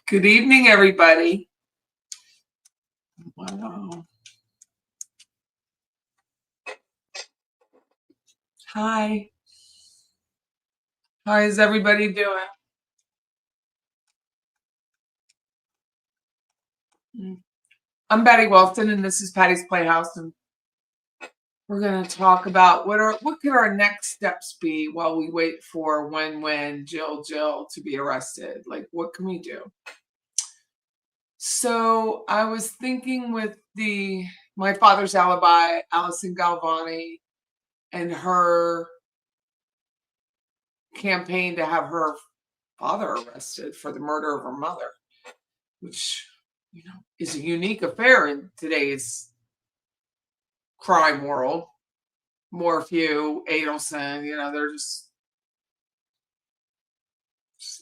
Good evening, everybody. Wow. Hi. How is everybody doing? I'm Patty Wilson, and this is Patty's Playhouse, and we're going to talk about what could our next steps be while we wait for when Jill to be arrested. Like, what can we do? So I was thinking with my father's alibi, Allison Galvani, and her campaign to have her father arrested for the murder of her mother, which is a unique affair in today's crime world. Morphew, Adelson, they're just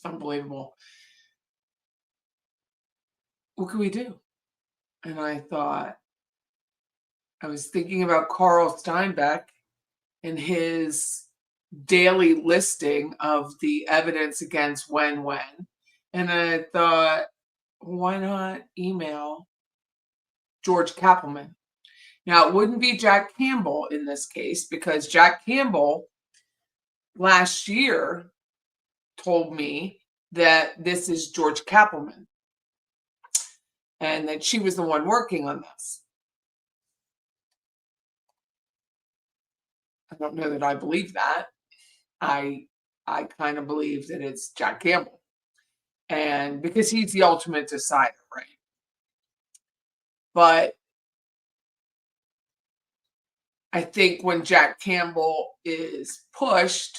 unbelievable. What can we do? And I was thinking about Carl Steinbeck and his daily listing of the evidence against Wen. And I thought, why not email George Kappelman? Now, it wouldn't be Jack Campbell in this case, because Jack Campbell last year told me that this is George Kappelman and that she was the one working on this. I don't know that I believe that. I kind of believe that it's Jack Campbell, and because he's the ultimate decider, right? But I think when Jack Campbell is pushed,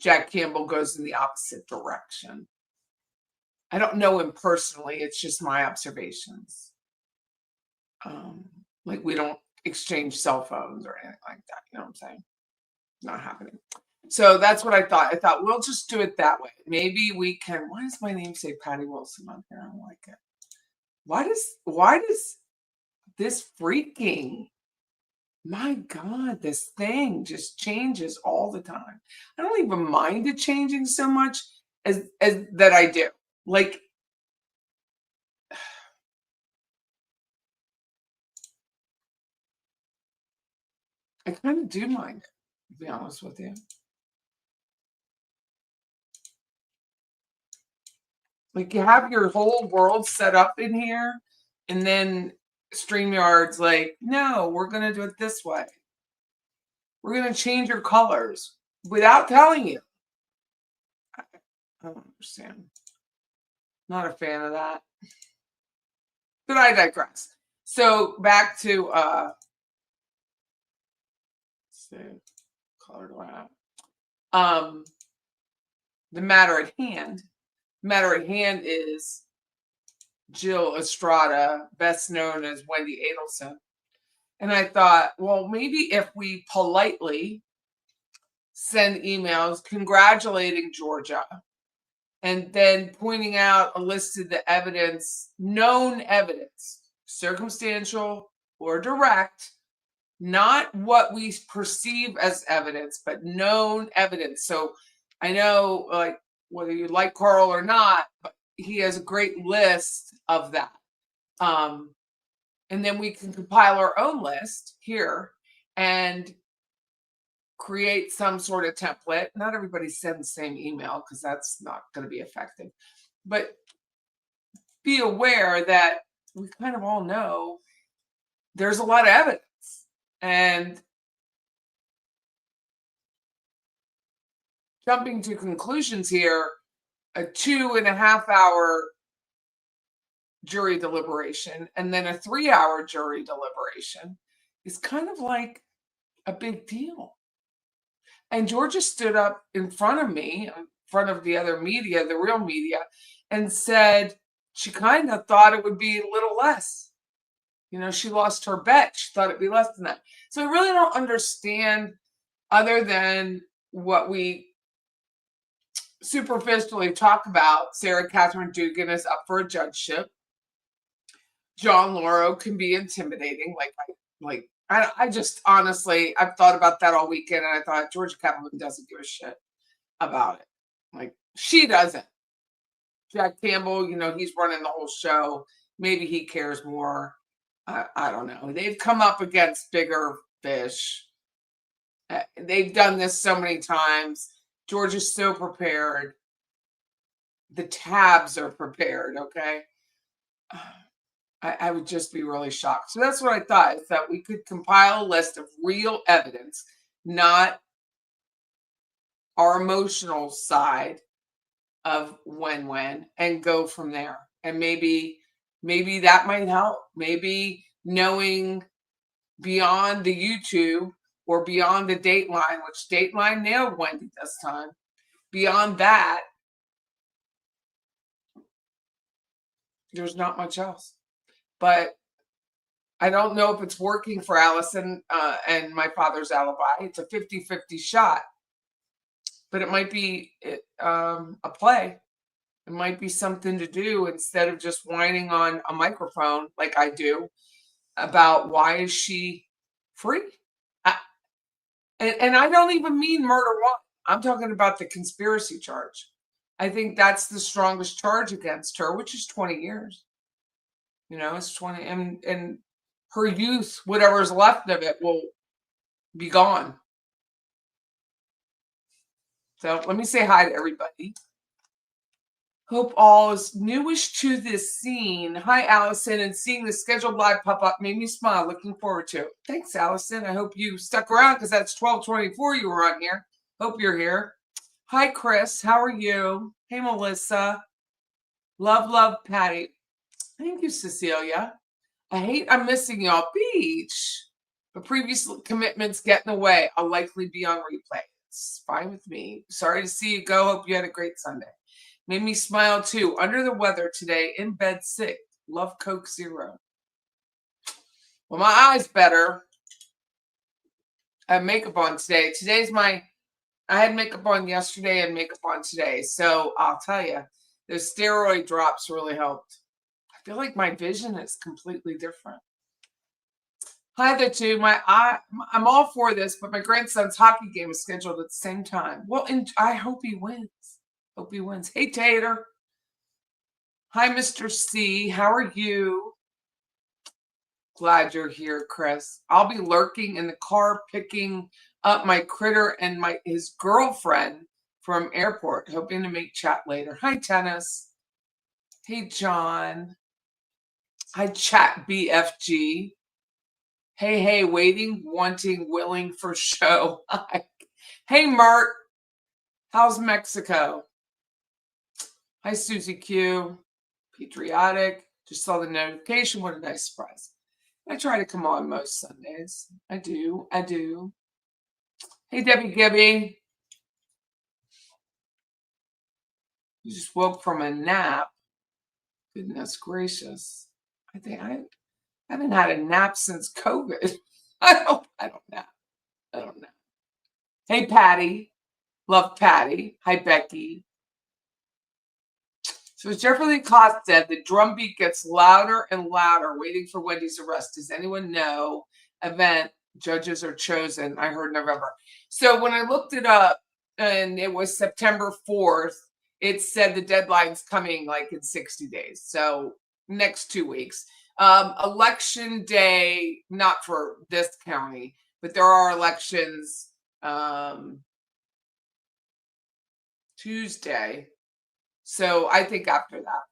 Jack Campbell goes in the opposite direction. I don't know him personally. It's just my observations. Like, we don't exchange cell phones or anything like that. You know what I'm saying? Not happening. So that's what I thought. I thought, we'll just do it that way. Maybe we can. Why does my name say Patty Wilson on here? I don't like it. Why does this freaking, my God, this thing just changes all the time. I don't even mind it changing so much as that I do. Like, I kind of do mind it, to be honest with you. Like, you have your whole world set up in here, and then StreamYard's like, no, we're going to do it this way. We're going to change your colors without telling you. I don't understand. Not a fan of that. But I digress. So back to color do I have? The matter at hand. The matter at hand is Jill Estrada, best known as Wendy Adelson. And I thought, well, maybe if we politely send emails congratulating Georgia and then pointing out a list of the evidence, known evidence, circumstantial or direct, not what we perceive as evidence, but known evidence. So I know, like, whether you like Carl or not, but he has a great list of that. And then we can compile our own list here and create some sort of template. Not everybody send the same email because that's not going to be effective. But be aware that we kind of all know there's a lot of evidence. And jumping to conclusions here, a 2.5 hour jury deliberation and then a 3-hour jury deliberation is kind of like a big deal. And Georgia stood up in front of me, in front of the other media, the real media, and said she kind of thought it would be a little less. She lost her bet. She thought it'd be less than that. So I really don't understand, other than what we superficially talk about. Sarah Catherine Dugan is up for a judgeship. John Lauro can be intimidating. I just honestly, I've thought about that all weekend, and I thought Georgia Kappelman doesn't give a shit about it. Like, she doesn't. Jack Campbell, he's running the whole show. Maybe he cares more. I don't know. They've come up against bigger fish. They've done this so many times. George is so prepared. The tabs are prepared, okay? I would just be really shocked. So that's what I thought, is that we could compile a list of real evidence, not our emotional side of when, and go from there. And maybe that might help. Maybe knowing beyond the YouTube or beyond the Dateline, which Dateline nailed Wendy this time. Beyond that, there's not much else. But I don't know if it's working for Allison and my father's alibi. It's a 50-50 shot. But it might be a play. It might be something to do instead of just whining on a microphone like I do about why is she free. And I don't even mean murder one. I'm talking about the conspiracy charge. I think that's the strongest charge against her, which is 20 years. It's 20, and her youth, whatever's left of it, will be gone. So let me say hi to everybody. Hope all is newish to this scene. Hi, Allison, and seeing the scheduled live pop up made me smile. Looking forward to it. Thanks, Allison. I hope you stuck around because that's 12:24 you were on here. Hope you're here. Hi, Chris. How are you? Hey, Melissa. Love, Patty. Thank you, Cecilia. I'm missing y'all. Beach. But previous commitments get in the way. I'll likely be on replay. It's fine with me. Sorry to see you go. Hope you had a great Sunday. Made me smile too. Under the weather today, in bed sick. Love Coke Zero. Well, my eye's better. I have makeup on today. I had makeup on yesterday and makeup on today. So I'll tell you, those steroid drops really helped. I feel like my vision is completely different. Hi there, too. I'm all for this, but my grandson's hockey game is scheduled at the same time. Well, I hope he wins. Hope he wins. Hey, Tater. Hi, Mr. C. How are you? Glad you're here, Chris. I'll be lurking in the car picking up my critter and his girlfriend from airport, hoping to make chat later. Hi, Tennis. Hey, John. Hi, Chat BFG. Hey, waiting, wanting, willing for show. Hi. Hey, Mark. How's Mexico? Hi, Susie Q. Patriotic. Just saw the notification. What a nice surprise. I try to come on most Sundays. I do. Hey, Debbie Gibby. You just woke from a nap. Goodness gracious. I think I haven't had a nap since COVID. I don't nap. Hey, Patty. Love Patty. Hi, Becky. So as Jeffrey Lee Kloss said, the drumbeat gets louder and louder, waiting for Wendy's arrest. Does anyone know event judges are chosen? I heard November. So when I looked it up, and it was September 4th, it said the deadline's coming like in 60 days. So next 2 weeks. Election day, not for this county, but there are elections Tuesday. So I think after that.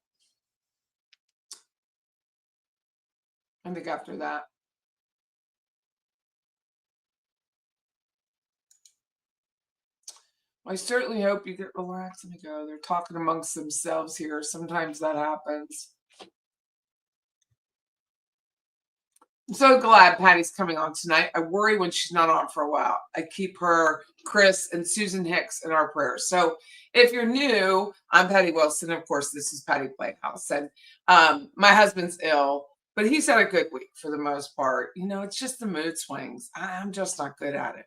I certainly hope you get relaxed and go. They're talking amongst themselves here. Sometimes that happens. I'm so glad Patty's coming on tonight. I worry when she's not on for a while. I keep her, Chris, and Susan Hicks in our prayers. So if you're new, I'm Patty Wilson. Of course, this is Patty Playhouse. And my husband's ill, but he's had a good week for the most part. It's just the mood swings. I'm just not good at it.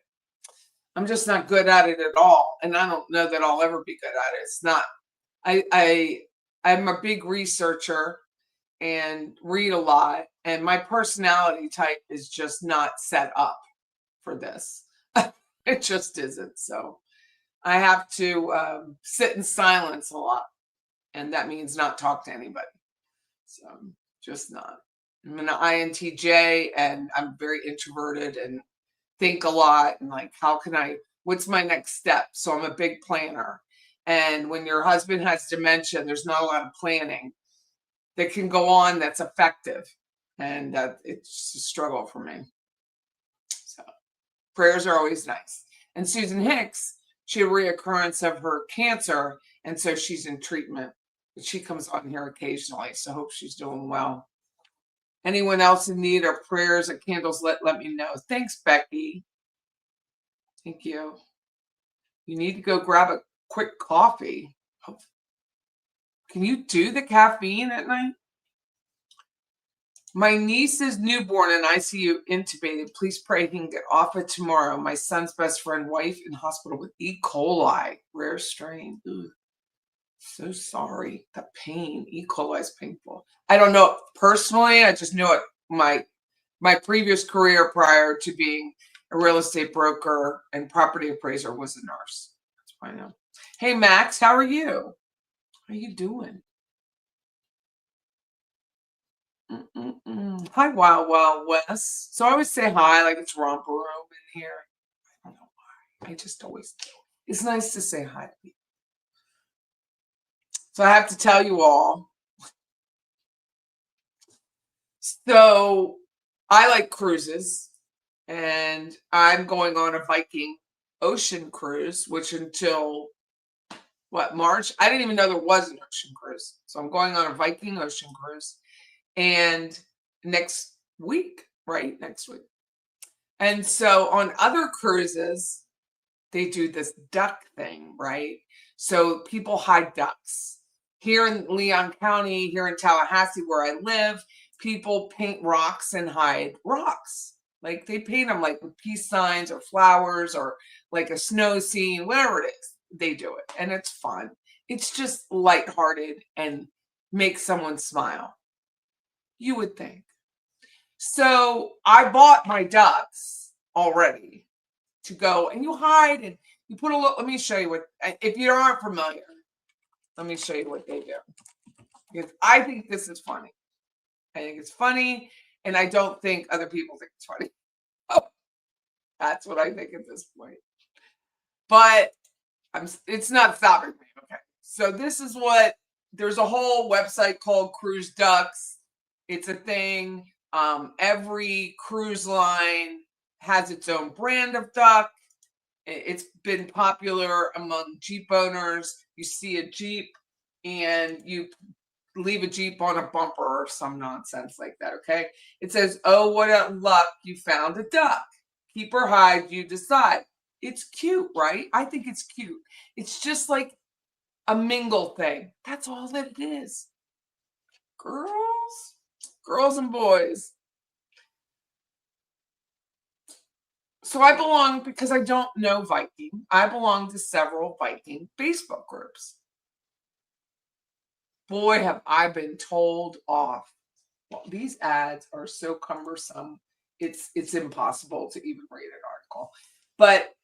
I'm just not good at it at all. And I don't know that I'll ever be good at it. It's not. I'm a big researcher and read a lot. And my personality type is just not set up for this. It just isn't. So I have to sit in silence a lot. And that means not talk to anybody. So just not. I'm an INTJ and I'm very introverted and think a lot and like, what's my next step? So I'm a big planner. And when your husband has dementia, there's not a lot of planning that can go on that's effective. And it's a struggle for me. So prayers are always nice. And Susan Hicks, she had a reoccurrence of her cancer. And so she's in treatment. She comes on here occasionally. So I hope she's doing well. Anyone else in need of prayers at Candles Lit, let me know. Thanks, Becky. Thank you. You need to go grab a quick coffee. Can you do the caffeine at night? My niece's newborn in ICU intubated. Please pray he can get off it tomorrow. My son's best friend wife in hospital with E. coli. Rare strain. Ugh. So sorry. The pain. E. coli is painful. I don't know personally. I just know it. My previous career prior to being a real estate broker and property appraiser was a nurse. That's why I know. Hey, Max, how are you? How are you doing? Hi, Wild Wild West. So I always say hi like it's romper room in here. I don't know why. I just always do. It's nice to say hi to people. So I have to tell you all. So I like cruises, and I'm going on a Viking ocean cruise, which until March? I didn't even know there was an ocean cruise. So I'm going on a Viking ocean cruise. And next week, right? Next week. And so on other cruises, they do this duck thing, right? So people hide ducks. Here in Leon County, here in Tallahassee, where I live, people paint rocks and hide rocks. Like they paint them like with peace signs or flowers or like a snow scene, whatever it is, they do it. And it's fun. It's just lighthearted and makes someone smile. You would think. So I bought my ducks already to go, and you hide and you put a little. Let me show you what. If you aren't familiar, let me show you what they do. Because I think this is funny. I think it's funny, and I don't think other people think it's funny. Oh, that's what I think at this point. But it's not stopping me. Okay. So this is what. There's a whole website called Cruise Ducks. It's a thing. Every cruise line has its own brand of duck. It's been popular among Jeep owners. You see a Jeep and you leave a Jeep on a bumper or some nonsense like that, okay? It says, oh, what a luck, you found a duck. Keep or hide, you decide. It's cute, right? I think it's cute. It's just like a mingle thing. That's all that it is. Girls and boys. So I belong, because I don't know Viking, I belong to several Viking Facebook groups. Boy, have I been told off. Well, these ads are so cumbersome. It's impossible to even read an article. But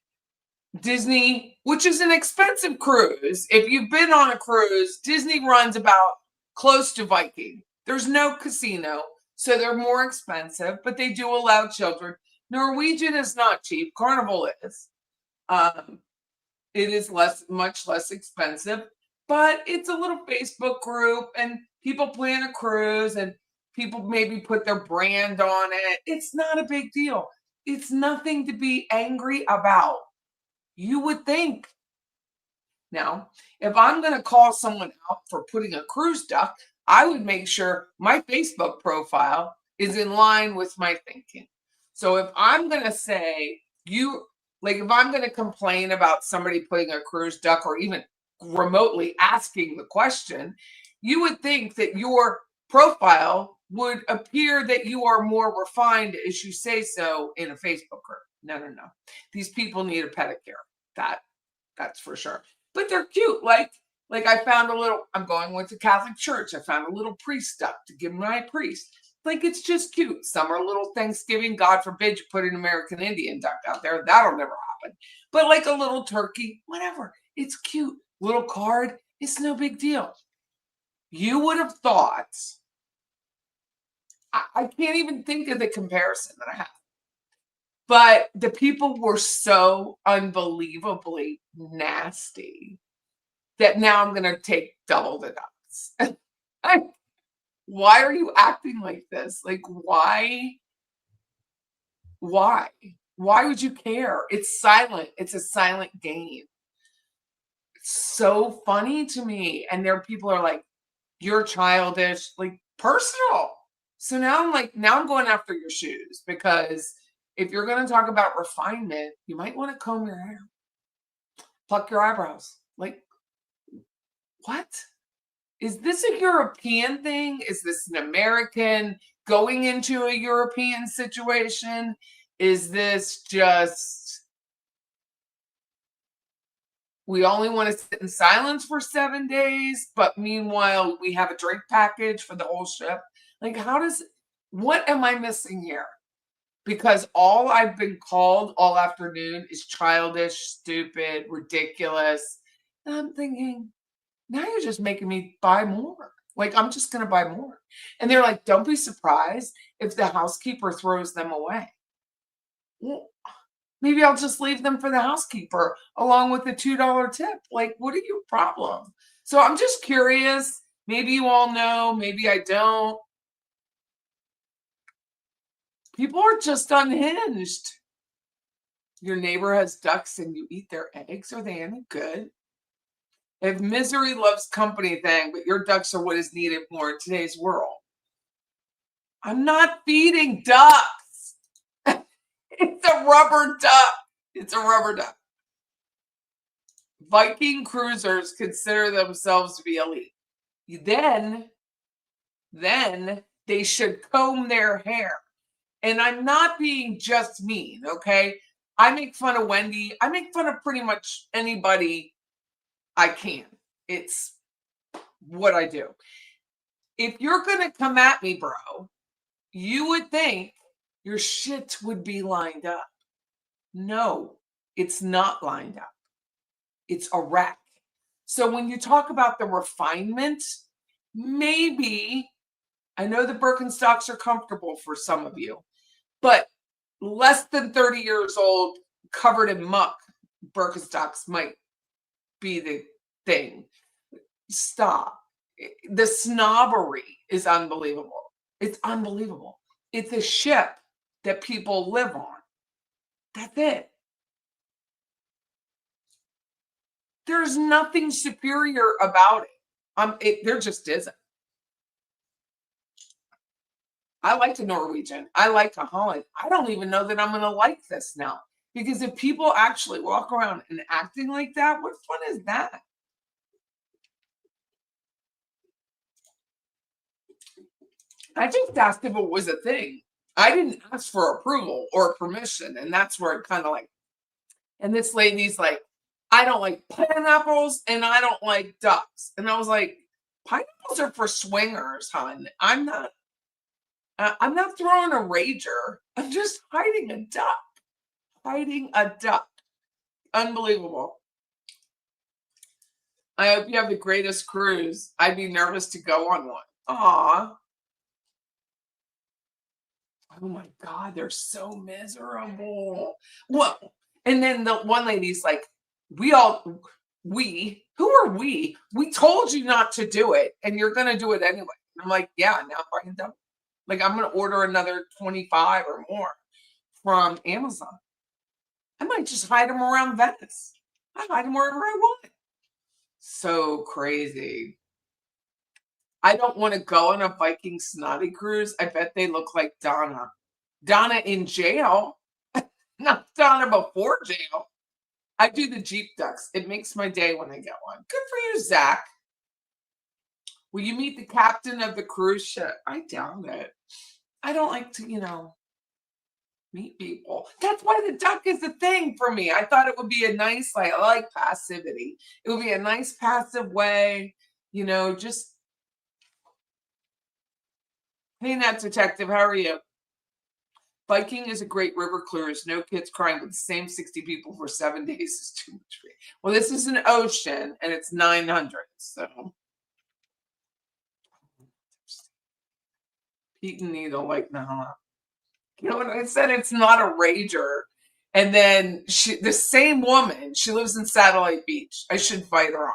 Disney, which is an expensive cruise. If you've been on a cruise, Disney runs about close to Viking. There's no casino, so they're more expensive, but they do allow children. Norwegian is not cheap. Carnival is. It is much less expensive, but it's a little Facebook group, and people plan a cruise, and people maybe put their brand on it. It's not a big deal. It's nothing to be angry about. You would think. Now, if I'm going to call someone out for putting a cruise duck, I would make sure my Facebook profile is in line with my thinking. So if I'm going to say if I'm going to complain about somebody putting a cruise duck or even remotely asking the question, you would think that your profile would appear that you are more refined as you say so in a Facebook group. No. These people need a pedicure. That's for sure. But they're cute. Like I found I'm going with the Catholic Church. I found a little priest duck to give my priest. Like, it's just cute. Some are little Thanksgiving. God forbid you put an American Indian duck out there. That'll never happen. But like a little turkey, whatever. It's cute. Little card. It's no big deal. You would have thought, I can't even think of the comparison that I have. But the people were so unbelievably nasty that now I'm gonna take double the ducks. Why are you acting like this? Like, why? Why? Why would you care? It's silent. It's a silent game. It's so funny to me. And there people are like, you're childish, like personal. So now I'm like, now I'm going after your shoes because if you're going to talk about refinement, you might want to comb your hair, pluck your eyebrows. Like, what? Is this a European thing? Is this an American going into a European situation? Is this just we only want to sit in silence for 7 days, but meanwhile we have a drink package for the whole ship? Like, what am I missing here? Because all I've been called all afternoon is childish, stupid, ridiculous. And I'm thinking, now you're just making me buy more. Like, I'm just going to buy more. And they're like, don't be surprised if the housekeeper throws them away. Well, maybe I'll just leave them for the housekeeper along with the $2 tip. Like, what are your problem? So I'm just curious. Maybe you all know, maybe I don't. People are just unhinged. Your neighbor has ducks and you eat their eggs. Are they any good? If misery loves company thing, but your ducks are what is needed more in today's world. I'm not feeding ducks. It's a rubber duck. It's a rubber duck. Viking cruisers consider themselves to be elite. Then they should comb their hair. And I'm not being just mean, okay? I make fun of Wendy. I make fun of pretty much anybody I can. It's what I do. If you're going to come at me, bro, you would think your shit would be lined up. No, it's not lined up. It's a wreck. So when you talk about the refinement, maybe, I know the Birkenstocks are comfortable for some of you, but less than 30 years old, covered in muck, Birkenstocks might be the thing. Stop. The snobbery is unbelievable. It's unbelievable. It's a ship that people live on. That's it. There's nothing superior about it. There just isn't. I like a Norwegian. I like a Holland. I don't even know that I'm going to like this now. Because if people actually walk around and acting like that, what fun is that? I just asked if it was a thing. I didn't ask for approval or permission. And that's where it kind of like, and this lady's like, I don't like pineapples and I don't like ducks. And I was like, pineapples are for swingers, hon. I'm not throwing a rager. I'm just hiding a duck. Hiding a duck. Unbelievable. I hope you have the greatest cruise. I'd be nervous to go on one. Aw. Oh my God, they're so miserable. Well, and then the one lady's like, who are we? We told you not to do it, and you're gonna do it anyway. And I'm like, yeah, now I can double. Like, I'm gonna order another 25 or more from Amazon. I might just hide them around Venice. I hide them wherever I want. So crazy. I don't want to go on a Viking snotty cruise. I bet they look like Donna. Donna in jail, not Donna before jail. I do the Jeep ducks. It makes my day when I get one. Good for you, Zach. Will you meet the captain of the cruise ship? I doubt it. I don't like to, meet people. That's why the duck is a thing for me. I thought it would be a nice, I like passivity. It would be a nice passive way, just, hey, Nat Detective, how are you? Viking is a great river cruise. No kids crying with the same 60 people for 7 days is too much for you. Well, this is an ocean and it's 900. So Pete and Nita like, no. You know what I said? It's not a rager. And then the same woman, she lives in Satellite Beach. I should invite her on.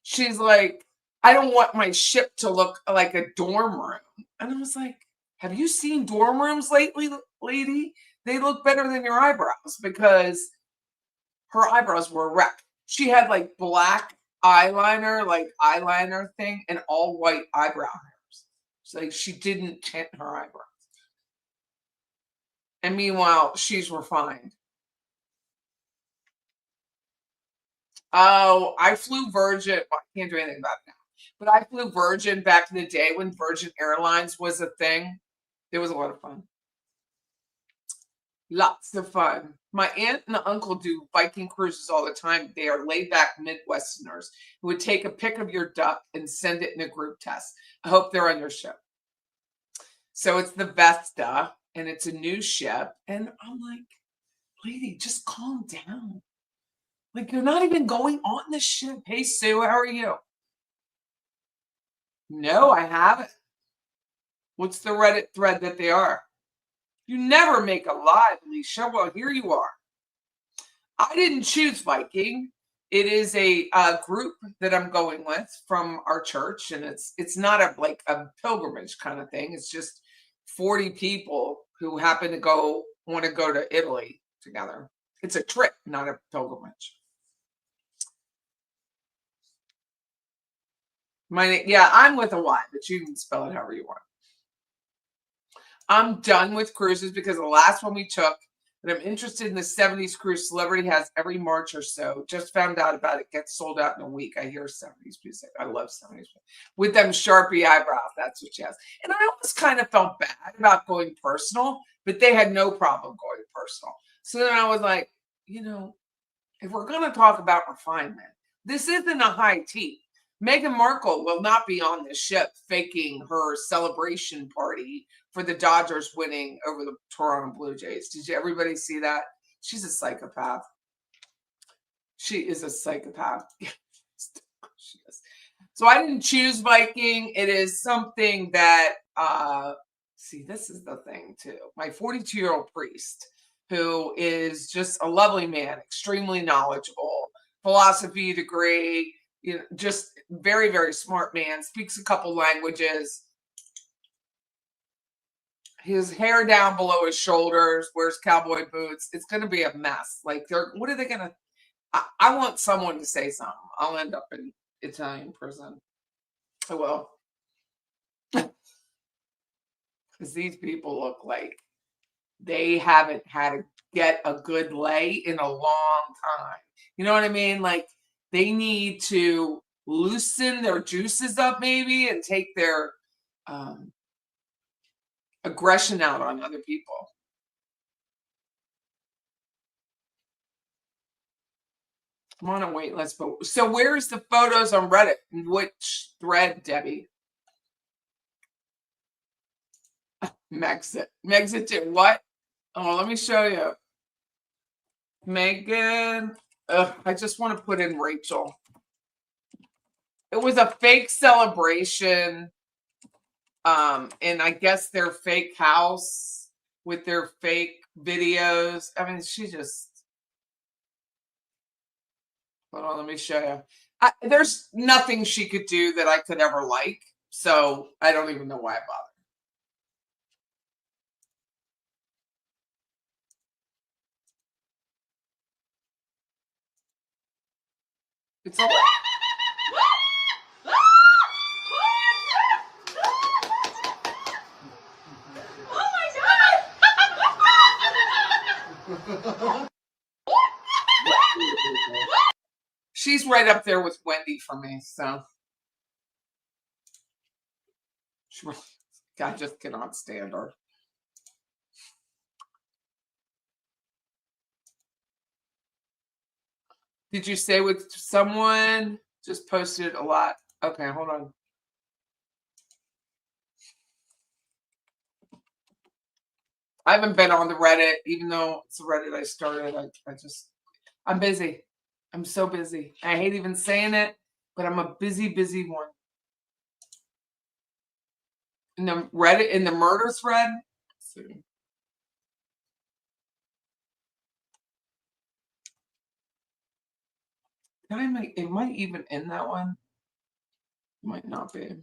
She's like, I don't want my ship to look like a dorm room. And I was like, have you seen dorm rooms lately, lady? They look better than your eyebrows, because her eyebrows were a wreck. She had like black eyeliner, like eyeliner thing, and all white eyebrow hairs. It's like she didn't tint her eyebrows. And meanwhile, she's refined. Oh, I flew Virgin. Well, I can't do anything about it now. But I flew Virgin back in the day when Virgin Airlines was a thing. It was a lot of fun. Lots of fun. My aunt and uncle do Viking cruises all the time. They are laid back Midwesterners who would take a pic of your duck and send it in a group test. I hope they're on your ship. So it's the Vesta, and it's a new ship. And I'm like, lady, just calm down. Like, you're not even going on the ship. Hey, Sue, how are you? No, I haven't. What's the Reddit thread that they are? You never make a live, Alicia. Well, here you are. I didn't choose Viking. It is a group that I'm going with from our church, and it's not like a pilgrimage kind of thing. It's just 40 people who happen to want to go to Italy together. It's a trip, not a pilgrimage. Yeah, I'm with a Y, but you can spell it however you want. I'm done with cruises because the last one we took, that I'm interested in, the 70s cruise. Celebrity has every March or so. Just found out about it. Gets sold out in a week. I hear 70s music. I love 70s with them Sharpie eyebrows. That's what she has. And I almost kind of felt bad about going personal, but they had no problem going personal. So then I was like, if we're going to talk about refinement, this isn't a high tea. Meghan Markle will not be on this ship faking her celebration party for the Dodgers winning over the Toronto Blue Jays. Did everybody see that? She's a psychopath. She is a psychopath. She is. So I didn't choose Viking. It is something that, see, this is the thing too. My 42-year-old priest, who is just a lovely man, extremely knowledgeable, philosophy degree, just very, very smart man, speaks a couple languages. His hair down below his shoulders, wears cowboy boots. It's going to be a mess. Like, what are they going to? I want someone to say something. I'll end up in Italian prison. I will. Because these people look like they haven't had to get a good lay in a long time. You know what I mean? Like, they need to loosen their juices up maybe and take their aggression out on other people. Come on and wait. Let's vote. So where's the photos on Reddit? Which thread, Debbie? Megxit. Megxit did what? Oh, let me show you. Megan. I just want to put in Rachel. It was a fake celebration. And I guess their fake house with their fake videos. I mean, she just. Hold on, let me show you. There's nothing she could do that I could ever like. So I don't even know why I bothered. It's all. She's right up there with Wendy for me, so I just cannot stand her. Did you say with someone? Just posted a lot. Okay, hold on. I haven't been on the Reddit, even though it's a Reddit I started. I'm busy. I'm so busy. I hate even saying it, but I'm a busy, busy one. in the Reddit in the murder thread. Let's see. It might even end that one. Might not be.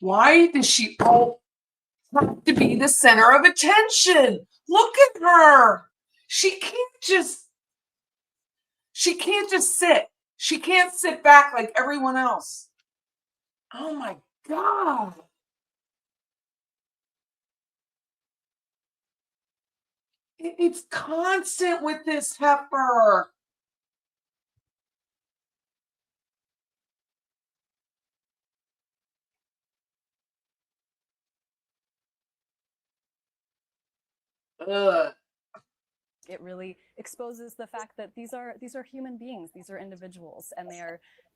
Why does she all have to be the center of attention? Look at her. She can't just sit. She can't sit back like everyone else. Oh my God. It's constant with this heifer. Ugh. It really exposes the fact that these are human beings, these are individuals, and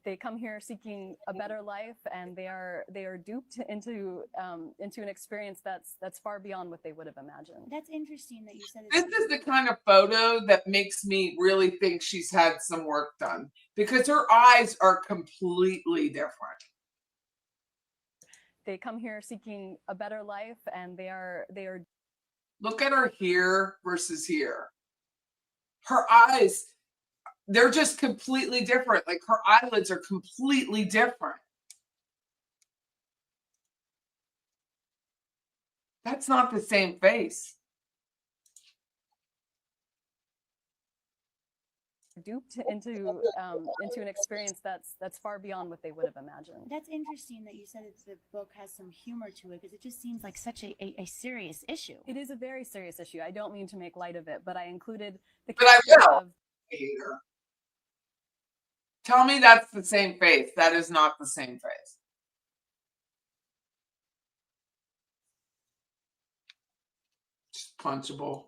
they come here seeking a better life, and they are duped into an experience that's far beyond what they would have imagined. That's interesting that you said This is the kind of photo that makes me really think she's had some work done, because her eyes are completely different. They come here seeking a better life, and they are Look at her here versus here. Her eyes, they're just completely different. Like her eyelids are completely different. That's not the same face. duped into an experience that's far beyond what they would have imagined. That's interesting that you said the book has some humor to it, because it just seems like such a serious issue. It is a very serious issue. I don't mean to make light of it, but I included the But I character will. of I hate her. Tell me that's the same face. That is not the same face. Just punchable.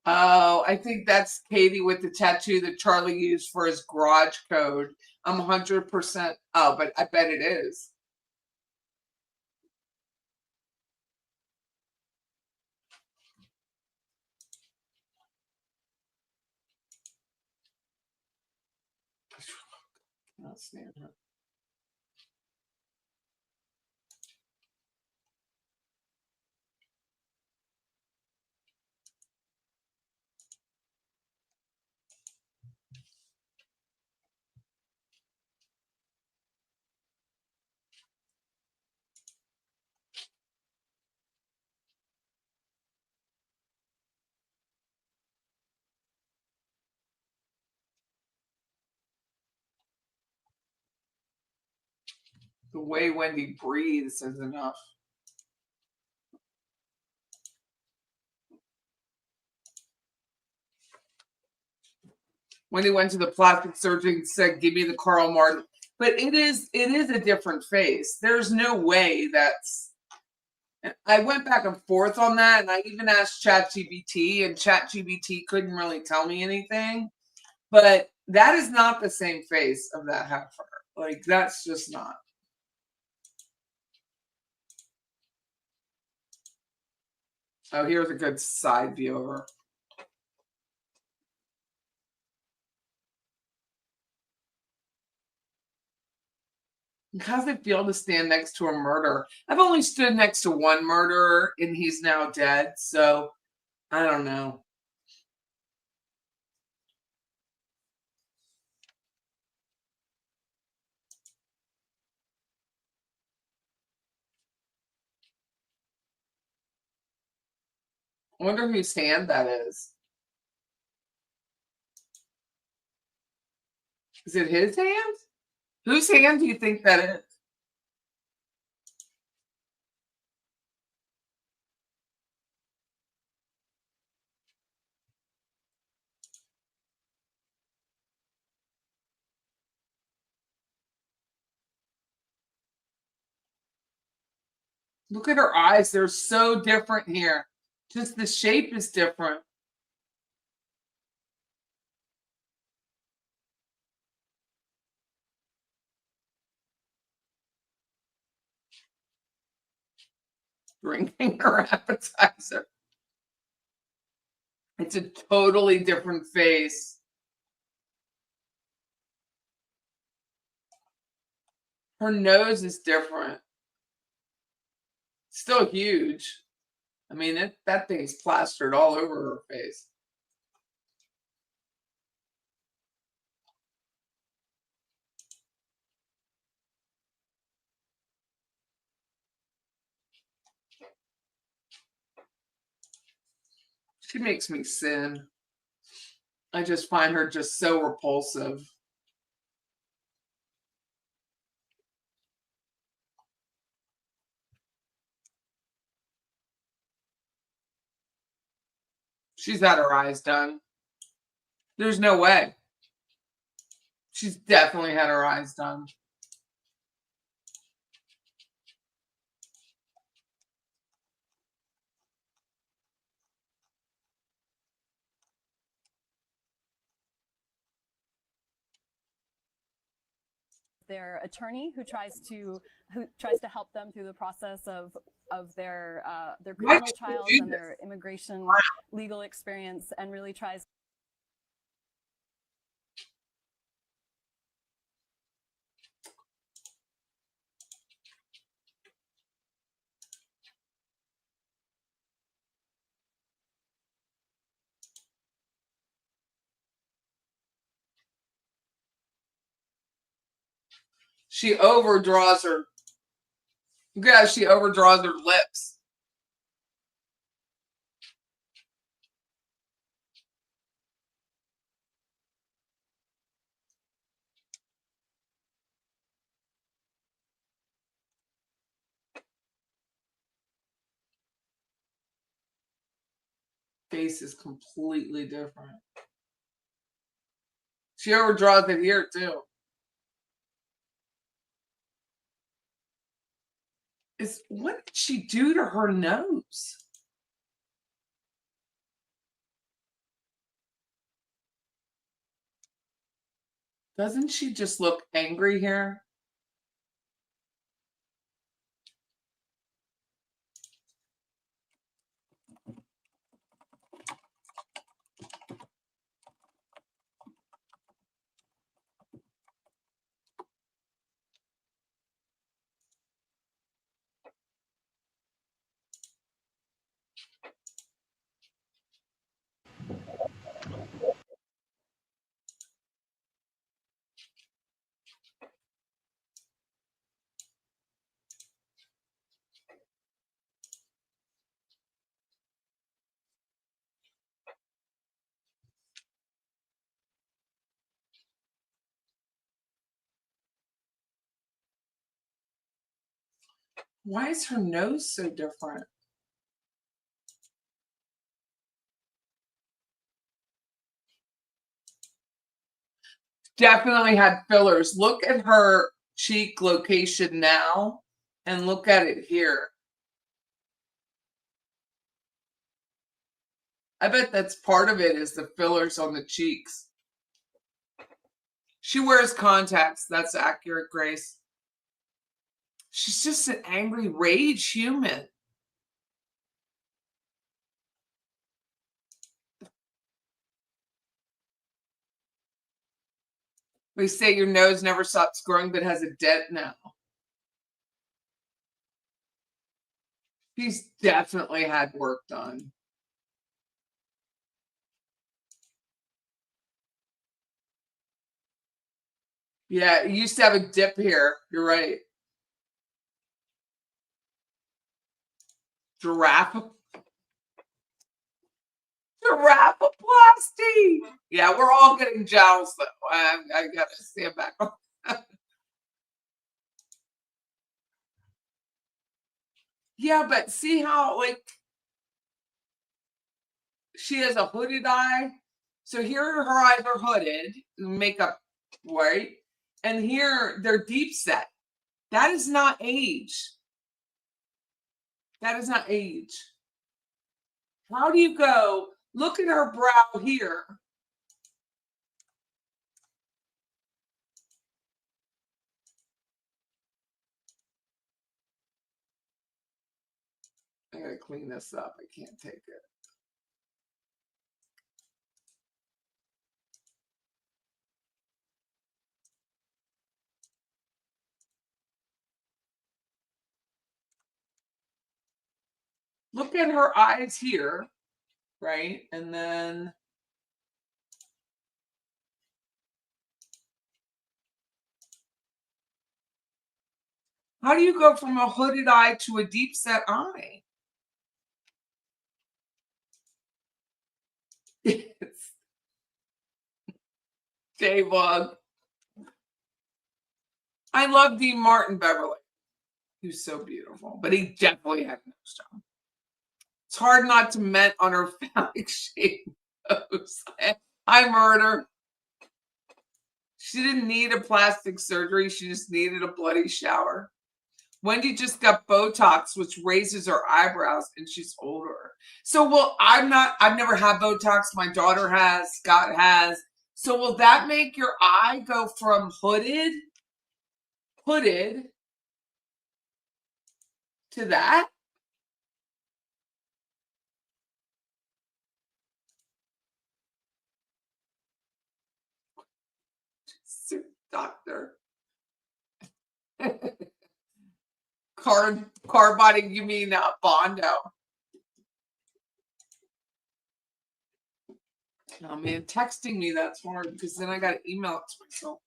Oh, I think that's Katie with the tattoo that Charlie used for his garage code. I'm 100%. Oh, but I bet it is. I cannot stand her. The way Wendy breathes is enough. When he went to the plastic surgeon, said, "Give me the Carl Martin." But it is a different face. There's no way that's. I went back and forth on that, and I even asked ChatGPT, and ChatGPT couldn't really tell me anything. But that is not the same face of that heifer. Like, that's just not. Oh, here's a good side view of her. How's it feel to stand next to a murderer? I've only stood next to one murderer, and he's now dead. So I don't know. I wonder whose hand that is. Is it his hand? Whose hand do you think that is? Look at her eyes. They're so different here. Just the shape is different. Drinking her appetizer. It's a totally different face. Her nose is different. Still huge. I mean, that thing's plastered all over her face. She makes me sin. I just find her just so repulsive. She's had her eyes done. There's no way. She's definitely had her eyes done. Their attorney who tries to help them through the process of their criminal trials and their immigration legal experience, and really tries. She overdraws her. Yeah, she overdraws her lips. Face is completely different. She overdraws it here too. What did she do to her nose? Doesn't she just look angry here? Why is her nose so different? Definitely had fillers. Look at her cheek location now and look at it here. I bet that's part of it, is the fillers on the cheeks. She wears contacts. That's accurate, Grace. She's just an angry rage human. They say your nose never stops growing but has a dent now. She's definitely had work done. Yeah, it used to have a dip here. You're right. Giraffe. Giraffe-plasty. Yeah, we're all getting jealous though. I gotta stand back. Yeah, but see how like she has a hooded eye. So here her eyes are hooded, makeup, right? And here they're deep set. That is not age. That is not age. How do you go? Look at her brow here. I gotta clean this up. I can't take it. Look at her eyes here, right? And then how do you go from a hooded eye to a deep set eye? J-Bug. I love Dean Martin Beverly. He was so beautiful, but he definitely had a nose job. It's hard not to mint on her phallic shaped nose. I murder. She didn't need a plastic surgery. She just needed a bloody shower. Wendy just got Botox, which raises her eyebrows, and she's older. So, well, I've never had Botox. My daughter has, Scott has. So will that make your eye go from hooded to that? Doctor. Car body, you mean Bondo? Oh man, texting me that's hard because then I got to email it to myself.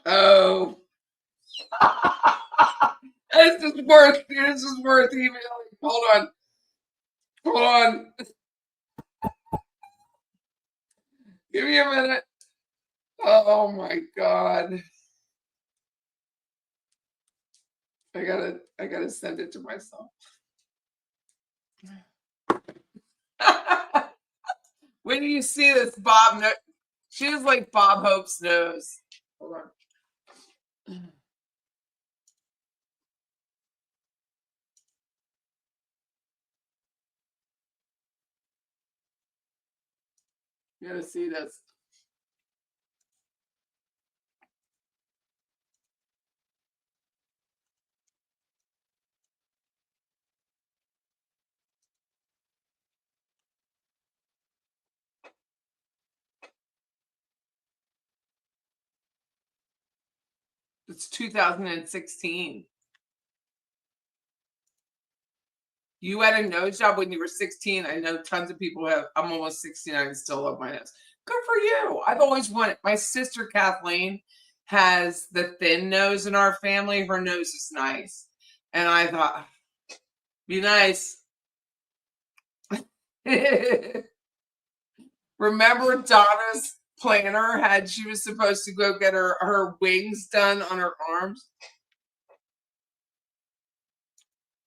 Oh, this is worth emailing. Hold on. Give me a minute. Oh my god. I gotta send it to myself. When you see this, Bob, she was like Bob Hope's nose. Hold on. You gotta see this. It's 2016. You had a nose job when you were 16. I know tons of people have. I'm almost 69 and still love my nose. Good for you. I've always wanted. My sister Kathleen has the thin nose in our family. Her nose is nice. And I thought, be nice. Remember Donna's planner she was supposed to go get her wings done on her arms?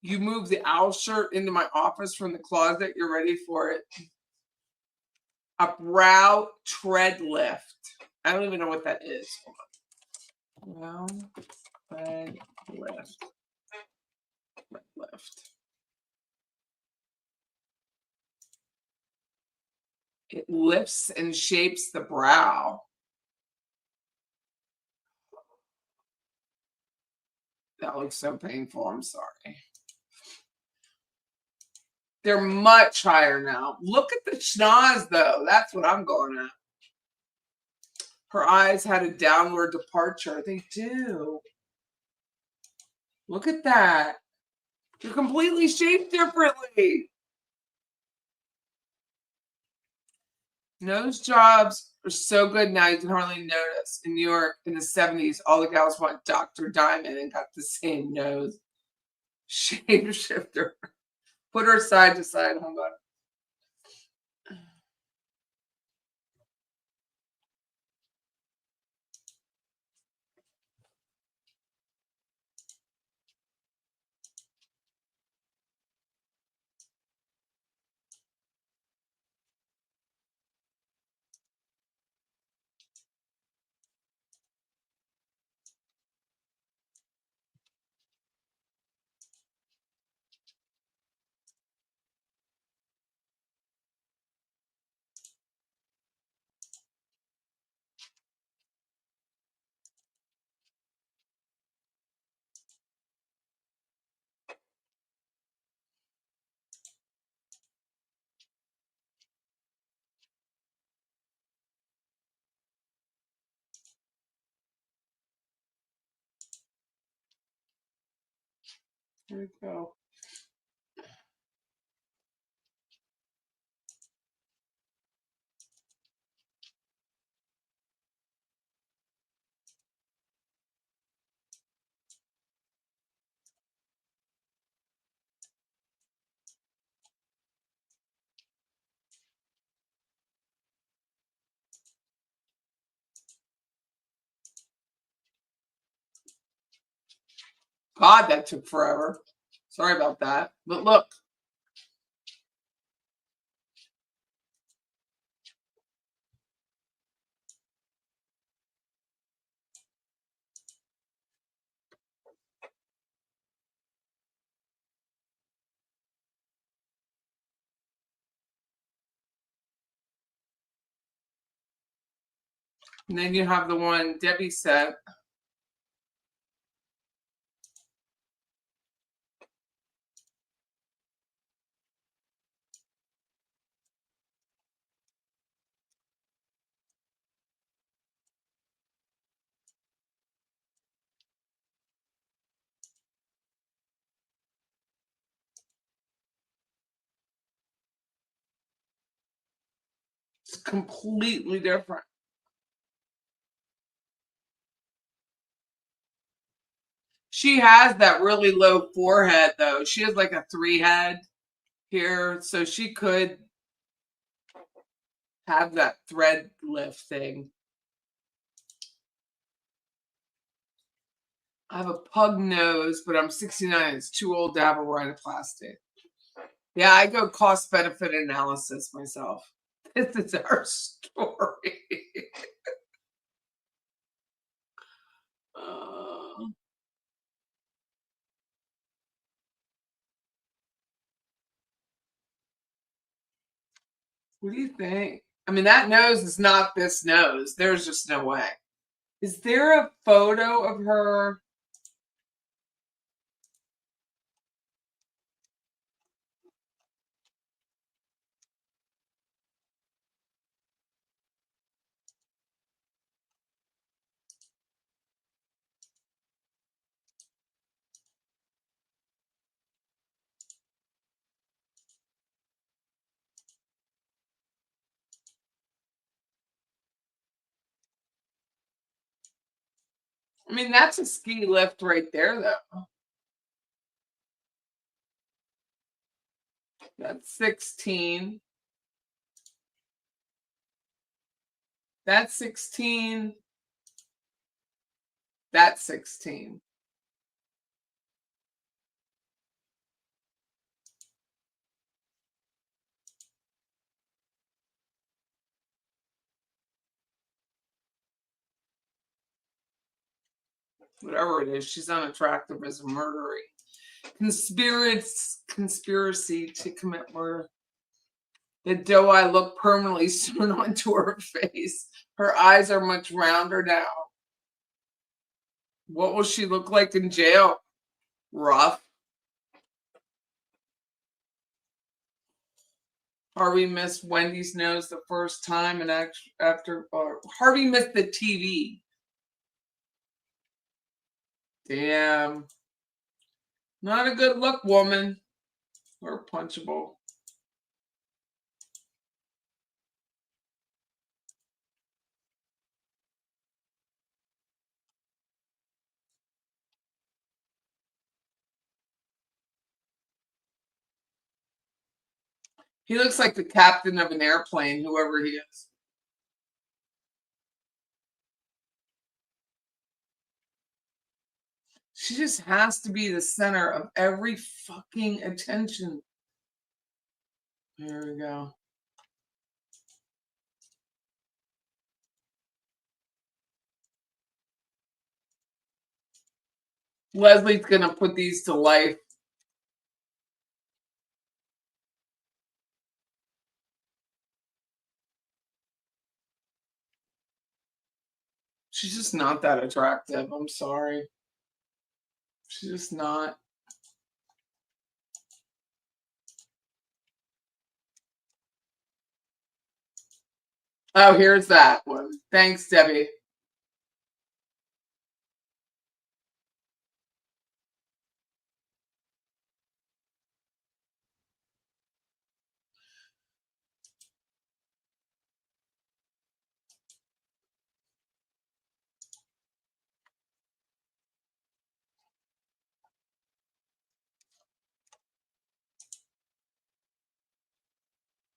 You moved the owl shirt into my office from the closet. You're ready for it. A brow tread lift. I don't even know what that is. Brow tread lift. It lifts and shapes the brow. That looks so painful. I'm sorry. They're much higher now. Look at the schnoz, though. That's what I'm going at. Her eyes had a downward departure. They do. Look at that. They're completely shaped differently. Nose jobs are so good now you can hardly notice. In New York in the 70s, all the gals want Dr. Diamond and got the same nose. Shapeshifter. Put her side to side. Hold on. Here we go. God, that took forever. Sorry about that. But look. And then you have the one Debbie sent. It's completely different. She has that really low forehead, though. She has like a 3 head here, so she could have that thread lift thing. I have a pug nose, but I'm 69. It's too old to have a rhinoplasty. Yeah, I go cost-benefit analysis myself. This is our story. What do you think? I mean, that nose is not this nose. There's just no way. Is there a photo of her? I mean, that's a ski lift right there, though. That's 16. That's 16. That's 16. Whatever it is, she's unattractive as a murderer. Conspiracy to commit murder. The doe eye look permanently sewn onto her face. Her eyes are much rounder now. What will she look like in jail? Rough. Harvey missed Wendy's nose the first time, and after Harvey missed the TV. Damn. Not a good look, woman. Or punchable. He looks like the captain of an airplane, whoever he is. She just has to be the center of every fucking attention. There we go. Leslie's going to put these to life. She's just not that attractive. I'm sorry. She's just not. Oh, here's that one. Thanks, Debbie.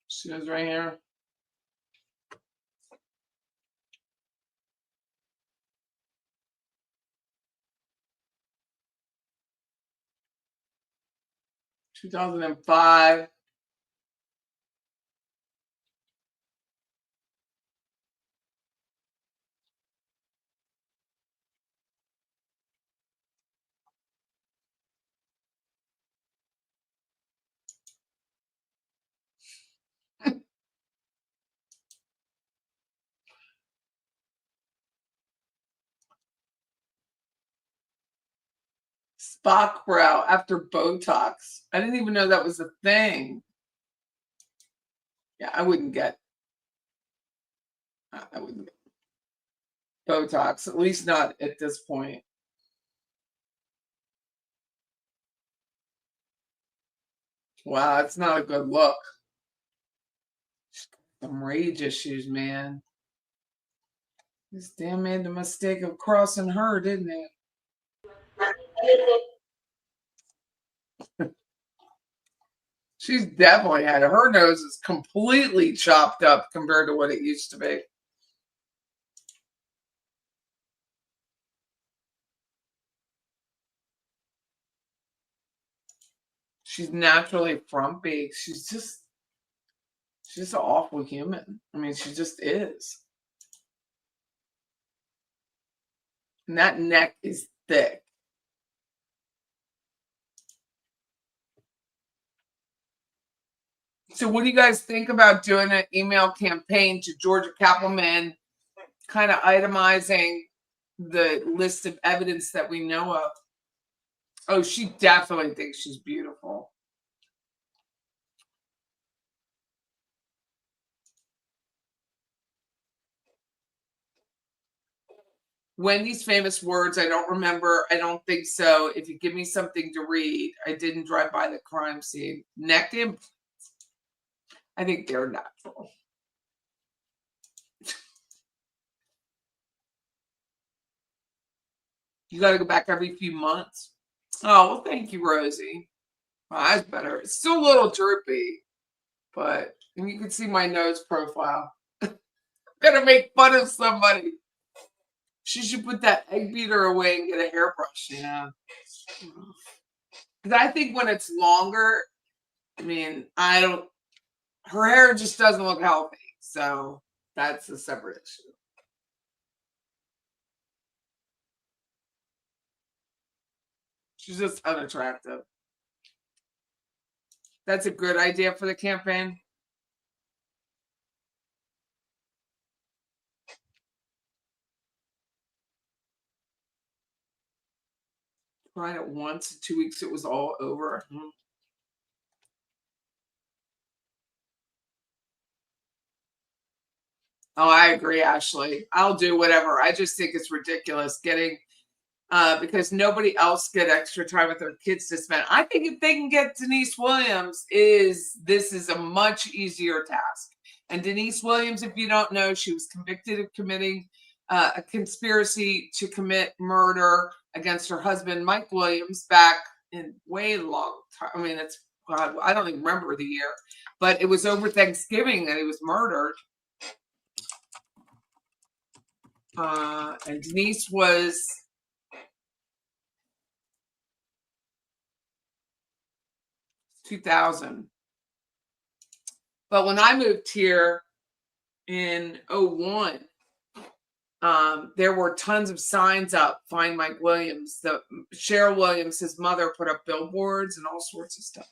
She was right here. Two 2005. Spock brow after Botox. I didn't even know that was a thing. Yeah, I wouldn't get Botox, at least not at this point. Wow, it's not a good look. Some rage issues, man. This damn made the mistake of crossing her, didn't it? She's definitely had it. Her nose is completely chopped up compared to what it used to be. She's naturally frumpy. She's just an awful human. I mean, she just is. And that neck is thick. So what do you guys think about doing an email campaign to Georgia Cappleman, kind of itemizing the list of evidence that we know of? Oh, she definitely thinks she's beautiful. Wendy's famous words, I don't remember. I don't think so. If you give me something to read, I didn't drive by the crime scene. Neck implants. I think they're natural. You got to go back every few months. Oh, well, thank you, Rosie. My eyes better. It's still a little droopy, but you can see my nose profile. I'm gonna make fun of somebody. She should put that egg beater away and get a hairbrush. Yeah. Because I think when it's longer, I mean, her hair just doesn't look healthy. So that's a separate issue. She's just unattractive. That's a good idea for the campaign. Tried it once, in 2 weeks, it was all over. Oh, I agree, Ashley. I'll do whatever. I just think it's ridiculous getting because nobody else get extra time with their kids to spend. I think if they can get Denise Williams, this is a much easier task. And Denise Williams, if you don't know, she was convicted of committing a conspiracy to commit murder against her husband, Mike Williams, back in way long time. I mean, it's God, I don't even remember the year, but it was over Thanksgiving that he was murdered. And Denise was 2000. But when I moved here in 01, there were tons of signs up, Find Mike Williams. Cheryl Williams, his mother, put up billboards and all sorts of stuff.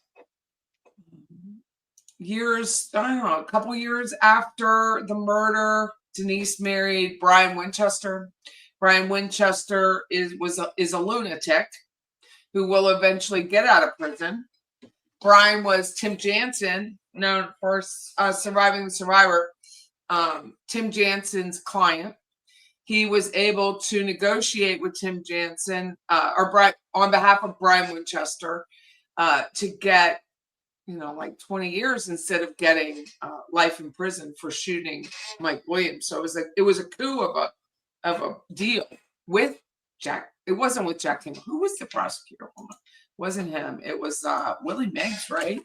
Years, I don't know, a couple years after the murder, Denise married Brian Winchester. Brian Winchester is a lunatic who will eventually get out of prison. Brian was Tim Jansen, known for Surviving the Survivor, Tim Jansen's client. He was able to negotiate with Tim Jansen, on behalf of Brian Winchester, to get, like 20 years instead of getting life in prison for shooting Mike Williams. So it was a coup of a deal with Jack. It wasn't with Jack Campbell. Who was the prosecutor? It wasn't him. It was Willie Meggs, right?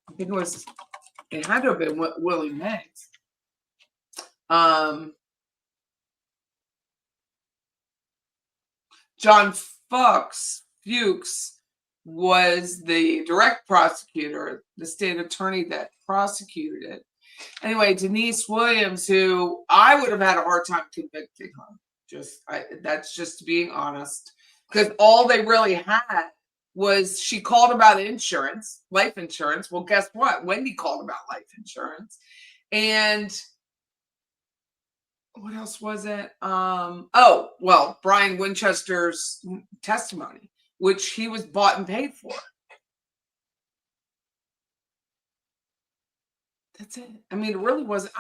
I think it had to have been Willie Meggs. John Fuchs was the direct prosecutor, the state attorney that prosecuted it. Anyway, Denise Williams, who I would have had a hard time convicting her. That's just being honest, because all they really had was she called about insurance, life insurance. Well, guess what? Wendy called about life insurance. And what else was it? Brian Winchester's testimony, which he was bought and paid for. That's it. I mean, it really wasn't.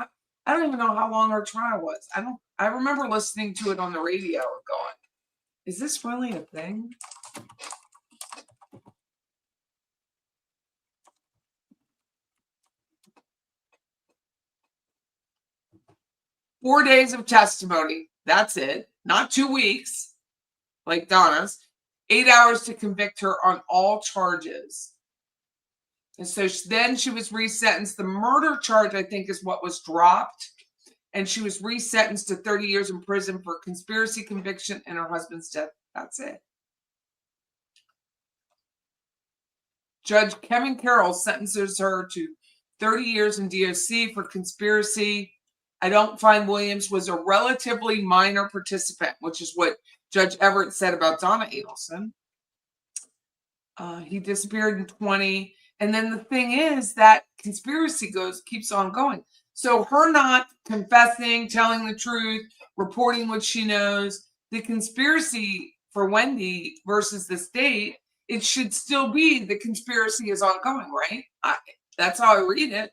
I don't even know how long her trial was. I remember listening to it on the radio and going, is this really a thing? Four days of testimony. That's it. Not 2 weeks, like Donna's. 8 hours to convict her on all charges. And so then she was resentenced. The murder charge, I think, is what was dropped. And she was resentenced to 30 years in prison for conspiracy conviction and her husband's death. That's it. Judge Kevin Carroll sentences her to 30 years in DOC for conspiracy. I don't find Williams was a relatively minor participant, which is what Judge Everett said about Donna Adelson. He disappeared in 20. And then the thing is that conspiracy keeps on going. So her not confessing, telling the truth, reporting what she knows, the conspiracy for Wendy versus the state, it should still be the conspiracy is ongoing, right? That's how I read it.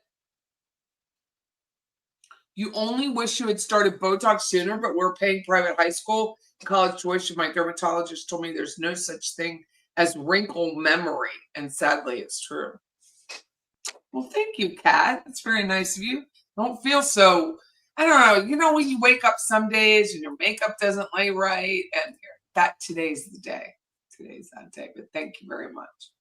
You only wish you had started Botox sooner, but we're paying private high school college tuition. My dermatologist told me there's no such thing as wrinkle memory, and sadly, it's true. Well, thank you, Kat. That's very nice of you. Don't feel so, I don't know, when you wake up some days and your makeup doesn't lay right, and today's the day. Today's that day, but thank you very much.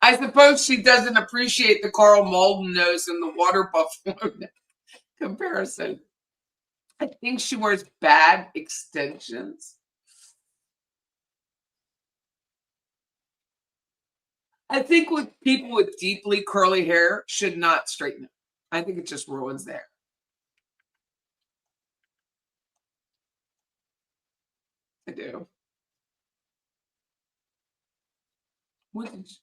I suppose she doesn't appreciate the Carl Malden nose and the water buffalo comparison. I think she wears bad extensions. I think with people with deeply curly hair should not straighten it. I think it just ruins their hair. I do. What did you?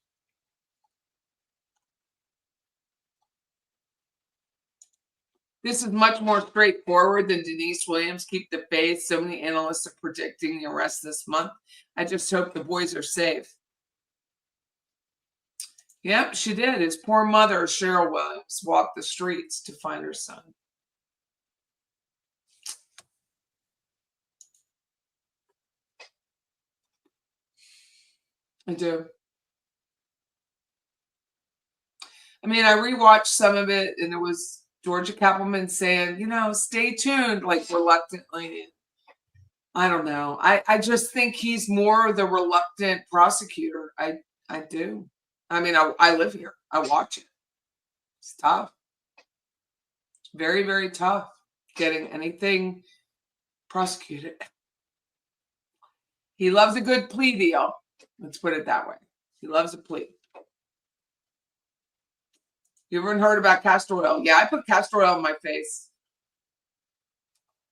This is much more straightforward than Denise Williams. Keep the faith. So many analysts are predicting the arrest this month. I just hope the boys are safe. Yep, she did. His poor mother, Cheryl Williams, walked the streets to find her son. I do. I mean, I rewatched some of it, and it was Georgia Cappleman saying, stay tuned, like reluctantly. I don't know. I just think he's more the reluctant prosecutor. I do. I mean, I live here. I watch it. It's tough. Very, very tough getting anything prosecuted. He loves a good plea deal. Let's put it that way. He loves a plea. You ever heard about castor oil? Yeah, I put castor oil in my face.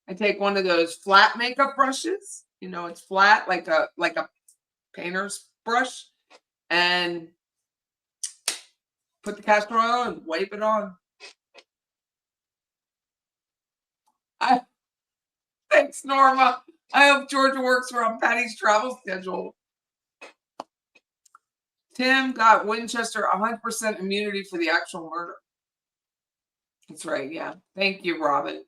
I take one of those flat makeup brushes. You know, it's flat like a painter's brush, and put the castor oil and wipe it on. Thanks, Norma. I hope Georgia works around Patty's travel schedule. Tim got Winchester 100% immunity for the actual murder. That's right, yeah. Thank you, Robin.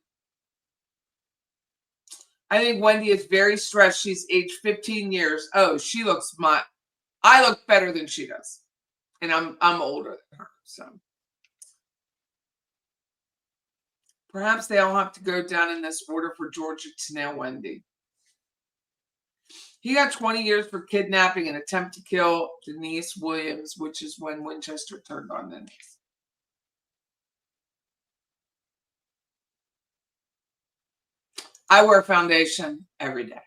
I think Wendy is very stressed. She's aged 15 years. Oh, she looks I look better than she does. And I'm older than her, so. Perhaps they all have to go down in this order for Georgia to nail Wendy. He got 20 years for kidnapping and attempt to kill Denise Williams, which is when Winchester turned on Denise. I wear foundation every day.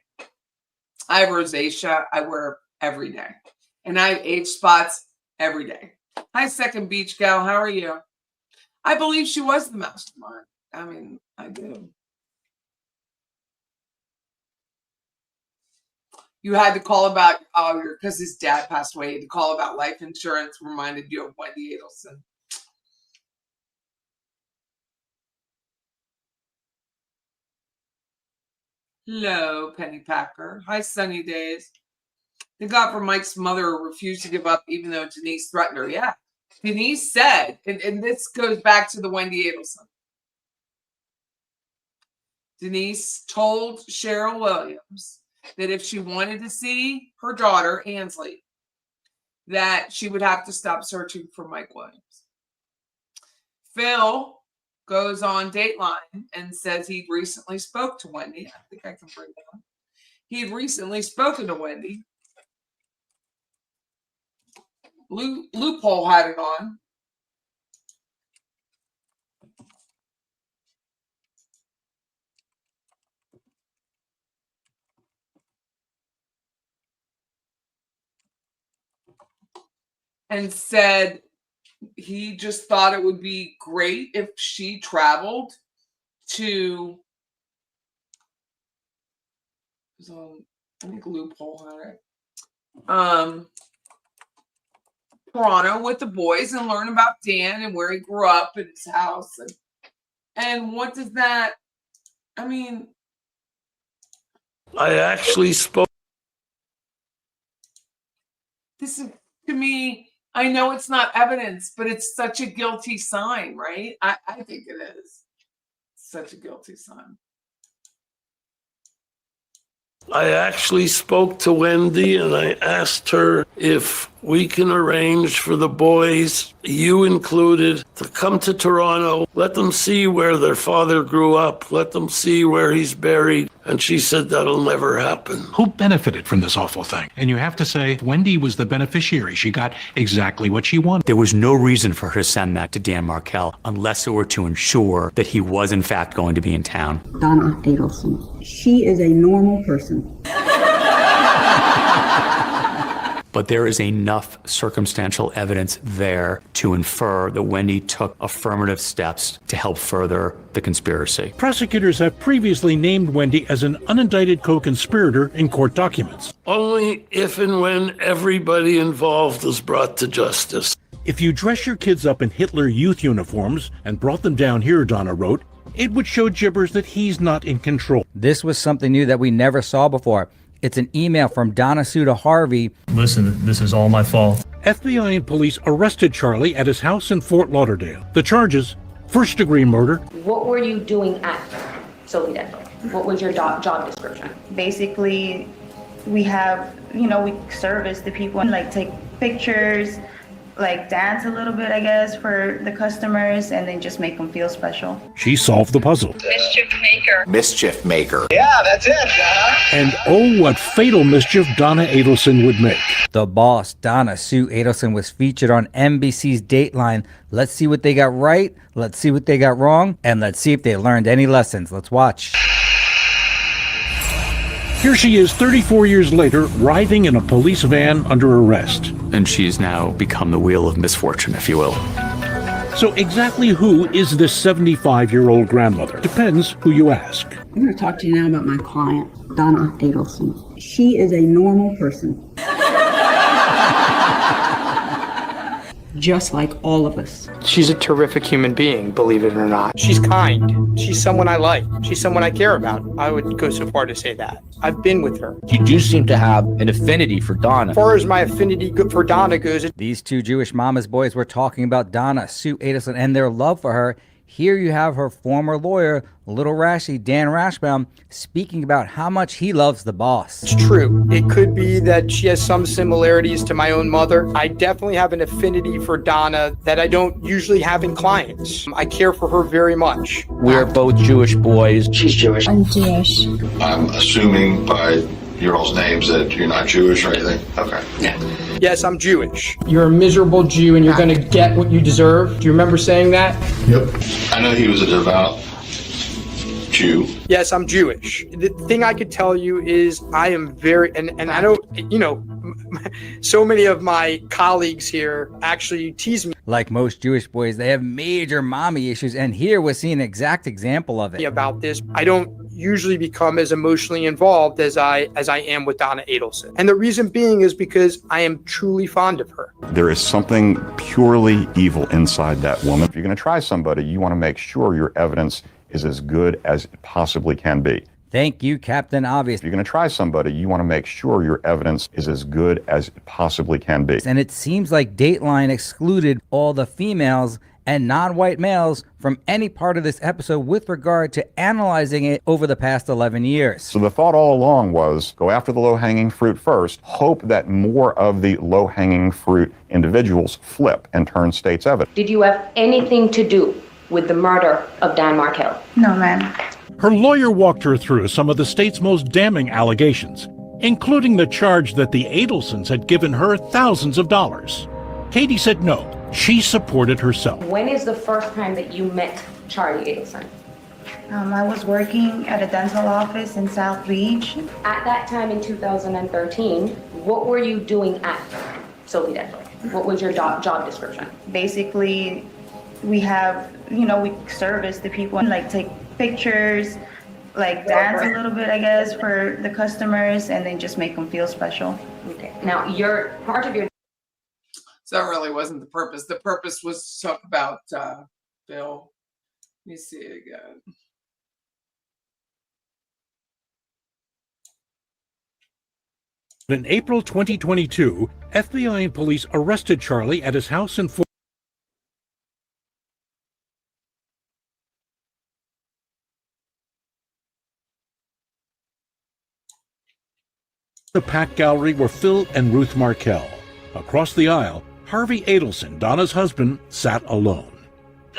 I have rosacea. I wear every day. And I have age spots every day. Hi, Second Beach Gal. How are you? I believe she was the mastermind. I mean, I do. You had to call about, because his dad passed away, to call about life insurance reminded you of Wendy Adelson. Hello, Penny Packer. Hi, Sunny Days. The God for Mike's mother refused to give up even though Denise threatened her. Yeah. Denise said, and this goes back to the Wendy Adelson. Denise told Cheryl Williams that if she wanted to see her daughter, Ansley, that she would have to stop searching for Mike Williams. Phil goes on Dateline and says he recently spoke to Wendy. I think I can bring that up. He had recently spoken to Wendy. Loophole had it on. And said he just thought it would be great if she traveled to, I think Loophole had it, Toronto with the boys and learn about Dan and where he grew up and his house. And what does that, I mean. I actually spoke. This is, to me, I know it's not evidence, but it's such a guilty sign, right? I think it is. Such a guilty sign. I actually spoke to Wendy and I asked her if we can arrange for the boys, you included, to come to Toronto, let them see where their father grew up, let them see where he's buried. And she said that'll never happen. Who benefited from this awful thing? And you have to say, Wendy was the beneficiary. She got exactly what she wanted. There was no reason for her to send that to Dan Markel unless it were to ensure that he was in fact going to be in town. Donna Adelson. She is a normal person. But there is enough circumstantial evidence there to infer that Wendy took affirmative steps to help further the conspiracy. Prosecutors have previously named Wendy as an unindicted co-conspirator in court documents. Only if and when everybody involved is brought to justice. If you dress your kids up in Hitler Youth uniforms and brought them down here, Donna wrote, it would show Jibbers that he's not in control. This was something new that we never saw before. It's an email from Donna Sue to Harvey. Listen, this is all my fault. FBI and police arrested Charlie at his house in Fort Lauderdale. The charges, first-degree murder. What were you doing at Sophie Dental? What was your job description? Basically, we have, we service the people and take pictures, like dance a little bit, I guess, for the customers and then just make them feel special. She solved the puzzle. Mischief maker. And oh, what fatal mischief Donna Adelson would make. The boss, Donna Sue Adelson, was featured on NBC's Dateline. Let's see what they got right, let's see what they got wrong, and let's see if they learned any lessons. Let's watch. Here she is 34 years later, writhing in a police van under arrest. And she's now become the wheel of misfortune, if you will. So exactly who is this 75-year-old grandmother? Depends who you ask. I'm going to talk to you now about my client, Donna Adelson. She is a normal person. Just like all of us. She's a terrific human being, believe it or not. She's kind. She's someone I like. She's someone I care about. I would go so far to say that. I've been with her. You do seem to have an affinity for Donna. As far as my affinity for Donna goes, These two Jewish mama's boys were talking about Donna Sue Adelson and their love for her. Here you have her former lawyer, Little Rashy, Dan Rashbaum, speaking about how much he loves the boss. it's true. It could be that she has some similarities to my own mother. I definitely have an affinity for Donna that I don't usually have in clients. I care for her very much. We're both Jewish boys. She's Jewish. I'm Jewish. I'm assuming by your all's names that you're not Jewish or anything? Okay. Yes, I'm Jewish. You're a miserable Jew and you're going to get what you deserve. Do you remember saying that? Yep. I know he was a devout Jew. Yes, I'm Jewish. The thing I could tell you is I am very, and I don't, you know, so many of my colleagues here actually tease me Like most Jewish boys, they have major mommy issues, and here we're seeing an exact example of it. about this. I don't usually become as emotionally involved as I am with Donna Adelson. And the reason being is because I am truly fond of her. There is something purely evil inside that woman. If you're going to try somebody, you want to make sure your evidence is as good as it possibly can be. Thank you, Captain Obvious. If you're going to try somebody, you want to make sure your evidence is as good as it possibly can be. And it seems like Dateline excluded all the females and non-white males from any part of this episode with regard to analyzing it over the past 11 years. So the thought all along was go after the low-hanging fruit first, hope that more of the low-hanging fruit individuals flip and turn state's evidence. Did you have anything to do with the murder of Dan Markel? No, ma'am. Her lawyer walked her through some of the state's most damning allegations, including the charge that the Adelsons had given her thousands of dollars. Katie said no, she supported herself. When is the first time that you met Charlie Adelson? I was working at a dental office in South Beach. At that time in 2013, what were you doing at Sylvie Dental? What was your job description? Basically, we have, you know, we service the people and like take pictures, like dance a little bit, I guess, for the customers and then just make them feel special. Okay. Now, your part of your So that really wasn't the purpose. The purpose was to talk about Bill. Let me see it again. In April 2022, FBI and police arrested Charlie at his house in Fort. The packed gallery were Phil and Ruth Markel. Across the aisle, Harvey Adelson, Donna's husband, sat alone.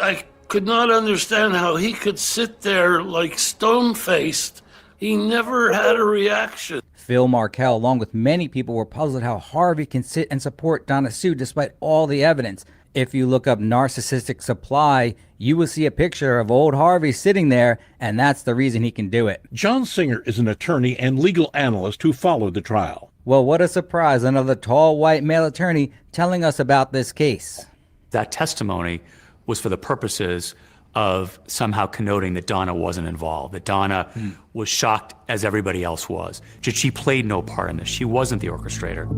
I could not understand how he could sit there like stone-faced. He never had a reaction. Phil Markel, along with many people, were puzzled how Harvey can sit and support Donna Sue despite all the evidence. If you look up narcissistic supply, you will see a picture of old Harvey sitting there, and that's the reason he can do it. John Singer is an attorney and legal analyst who followed the trial. Well, what a surprise, another tall white male attorney telling us about this case. That testimony was for the purposes of somehow connoting that Donna wasn't involved, that Donna was shocked as everybody else was. She played no part in this. She wasn't the orchestrator.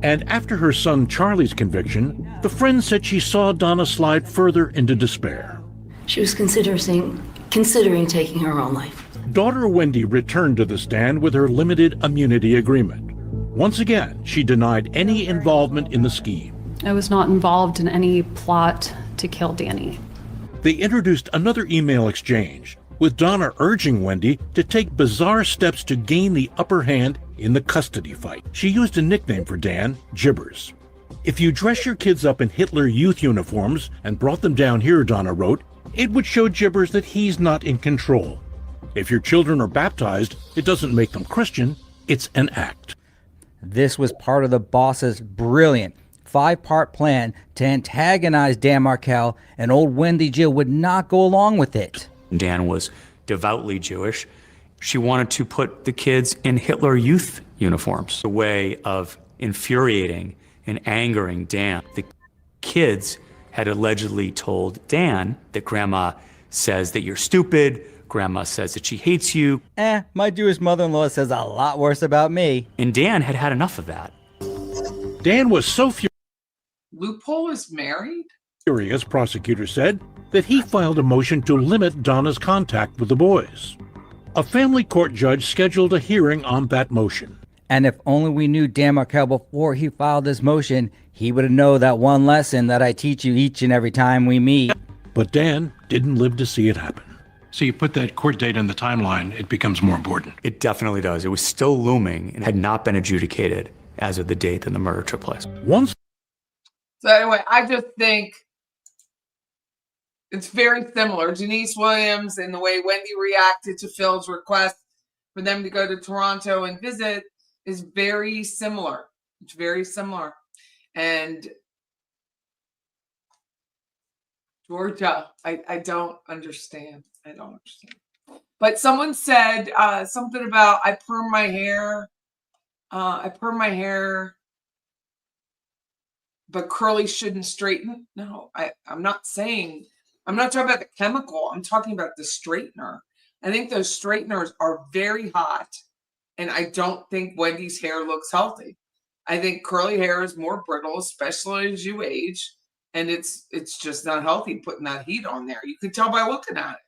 And after her son Charlie's conviction, the friend said she saw Donna slide further into despair. She was considering taking her own life. Daughter Wendy returned to the stand with her limited immunity agreement. Once again, she denied any involvement in the scheme. I was not involved in any plot to kill Danny. They introduced another email exchange, with Donna urging Wendy to take bizarre steps to gain the upper hand in the custody fight. She used a nickname for Dan, Jibbers. If you dress your kids up in Hitler Youth uniforms and brought them down here, Donna wrote, it would show Jibbers that he's not in control. If your children are baptized, it doesn't make them Christian, it's an act. This was part of the boss's brilliant 5-part plan to antagonize Dan Markel, and old Wendy Jill would not go along with it. Dan was devoutly Jewish. She wanted to put the kids in Hitler Youth uniforms, a way of infuriating and angering Dan. The kids had allegedly told Dan that Grandma says that you're stupid, Grandma says that she hates you. My Jewish mother-in-law says a lot worse about me. And Dan had had enough of that. Dan was so Loophole is married? furious, prosecutors said, that he filed a motion to limit Donna's contact with the boys. A family court judge scheduled a hearing on that motion. And if only we knew Dan Markel before he filed this motion, he would have known that one lesson that I teach you each and every time we meet. But Dan didn't live to see it happen. So you put that court date in the timeline, it becomes more important. It definitely does. It was still looming and had not been adjudicated as of the date that the murder took place. So anyway, I just think it's very similar. Denise Williams and the way Wendy reacted to Phil's request for them to go to Toronto and visit is very similar. It's very similar. And Georgia, I don't understand. I don't understand. But someone said something about I perm my hair. But curly shouldn't straighten. No, I'm not talking about the chemical. I'm talking about the straightener. I think those straighteners are very hot. And I don't think Wendy's hair looks healthy. I think curly hair is more brittle, especially as you age. And it's just not healthy putting that heat on there. You could tell by looking at it.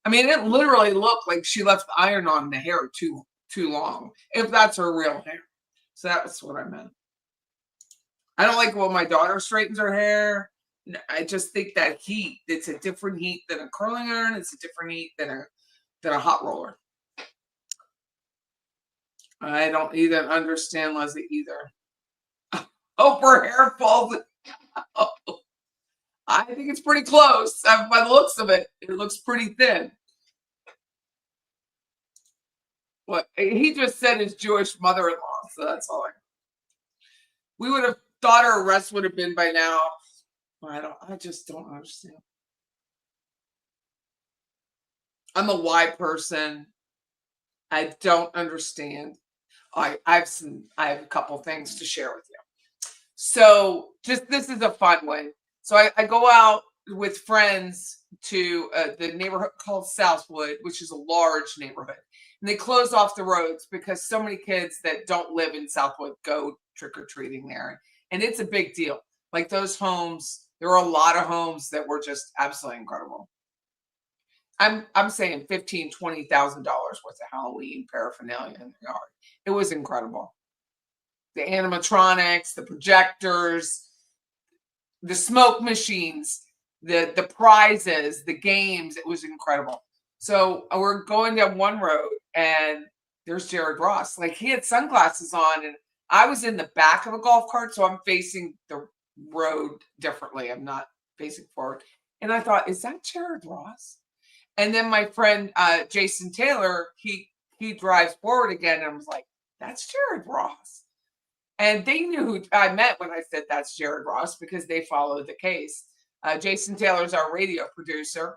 I mean, it literally looked like she left the iron on the hair too long, if that's her real hair. So that's what I meant. I don't like when my daughter straightens her hair. I just think that heat, it's a different heat than a curling iron. It's a different heat than a hot roller. I don't even understand Leslie either. Hope her hair falls. I think it's pretty close. By the looks of it, it looks pretty thin. What he just said his Jewish mother-in-law, so that's all. We would have thought her arrest would have been by now. I just don't understand. I'm a why person. I don't understand. I have a couple things to share with you. So this is a fun way. So I go out with friends to the neighborhood called Southwood, which is a large neighborhood. And they close off the roads because so many kids that don't live in Southwood go trick-or-treating there. And it's a big deal. Like those homes, there are a lot of homes that were just absolutely incredible. I'm saying $15,000, $20,000 worth of Halloween paraphernalia in the yard. It was incredible. The animatronics, the projectors, the smoke machines, the prizes, the games. It was incredible. So we're going down one road and there's Jared Ross. Like he had sunglasses on and I was in the back of a golf cart. So I'm facing the road differently. I'm not facing forward. And I thought, is that Jared Ross? And then my friend, Jason Taylor, he drives forward again. And I was like, that's Jared Ross. And they knew who I met when I said that's Jared Ross because they followed the case. Jason Taylor's our radio producer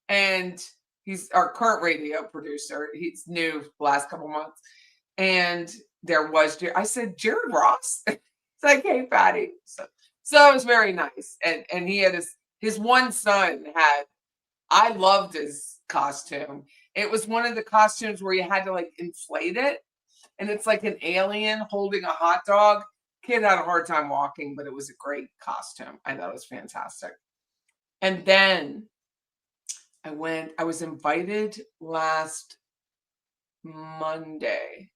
and he's our current radio producer. He's new the last couple months. And there was, I said, Jared Ross? It's like, hey, Patty. So it was very nice. And he had his one son I loved his costume. It was one of the costumes where you had to like inflate it. And it's like an alien holding a hot dog. Kid had a hard time walking, but it was a great costume. I thought it was fantastic. And then I was invited last Monday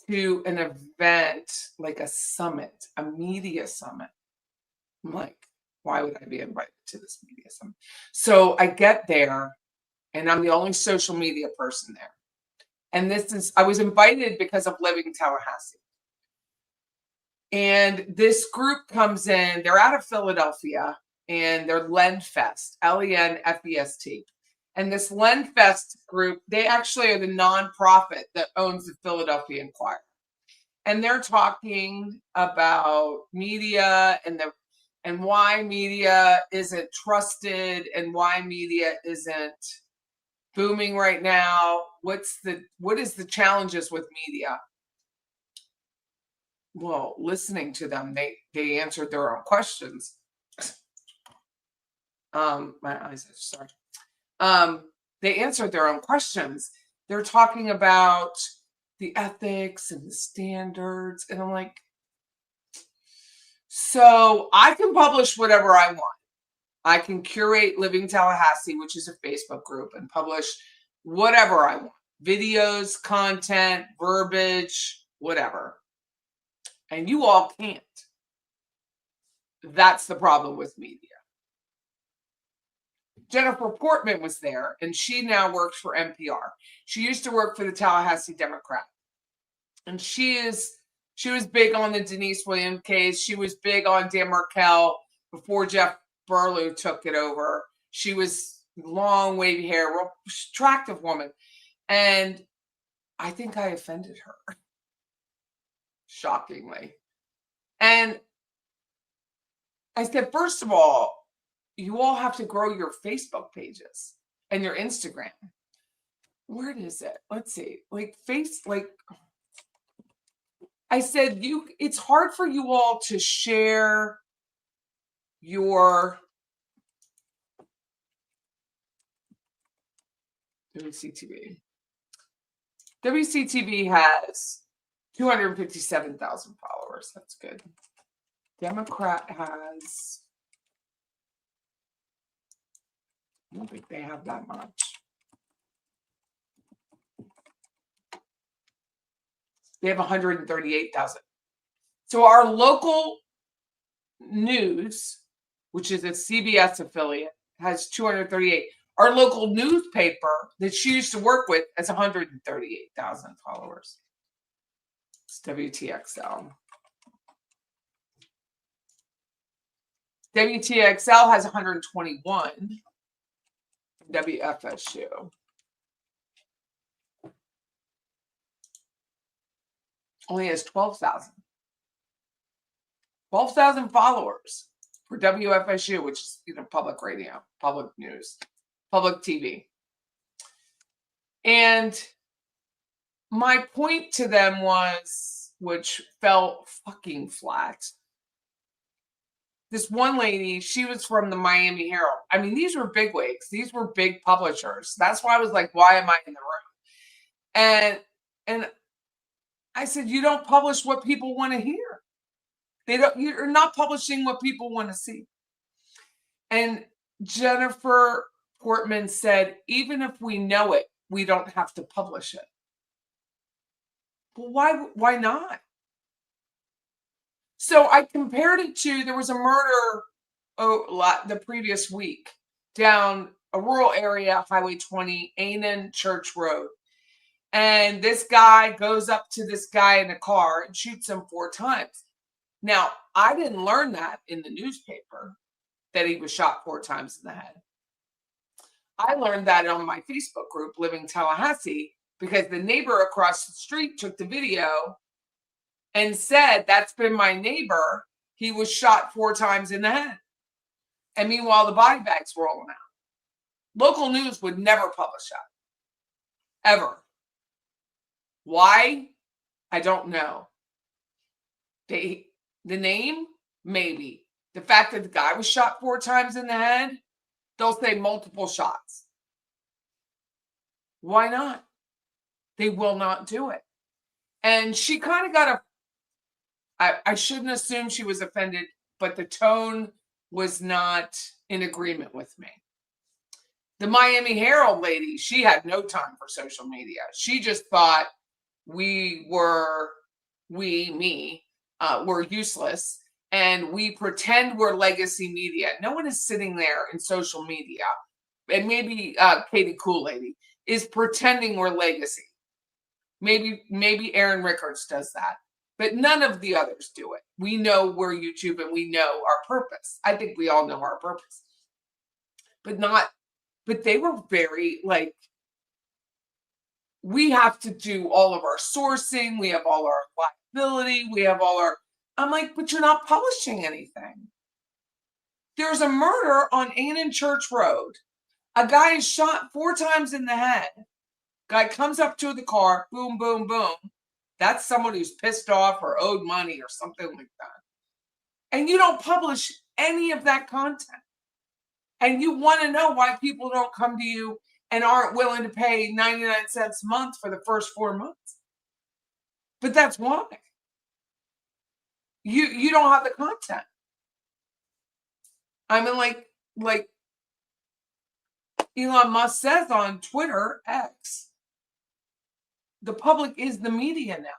to an event, like a summit, a media summit. I'm like, why would I be invited to this media summit? So I get there and I'm the only social media person there. And I was invited because of living in Tallahassee. And this group comes in, they're out of Philadelphia, and they're Lenfest, Lenfest. And this Lenfest group, they actually are the nonprofit that owns the Philadelphia Inquirer. And they're talking about media and why media isn't trusted and why media isn't booming right now. What is the challenges with media? Well, listening to them, they answered their own questions. My eyes are sorry. They answered their own questions. They're talking about the ethics and the standards. And I'm like, so I can publish whatever I want. I can curate Living Tallahassee, which is a Facebook group, and publish whatever I want. Videos, content, verbiage, whatever. And you all can't. That's the problem with media. Jennifer Portman was there, and she now works for NPR. She used to work for the Tallahassee Democrat. And she was big on the Denise Williams case. She was big on Dan Markel before Jeff Burlew took it over. She was long, wavy hair, real attractive woman. And I think I offended her. Shockingly. And I said, first of all, you all have to grow your Facebook pages and your Instagram. Where is it? Let's see. I said, it's hard for you all to share your WCTV. WCTV has 257,000 followers. That's good. Democrat has, I don't think they have that much. They have 138,000. So our local news, which is a CBS affiliate, has 238. Our local newspaper that she used to work with has 138,000 followers. It's WTXL. WTXL has 121. WFSU. Only has 12,000. 12,000 followers for WFSU, which is public radio, public news, public TV. And my point to them was, which fell fucking flat. This one lady, she was from the Miami Herald. I mean, these were bigwigs. These were big publishers. That's why I was like, why am I in the room? And I said, you don't publish what people want to hear. You're not publishing what people want to see. And Jennifer Portman said, even if we know it, we don't have to publish it. Well, why not? So I compared it to, there was a murder the previous week down a rural area, Highway 20, Annan Church Road. And this guy goes up to this guy in a car and shoots him 4 times. Now, I didn't learn that in the newspaper, that he was shot 4 times in the head. I learned that on my Facebook group, Living Tallahassee, because the neighbor across the street took the video and said, that's been my neighbor. He was shot 4 times in the head. And meanwhile, the body bags were rolling out. Local news would never publish that. Ever. Why? I don't know. The name? Maybe. The fact that the guy was shot 4 times in the head, they'll say multiple shots. Why not? They will not do it. And she kind of got I shouldn't assume she was offended, but the tone was not in agreement with me. The Miami Herald lady, she had no time for social media. She just thought we were useless, and we pretend we're legacy media. No one is sitting there in social media, and maybe Katie Cool Lady is pretending we're legacy. Maybe Aaron Rickards does that. but none of the others do it. We know we're YouTube and we know our purpose. I think we all know our purpose, but they were very like, we have to do all of our sourcing. We have all our liability. We have all our, I'm like, but you're not publishing anything. There's a murder on Annan Church Road. A guy is shot 4 times in the head. Guy comes up to the car, boom, boom, boom. That's someone who's pissed off or owed money or something like that. And you don't publish any of that content. And you want to know why people don't come to you and aren't willing to pay 99 cents a month for the first 4 months. But that's why. You don't have the content. I mean, like Elon Musk says on Twitter, X, the public is the media now.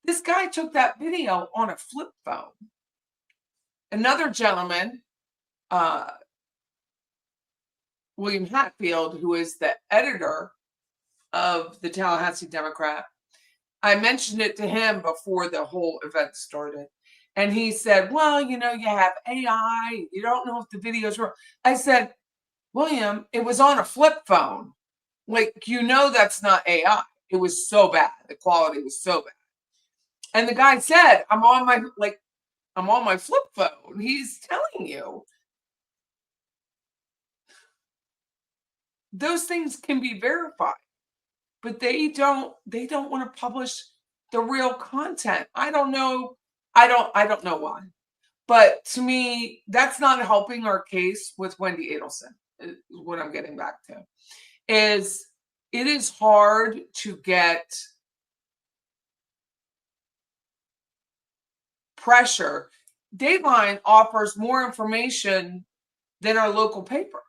This guy took that video on a flip phone. Another gentleman, William Hatfield, who is the editor of the Tallahassee Democrat, I mentioned it to him before the whole event started. And he said, well, you know, you have AI. You don't know if the video's real. I said, William, it was on a flip phone. Like, you know, that's not AI. It was so bad. The quality was so bad. And the guy said, I'm on my flip phone. He's telling you. Those things can be verified, but they don't want to publish the real content. I don't know why. But to me, that's not helping our case with Wendy Adelson. Is what I'm getting back to. Is it is hard to get pressure. Dateline offers more information than our local paper.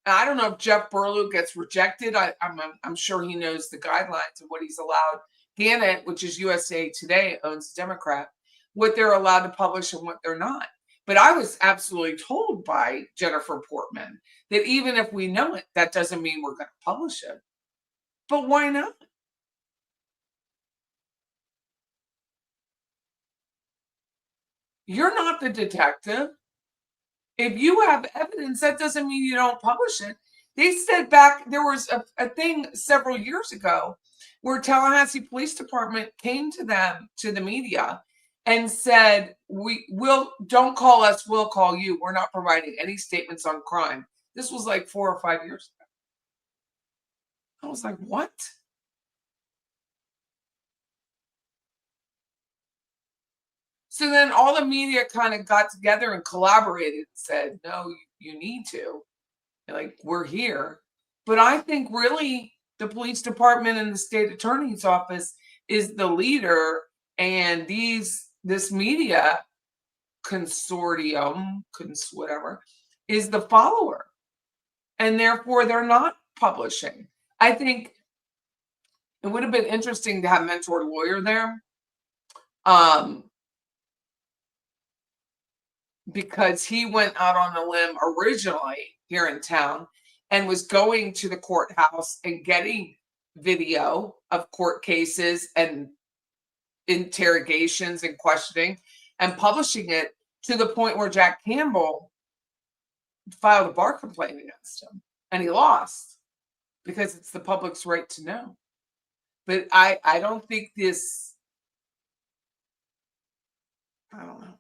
I don't know if Jeff Burlew gets rejected. I'm sure he knows the guidelines of what he's allowed. Gannett, which is USA Today, owns Democrat, what they're allowed to publish and what they're not. But I was absolutely told by Jennifer Portman that even if we know it, that doesn't mean we're going to publish it. But why not? You're not the detective. If you have evidence, that doesn't mean you don't publish it. They said back, there was a thing several years ago where Tallahassee Police Department came to them, to the media, and said, don't call us, we'll call you. We're not providing any statements on crime. This was like 4 or 5 years ago. I was like, what? So then all the media kind of got together and collaborated and said, no, you need to. Like, we're here. But I think really the police department and the state attorney's office is the leader, and this media consortium, whatever, is the follower. And therefore they're not publishing. I think it would have been interesting to have Mentor Lawyer there. Because he went out on a limb originally here in town and was going to the courthouse and getting video of court cases and interrogations and questioning and publishing it to the point where Jack Campbell filed a bar complaint against him, and he lost because it's the public's right to know. But I don't think this, I don't know.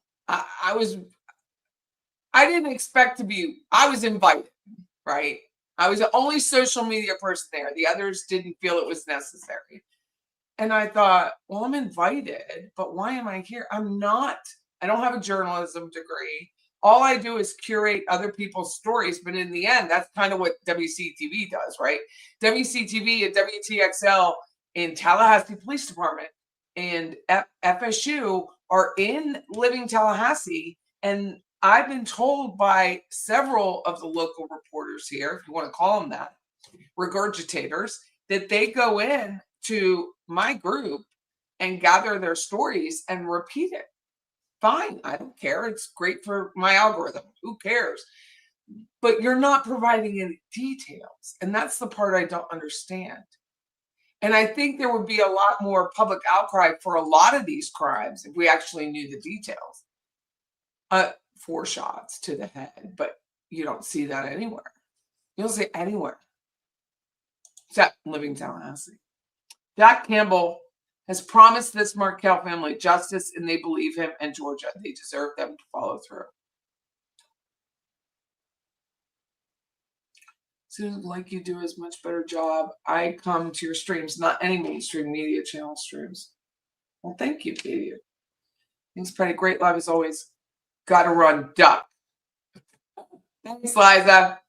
I didn't expect to be, I was invited, right? I was the only social media person there. The others didn't feel it was necessary. And I thought, well, I'm invited, but why am I here? I don't have a journalism degree. All I do is curate other people's stories. But in the end, that's kind of what WCTV does, right? WCTV and WTXL in Tallahassee Police Department and FSU are in Living Tallahassee. And I've been told by several of the local reporters here, if you want to call them that, regurgitators, that they go in to my group and gather their stories and repeat it. Fine, I don't care. It's great for my algorithm. Who cares? But you're not providing any details. And that's the part I don't understand. And I think there would be a lot more public outcry for a lot of these crimes if we actually knew the details. 4 shots to the head, but you don't see that anywhere. You don't see it anywhere. Except living Tallahassee. Jack Campbell has promised this Markell family justice, and they believe him, and Georgia. They deserve them to follow through. Seems like you do a much better job. I come to your streams, not any mainstream media channel streams. Well, thank you, Katie. Thanks, pretty great live as always. Gotta run, duck. Thanks, Liza.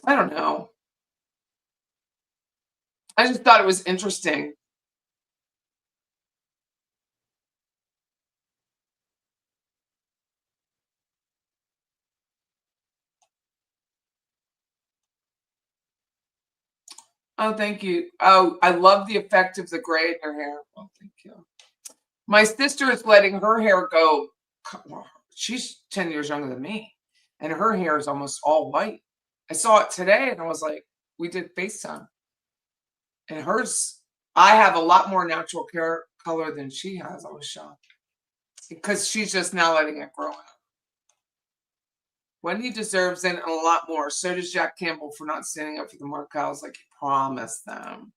I don't know. I just thought it was interesting. Oh, thank you. Oh, I love the effect of the gray in your hair. Oh, thank you. My sister is letting her hair go. She's 10 years younger than me, and her hair is almost all white. I saw it today, and I was like, we did FaceTime. And hers, I have a lot more natural hair color than she has. I was shocked. Because she's just now letting it grow out. Wendy deserves it and a lot more. So does Jack Campbell for not standing up for the Markells like he promised them.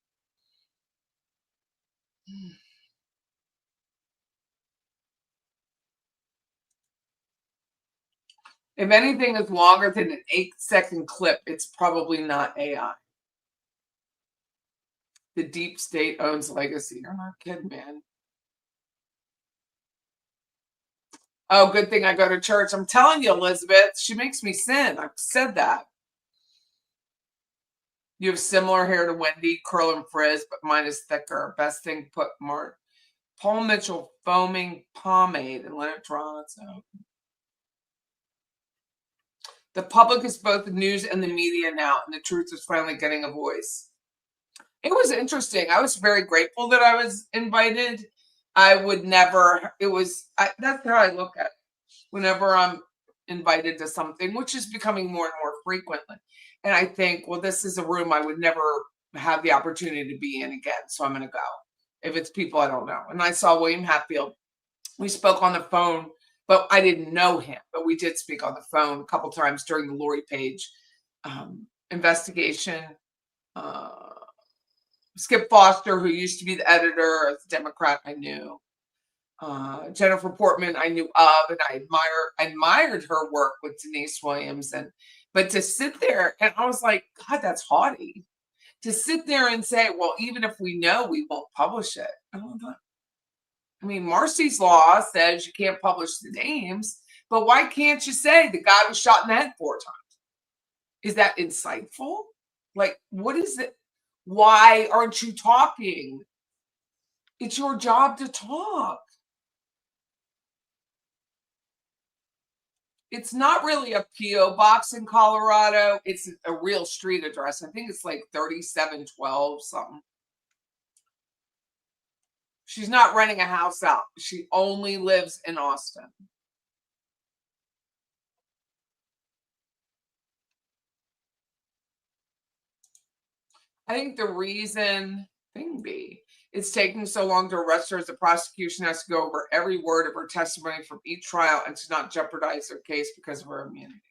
If anything is longer than an 8-second clip, it's probably not AI. The deep state owns legacy. You're not kidding, man. Oh, good thing I go to church. I'm telling you, Elizabeth, she makes me sin. I've said that. You have similar hair to Wendy, curl and frizz, but mine is thicker. Best thing, put more Paul Mitchell foaming pomade and let it draw on its own. The public is both the news and the media now, and the truth is finally getting a voice. It was interesting. I was very grateful that I was invited. I would never, that's how I look at it. Whenever I'm invited to something, which is becoming more and more frequently. And I think, well, this is a room I would never have the opportunity to be in again. So I'm going to go. If it's people I don't know. And I saw William Hatfield. We spoke on the phone, but I didn't know him. But we did speak on the phone a couple times during the Lori Page investigation. Skip Foster, who used to be the editor of the Democrat, I knew. Jennifer Portman, I knew of, and I admired her work with Denise Williams. But to sit there, and I was like, God, that's haughty. To sit there and say, well, even if we know, we won't publish it. I mean, Marcy's law says you can't publish the names, but why can't you say the guy was shot in the head 4 times? Is that insightful? Like, what is it? Why aren't you talking? It's your job to talk. It's not really a P.O. box in Colorado. It's a real street address. I think it's like 3712 something. She's not renting a house out. She only lives in Austin. I think the reason it's taking so long to arrest her is the prosecution has to go over every word of her testimony from each trial and to not jeopardize their case because of her immunity.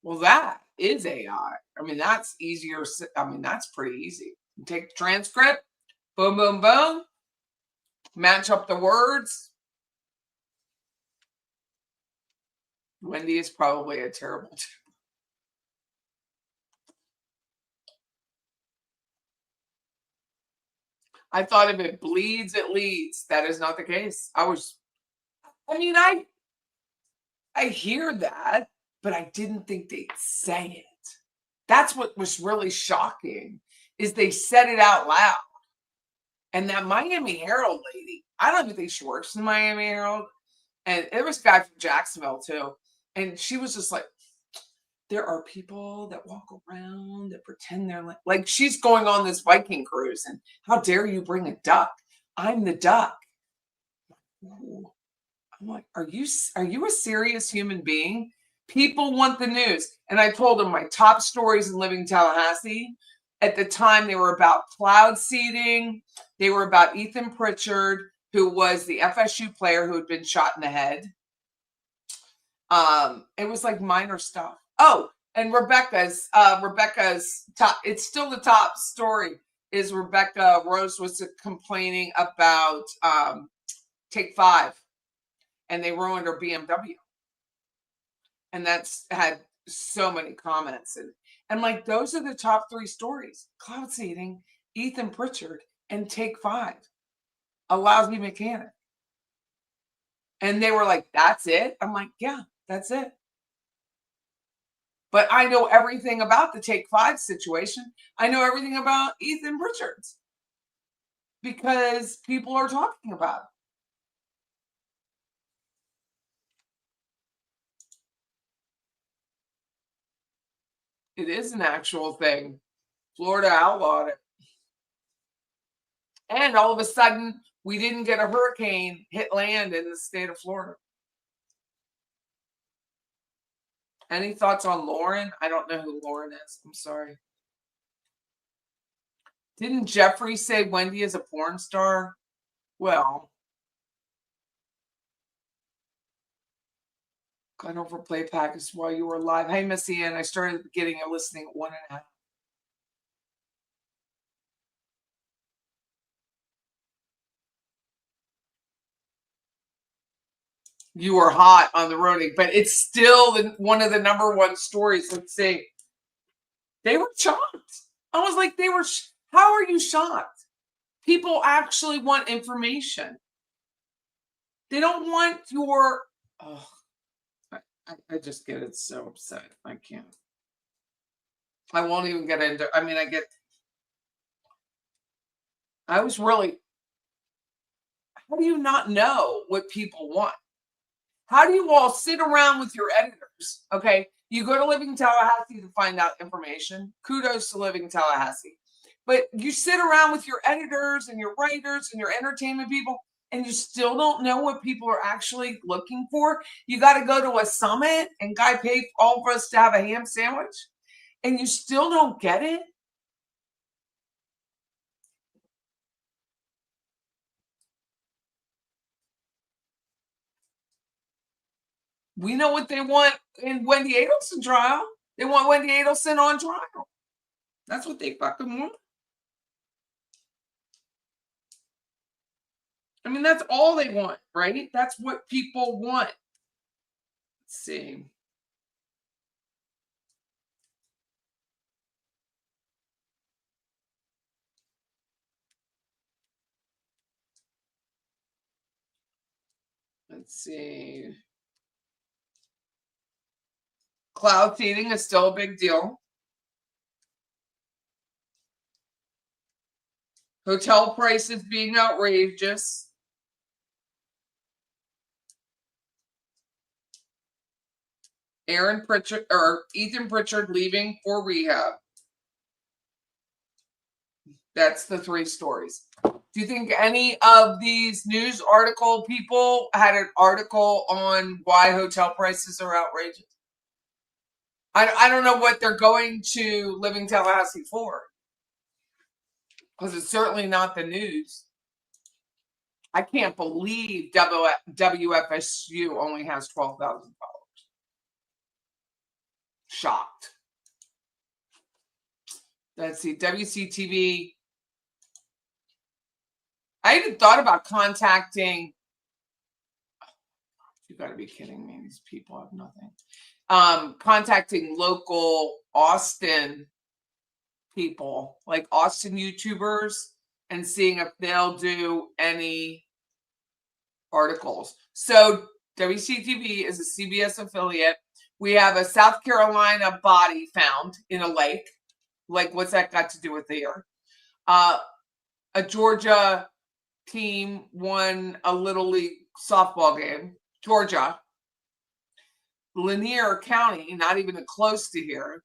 Well, that is AI. I mean, that's easier. I mean, that's pretty easy. You take the transcript, boom, boom, boom, match up the words. Wendy is probably a terrible too. I thought if it bleeds, it leads. That is not the case. I hear that, but I didn't think they'd say it. That's what was really shocking, is they said it out loud. And that Miami Herald lady, I don't even think she works in Miami Herald. And there was a guy from Jacksonville too. And she was just like, there are people that walk around that pretend they're like she's going on this Viking cruise, and how dare you bring a duck? I'm the duck. Ooh. I'm like, are you a serious human being? People want the news. And I told them my top stories in Living Tallahassee at the time, they were about cloud seeding. They were about Ethan Pritchard, who was the FSU player who had been shot in the head. It was like minor stuff. Oh, and Rebecca's top, it's still the top story, is Rebecca Rose was complaining about Take 5, and they ruined her BMW. And that's had so many comments. And like, those are the top 3 stories: cloud seeding, Ethan Pritchard, and Take 5, a lousy mechanic. And they were like, that's it? I'm like, yeah, that's it. But I know everything about the Take 5 situation. I know everything about Ethan Pritchard's because people are talking about it. It is an actual thing. Florida outlawed it. And all of a sudden, we didn't get a hurricane hit land in the state of Florida. Any thoughts on Lauren? I don't know who Lauren is. I'm sorry. Didn't Jeffrey say Wendy is a porn star? Well, got over play package while you were live. Hey, Missy Ann, I started getting a listening at 1.5. You were hot on the roadie, but it's still one of the #1 stories. Let's see. They were shocked. I was like, how are you shocked? People actually want information. They don't want your, I just get it so upset. I can't. I won't even get into, I was really, how do you not know what people want? How do you all sit around with your editors? Okay, you go to Living Tallahassee to find out information. Kudos to Living Tallahassee. But you sit around with your editors and your writers and your entertainment people, and you still don't know what people are actually looking for. You got to go to a summit and Guy paid all of us to have a ham sandwich, and you still don't get it? We know what they want in Wendy Adelson trial. They want Wendy Adelson on trial. That's what they fucking want. I mean, that's all they want, right? That's what people want. Let's see. Let's see. Cloud seeding is still a big deal. Hotel prices being outrageous. Ethan Pritchard leaving for rehab. That's the 3 stories. Do you think any of these news article people had an article on why hotel prices are outrageous? I don't know what they're going to Living Tallahassee for, because it's certainly not the news. I can't believe WFSU only has 12,000 followers. Shocked. Let's see, WCTV. I even thought about contacting. You got to be kidding me. These people have nothing. Contacting local Austin people, like Austin YouTubers, and seeing if they'll do any articles. So WCTV is a CBS affiliate. We have a South Carolina body found in a lake. Like, what's that got to do with here? A Georgia team won a Little League softball game. Georgia. Lanier County, not even close to here.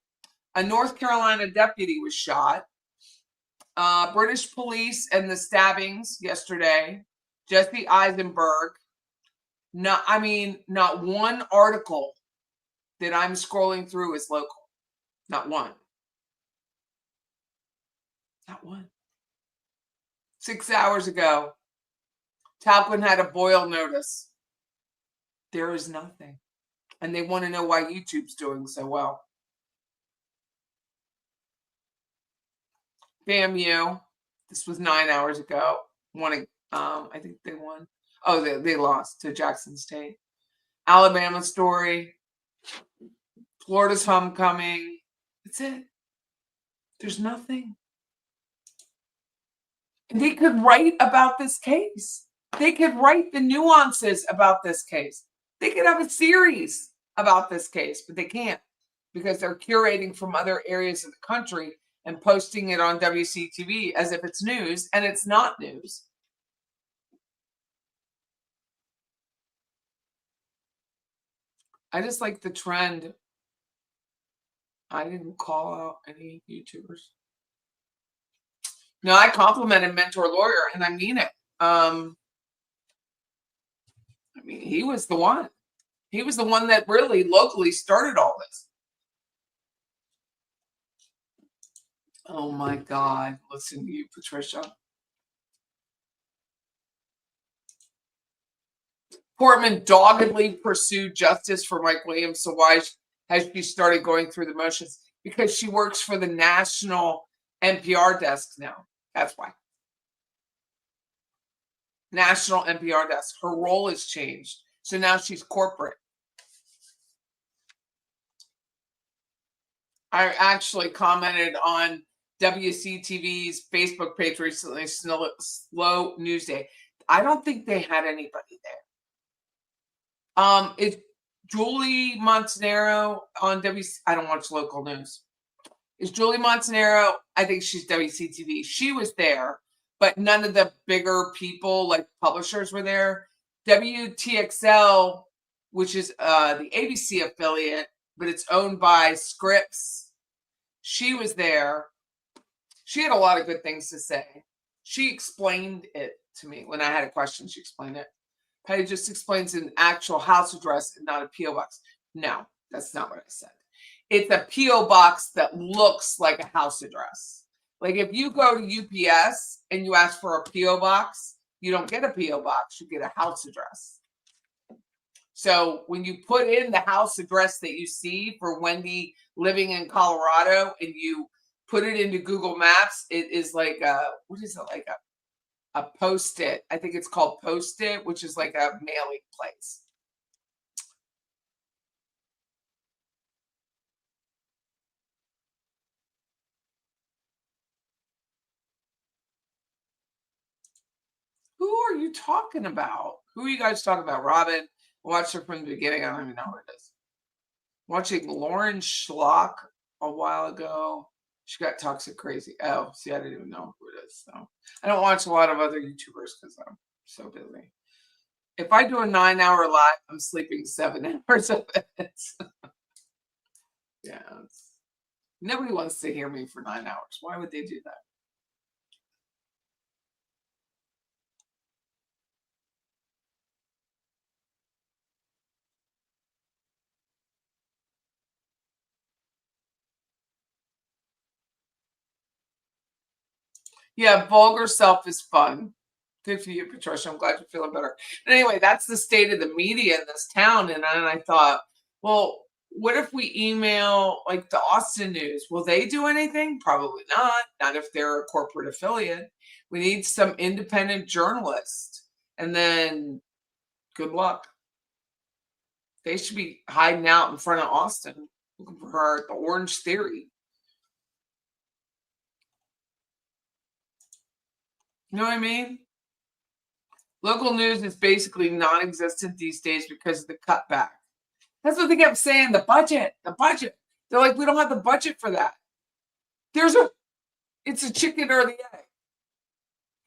A North Carolina deputy was shot. British police and the stabbings yesterday. Jesse Eisenberg. Not one article that I'm scrolling through is local. Not one. Not one. 6 hours ago, Talcott had a boil notice. There is nothing. And they want to know why YouTube's doing so well. FAMU, this was 9 hours ago. I think they won. Oh, they lost to Jackson State. Alabama story. Florida's homecoming. That's it. There's nothing. And they could write about this case. They could write the nuances about this case. They could have a series about this case, but they can't because they're curating from other areas of the country and posting it on WCTV as if it's news, and it's not news. I just like the trend. I didn't call out any YouTubers. No, I complimented Mentor Lawyer, and I mean it. I mean, he was the one. He was the one that really locally started all this. Oh my God. Listen to you, Patricia. Portman doggedly pursued justice for Mike Williams. So why has she started going through the motions? Because she works for the national NPR desk now. That's why. National NPR desk. Her role has changed. So now she's corporate. I actually commented on WCTV's Facebook page recently, Slow News Day. I don't think they had anybody there. It's Julie Montanaro on I don't watch local news. Is Julie Montanaro? I think she's WCTV. She was there, but none of the bigger people, like publishers, were there. WTXL, which is the ABC affiliate, but it's owned by Scripps. She was there. She had a lot of good things to say. She explained it to me when I had a question. She explained it. Patty just explains an actual house address and not a P.O. box. No, that's not what I said. It's a P.O. box that looks like a house address. Like if you go to UPS and you ask for a P.O. box, you don't get a P.O. box, you get a house address. So when you put in the house address that you see for Wendy living in Colorado and you put it into Google Maps, it is like what is it, like a Post-it. I think it's called Post-it, which is like a mailing place. Who are you talking about? Who are you guys talking about? Robin? Watched her from the beginning. I don't even know who it is. Watching Lauren Schlock a while ago. She got toxic crazy. Oh, see, I didn't even know who it is. So I don't watch a lot of other YouTubers because I'm so busy. If I do a 9-hour live, I'm sleeping 7 hours of it. Yeah. Nobody wants to hear me for 9 hours. Why would they do that? Yeah, vulgar self is fun. Good for you, Patricia. I'm glad you're feeling better. But anyway, that's the state of the media in this town. And I thought, well, what if we email like the Austin News? Will they do anything? Probably not. Not if they're a corporate affiliate. We need some independent journalists. And then good luck. They should be hiding out in front of Austin looking for the Orange Theory. You know what I mean? Local news is basically non-existent these days because of the cutback. That's what they kept saying, the budget. They're like, we don't have the budget for that. It's a chicken or the egg.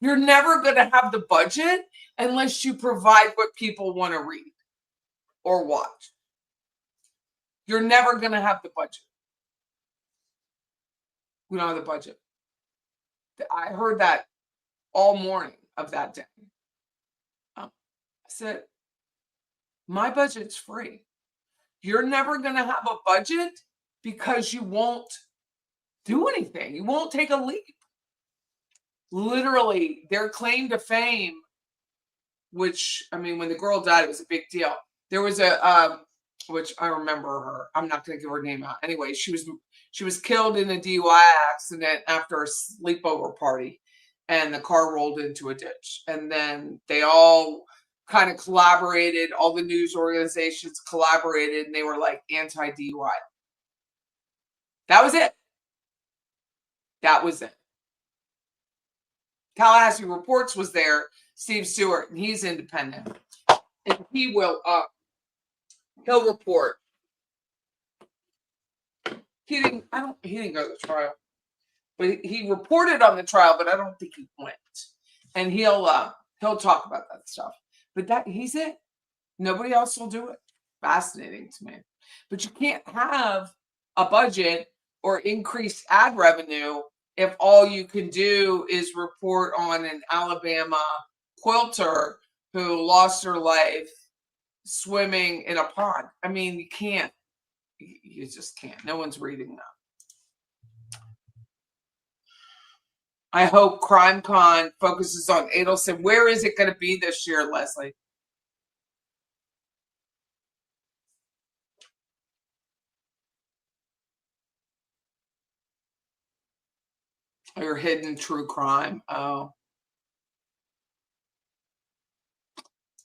You're never going to have the budget unless you provide what people want to read or watch. You're never going to have the budget. We don't have the budget. I heard that all morning of that day. I said, my budget's free. you're never going to have a budget because you won't do anything. You won't take a leap. Literally, their claim to fame, which, I mean, when the girl died, it was a big deal. There was which I remember her. I'm not going to give her name out. Anyway, she was killed in a DUI accident after a sleepover party, and the car rolled into a ditch. And then they all kind of collaborated. All the news organizations collaborated, and they were like anti-DUI. That was it. That was it. Tallahassee Reports was there, Steve Stewart, and he's independent. And he will he'll report. He didn't go to the trial. But he reported on the trial, but I don't think he went. And he'll talk about that stuff. But he's it. Nobody else will do it. Fascinating to me. But you can't have a budget or increased ad revenue if all you can do is report on an Alabama quilter who lost her life swimming in a pond. I mean, you can't. You just can't. No one's reading that. I hope CrimeCon focuses on Adelson. Where is it going to be this year, Leslie? Or hidden true crime. Oh.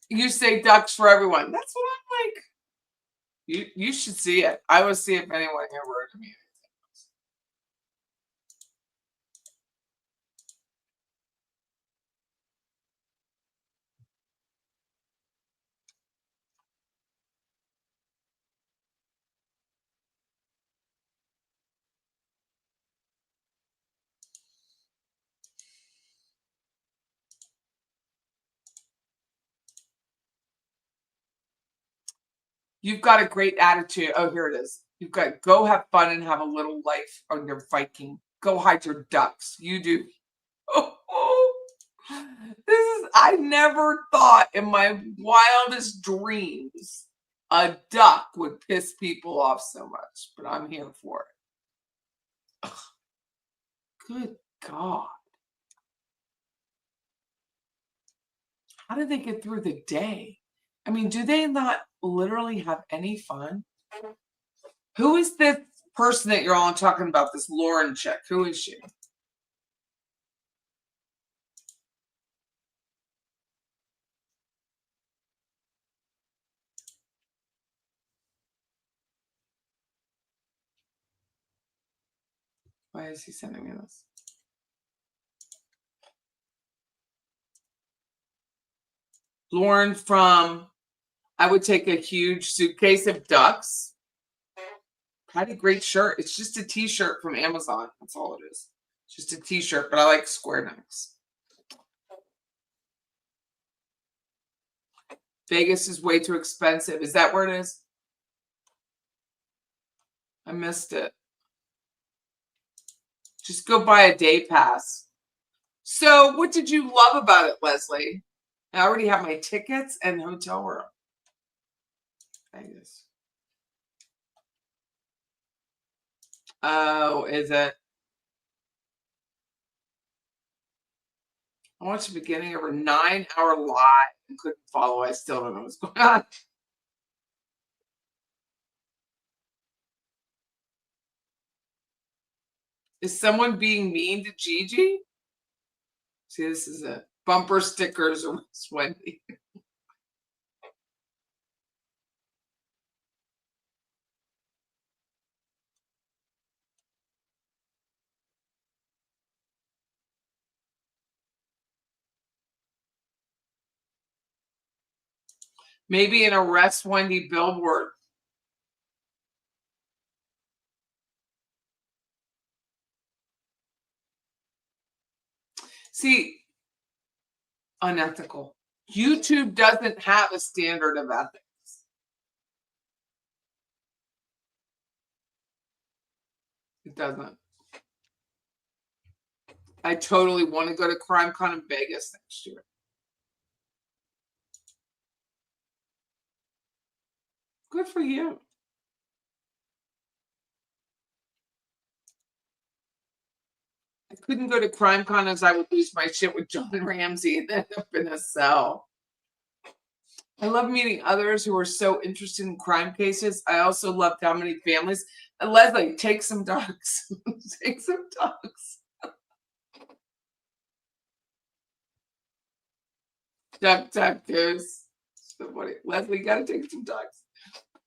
You say ducks for everyone. That's what I'm like. You should see it. I will see if anyone here wrote to me. You've got a great attitude. Oh, here it is. You've got go have fun and have a little life on your Viking. Go hide your ducks. You do. I never thought in my wildest dreams a duck would piss people off so much, but I'm here for it. Ugh. Good God. How did they get through the day? I mean, do they not literally have any fun? Who is this person that you're all talking about, this Lauren chick? Who is she? Why is he sending me this? Lauren from I Would Take a Huge Suitcase of Ducks. Had a great shirt. It's just a t-shirt from Amazon. That's all it is. Just a t-shirt, but I like square necks. Vegas is way too expensive. Is that where it is? I missed it. Just go buy a day pass. So what did you love about it, Leslie? I already have my tickets and hotel room. Vegas. Oh, is it? I watched the beginning of a 9-hour live and couldn't follow. I still don't know what's going on. Is someone being mean to Gigi? See, this is it. Bumper stickers or Wendy. Maybe an Arrest Wendy billboard. See, unethical. YouTube doesn't have a standard of ethics. It doesn't. I totally want to go to CrimeCon in Vegas next year. Good for you. I couldn't go to CrimeCon as I would lose my shit with John Ramsey and end up in a cell. I love meeting others who are so interested in crime cases. I also loved how many families. And Leslie, take some dogs. Take some dogs. Duck goose. So funny. Leslie, you gotta take some dogs.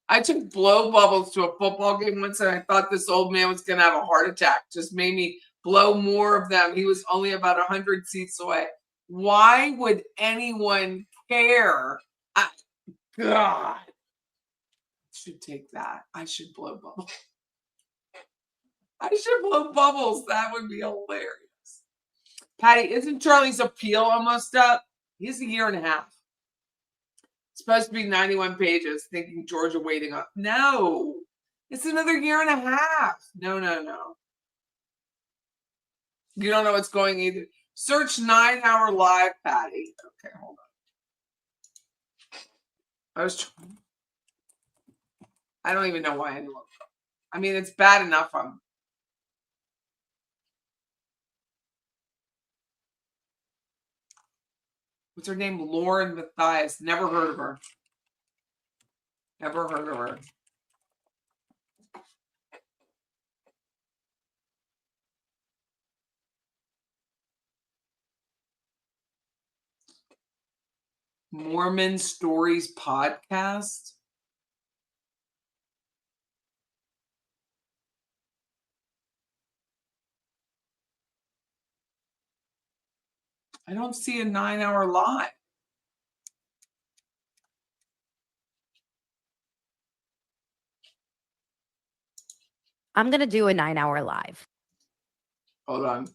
I took blow bubbles to a football game once and I thought this old man was gonna have a heart attack. Just made me blow more of them. He was only about 100 seats away. Why would anyone care? God. I should take that. I should blow bubbles. I should blow bubbles. That would be hilarious. Patty, isn't Charlie's appeal almost up? He's a year and a half. It's supposed to be 91 pages, thinking Georgia waiting up. No, it's another year and a half. No. You don't know what's going either. Search 9-hour live, Patty. Okay, hold on. I don't even know why anyone. I mean, it's bad enough. What's her name? Lauren Matthias. Never heard of her. Never heard of her. Mormon Stories podcast. I don't see a 9-hour live. I'm going to do a 9-hour live. Hold on.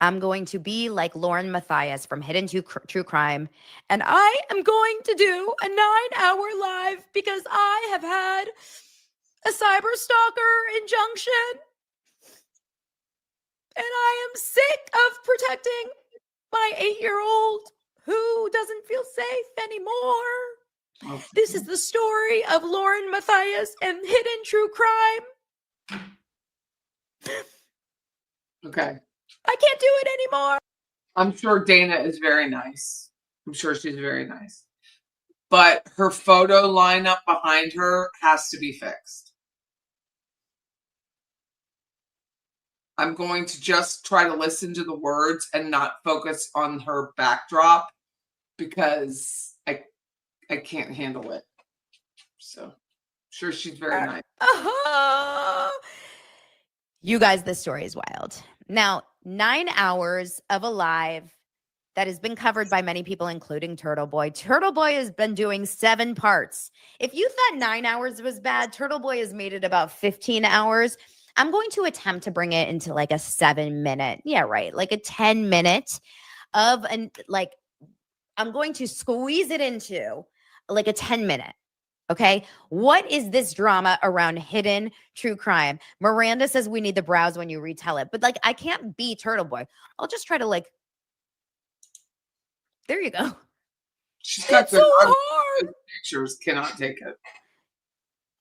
I'm going to be like Lauren Matthias from Hidden True Crime, and I am going to do a 9-hour live because I have had a cyber stalker injunction, and I am sick of protecting my 8-year-old who doesn't feel safe anymore. Okay. This is the story of Lauren Matthias and Hidden True Crime. Okay. I can't do it anymore. I'm sure Dana is very nice. I'm sure she's very nice. But her photo lineup behind her has to be fixed. I'm going to just try to listen to the words and not focus on her backdrop because I can't handle it. So, sure, she's very nice. You guys, this story is wild. Now, 9 hours of a live that has been covered by many people, including Turtle Boy. Turtle Boy has been doing 7 parts. If you thought 9 hours was bad, Turtle Boy has made it about 15 hours. I'm going to attempt to bring it into like a 7-minute. Yeah, right. Like a 10-minute of I'm going to squeeze it into like a 10-minute. Okay. What is this drama around Hidden True Crime? Miranda says we need the brows when you retell it, but like, I can't be Turtle Boy. I'll just try to there you go. She's got so hard. Pictures cannot take it.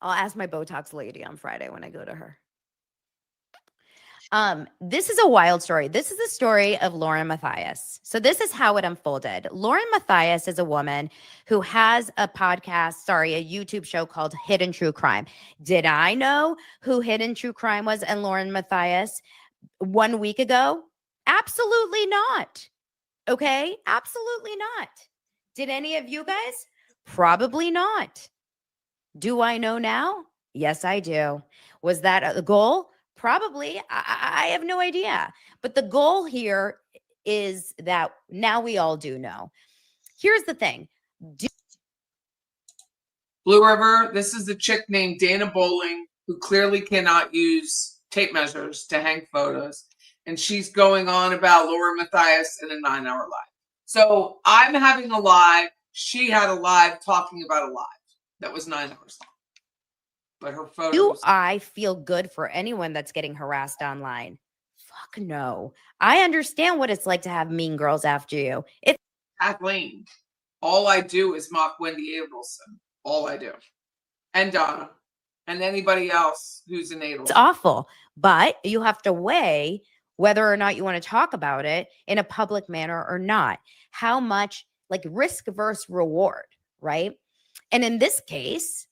I'll ask my Botox lady on Friday when I go to her. This is a wild story. This is the story of Lauren Matthias. So this is how it unfolded. Lauren Matthias is a woman who has a a YouTube show called Hidden True Crime. Did I know who Hidden True Crime was and Lauren Matthias 1 week ago? Absolutely not. Okay? Absolutely not. Did any of you guys? Probably not. Do I know now? Yes, I do. Was that a goal? Probably. I have no idea. But the goal here is that now we all do know. Here's the thing. Blue River, this is a chick named Dana Bowling who clearly cannot use tape measures to hang photos. And she's going on about Lauren Matthias in a 9-hour live. So I'm having a live. She had a live talking about a live that was 9 hours long. But her photos. Do I feel good for anyone that's getting harassed online? Fuck no. I understand what it's like to have mean girls after you. Kathleen. All I do is mock Wendy Adelson. All I do. And Donna. And anybody else who's an Adelson. It's awful, but you have to weigh whether or not you want to talk about it in a public manner or not. How much, like, risk versus reward, right? And in this case,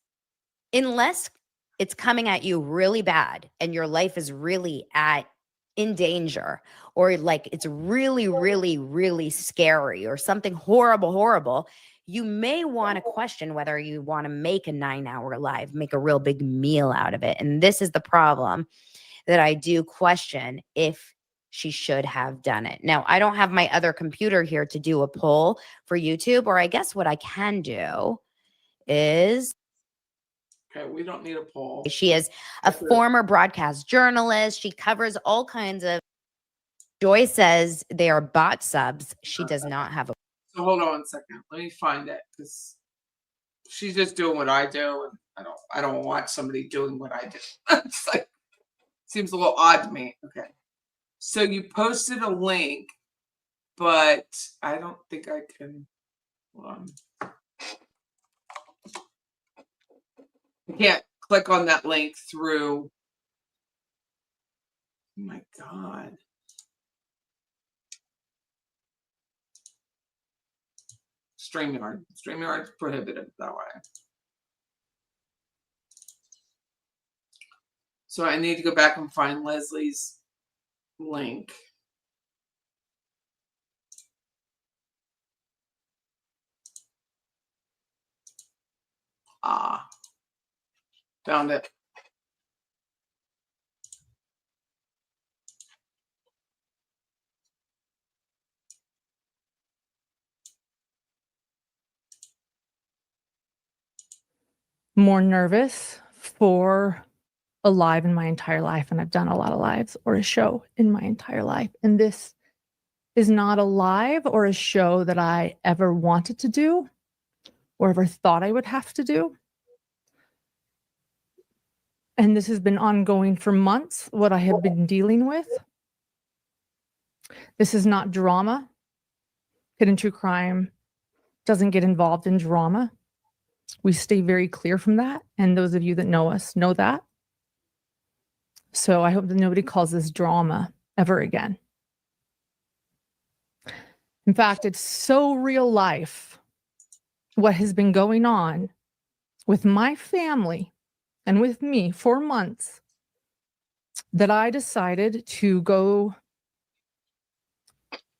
unless it's coming at you really bad and your life is really in danger, or like it's really, really, really scary, or something horrible, you may want to question whether you want to make a 9-hour live, make a real big meal out of it. And this is the problem, that I do question if she should have done it. Now, I don't have my other computer here to do a poll for YouTube, or I guess what I can do is... Okay, we don't need a poll. She is a former broadcast journalist. She covers all kinds of... Joy says they are bot subs. She does not have a... So hold on a second. Let me find it, because she's just doing what I do, and I don't want somebody doing what I do. It's like, seems a little odd to me. Okay. So you posted a link, but I don't think I can. Hold on. I can't click on that link through. Oh my God. StreamYard. StreamYard's prohibited that way. So I need to go back and find Leslie's link. Found it. More nervous for a live in my entire life, and I've done a lot of lives, or a show in my entire life. And this is not a live or a show that I ever wanted to do or ever thought I would have to do. And this has been ongoing for months, what I have been dealing with. This is not drama. Hidden True Crime doesn't get involved in drama. We stay very clear from that. And those of you that know us know that. So I hope that nobody calls this drama ever again. In fact, it's so real life what has been going on with my family and with me for months that I decided to go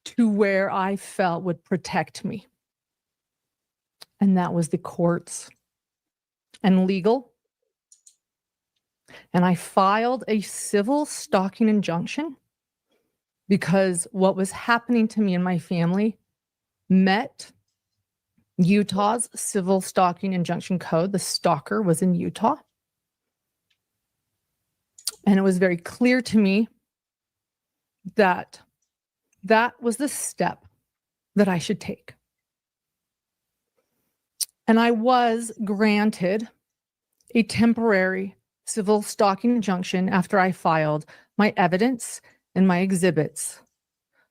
to where I felt would protect me. And that was the courts and legal. And I filed a civil stalking injunction because what was happening to me and my family met Utah's civil stalking injunction code. The stalker was in Utah. And it was very clear to me that that was the step that I should take. And I was granted a temporary civil stalking injunction after I filed my evidence and my exhibits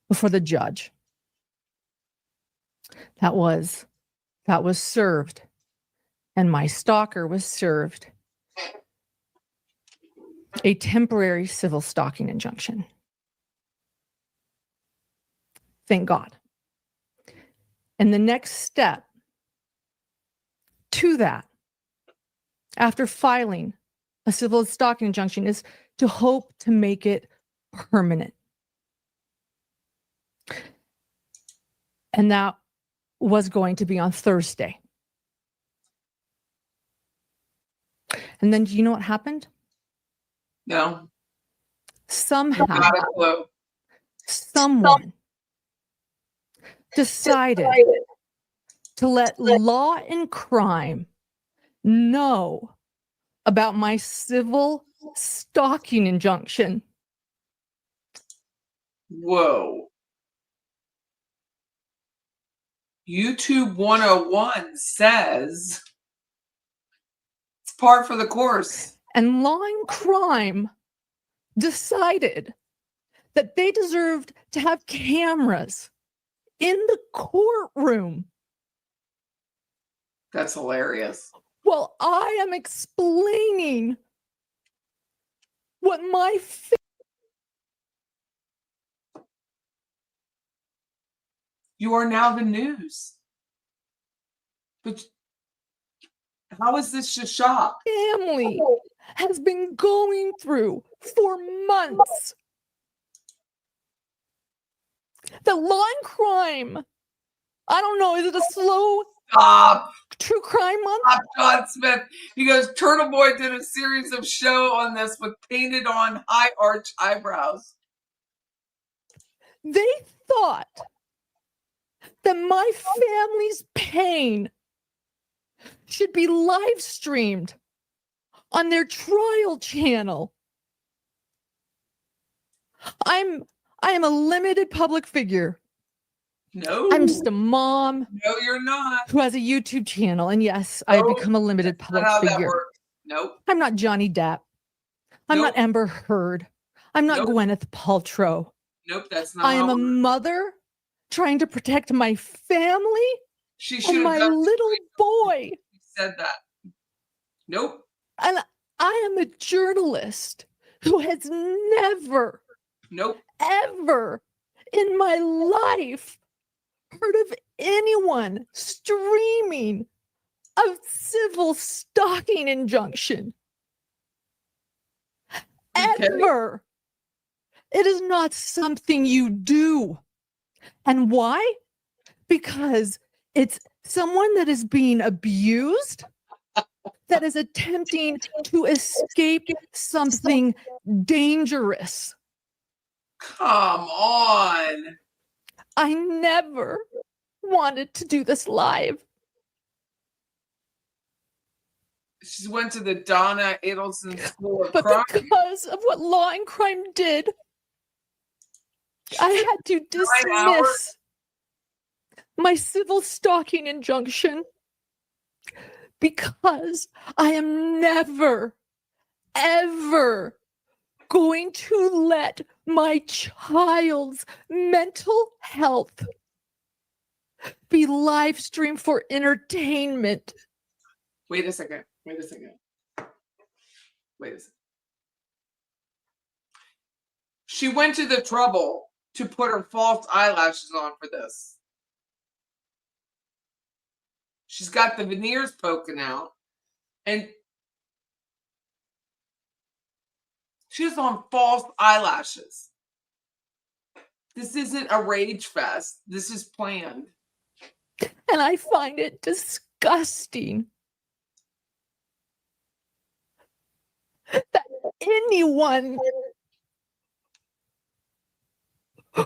before the judge. That was served, and my stalker was served a temporary civil stalking injunction. Thank God. And the next step to that, after filing a civil stalking injunction, is to hope to make it permanent. And that was going to be on Thursday. And then do you know what happened? No. Somehow, Not a clue. someone decided to let Law and Crime know about my civil stalking injunction. Whoa. YouTube 101 says it's par for the course. And Law and Crime decided that they deserved to have cameras in the courtroom That's hilarious. while I am explaining what my You are now the news. But how is this a shock? family has been going through for months. The Law and Crime, I don't know, is it a slow Stop. true crime month? Stop, John Smith. He goes, Turtle Boy did a series of show on this with painted on high arch eyebrows. They thought that my family's pain should be live streamed on their trial channel. I am a limited public figure. No. I'm just a mom No, you're not. who has a YouTube channel. And yes, I've No, become a limited public Not how that figure. works. Nope. I'm not Johnny Depp. I'm Nope. not Amber Heard. I'm not Nope. Gwyneth Paltrow. Nope, that's not I am how a it works. mother trying to protect my family She should and have my done little boy. said that. Nope. And I am a journalist who has never, Nope. ever in my life heard of anyone streaming a civil stalking injunction. Okay. Ever. It is not something you do. And why? Because it's someone that is being abused, that is attempting to escape something dangerous. Come on. I never wanted to do this live. She went to the Donna Adelson School of But Crime. because of what Law and Crime did, I had to hours? dismiss my civil stalking injunction because I am never, ever going to let my child's mental health be live streamed for entertainment. Wait a second. Wait a second. Wait a second. She went to the trouble to put her false eyelashes on for this. She's got the veneers poking out. And she's on false eyelashes. This isn't a rage fest. This is planned. And I find it disgusting that anyone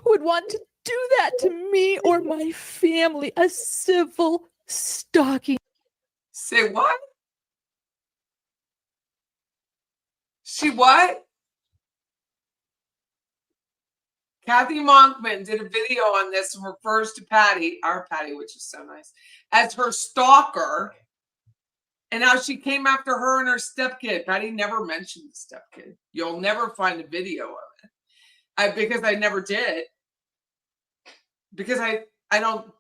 would want to do that to me or my family, a civil stalking. Say what? She what? Kathy Monkman did a video on this and refers to Patty, our Patty, which is so nice, as her stalker. And how she came after her and her stepkid. Patty never mentioned the stepkid. You'll never find a video of it. Because I never did. Because I don't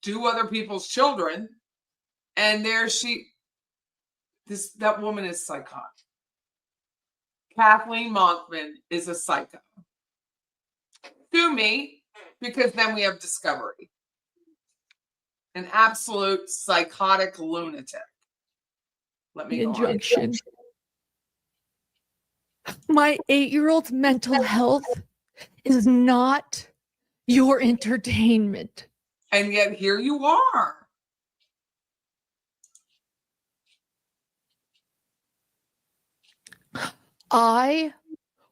do other people's children. And there that woman is psychotic. Kathleen Monkman is a psycho. Sue me, because then we have discovery. An absolute psychotic lunatic. Let me go on. Injunction. My 8-year-old's mental health is not your entertainment. And yet here you are. I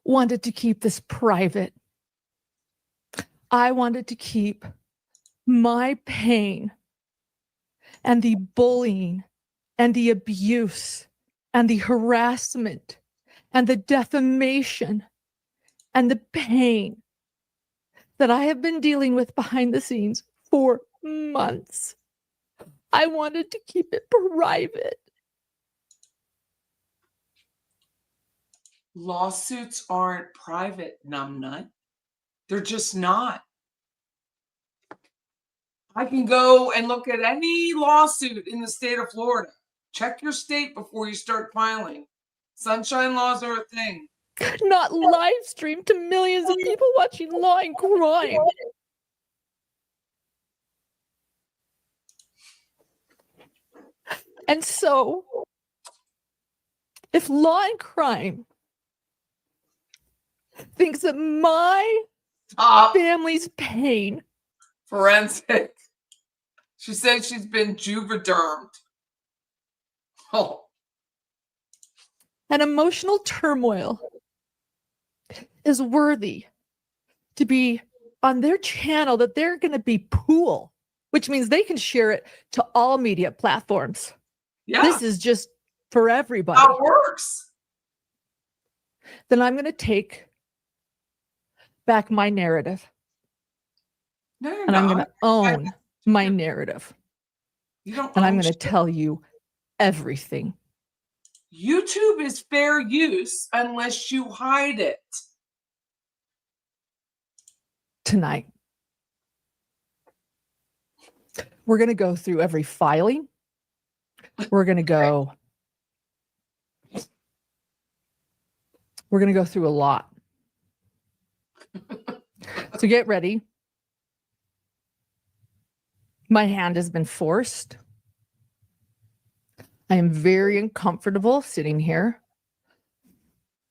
wanted to keep this private. I wanted to keep my pain and the bullying and the abuse and the harassment and the defamation and the pain that I have been dealing with behind the scenes for months. I wanted to keep it private. Lawsuits aren't private, numbnut. They're just not. I can go and look at any lawsuit in the state of Florida. Check your state before you start filing. Sunshine laws are a thing. Not live streamed to millions of people watching Law and Crime. And so, if Law and Crime thinks that my family's pain, Forensic. She said she's been juvedermed. Oh. and emotional turmoil is worthy to be on their channel, that they're going to be pool, which means they can share it to all media platforms. Yeah. This is just for everybody. How it works. Then I'm going to take back my narrative. No, you're And I'm going not. to own my narrative. You don't And I'm own going to shit. tell you everything. YouTube is fair use unless you hide it. Tonight. We're going to go through every filing. We're going to go through a lot. So get ready. My hand has been forced. I am very uncomfortable sitting here.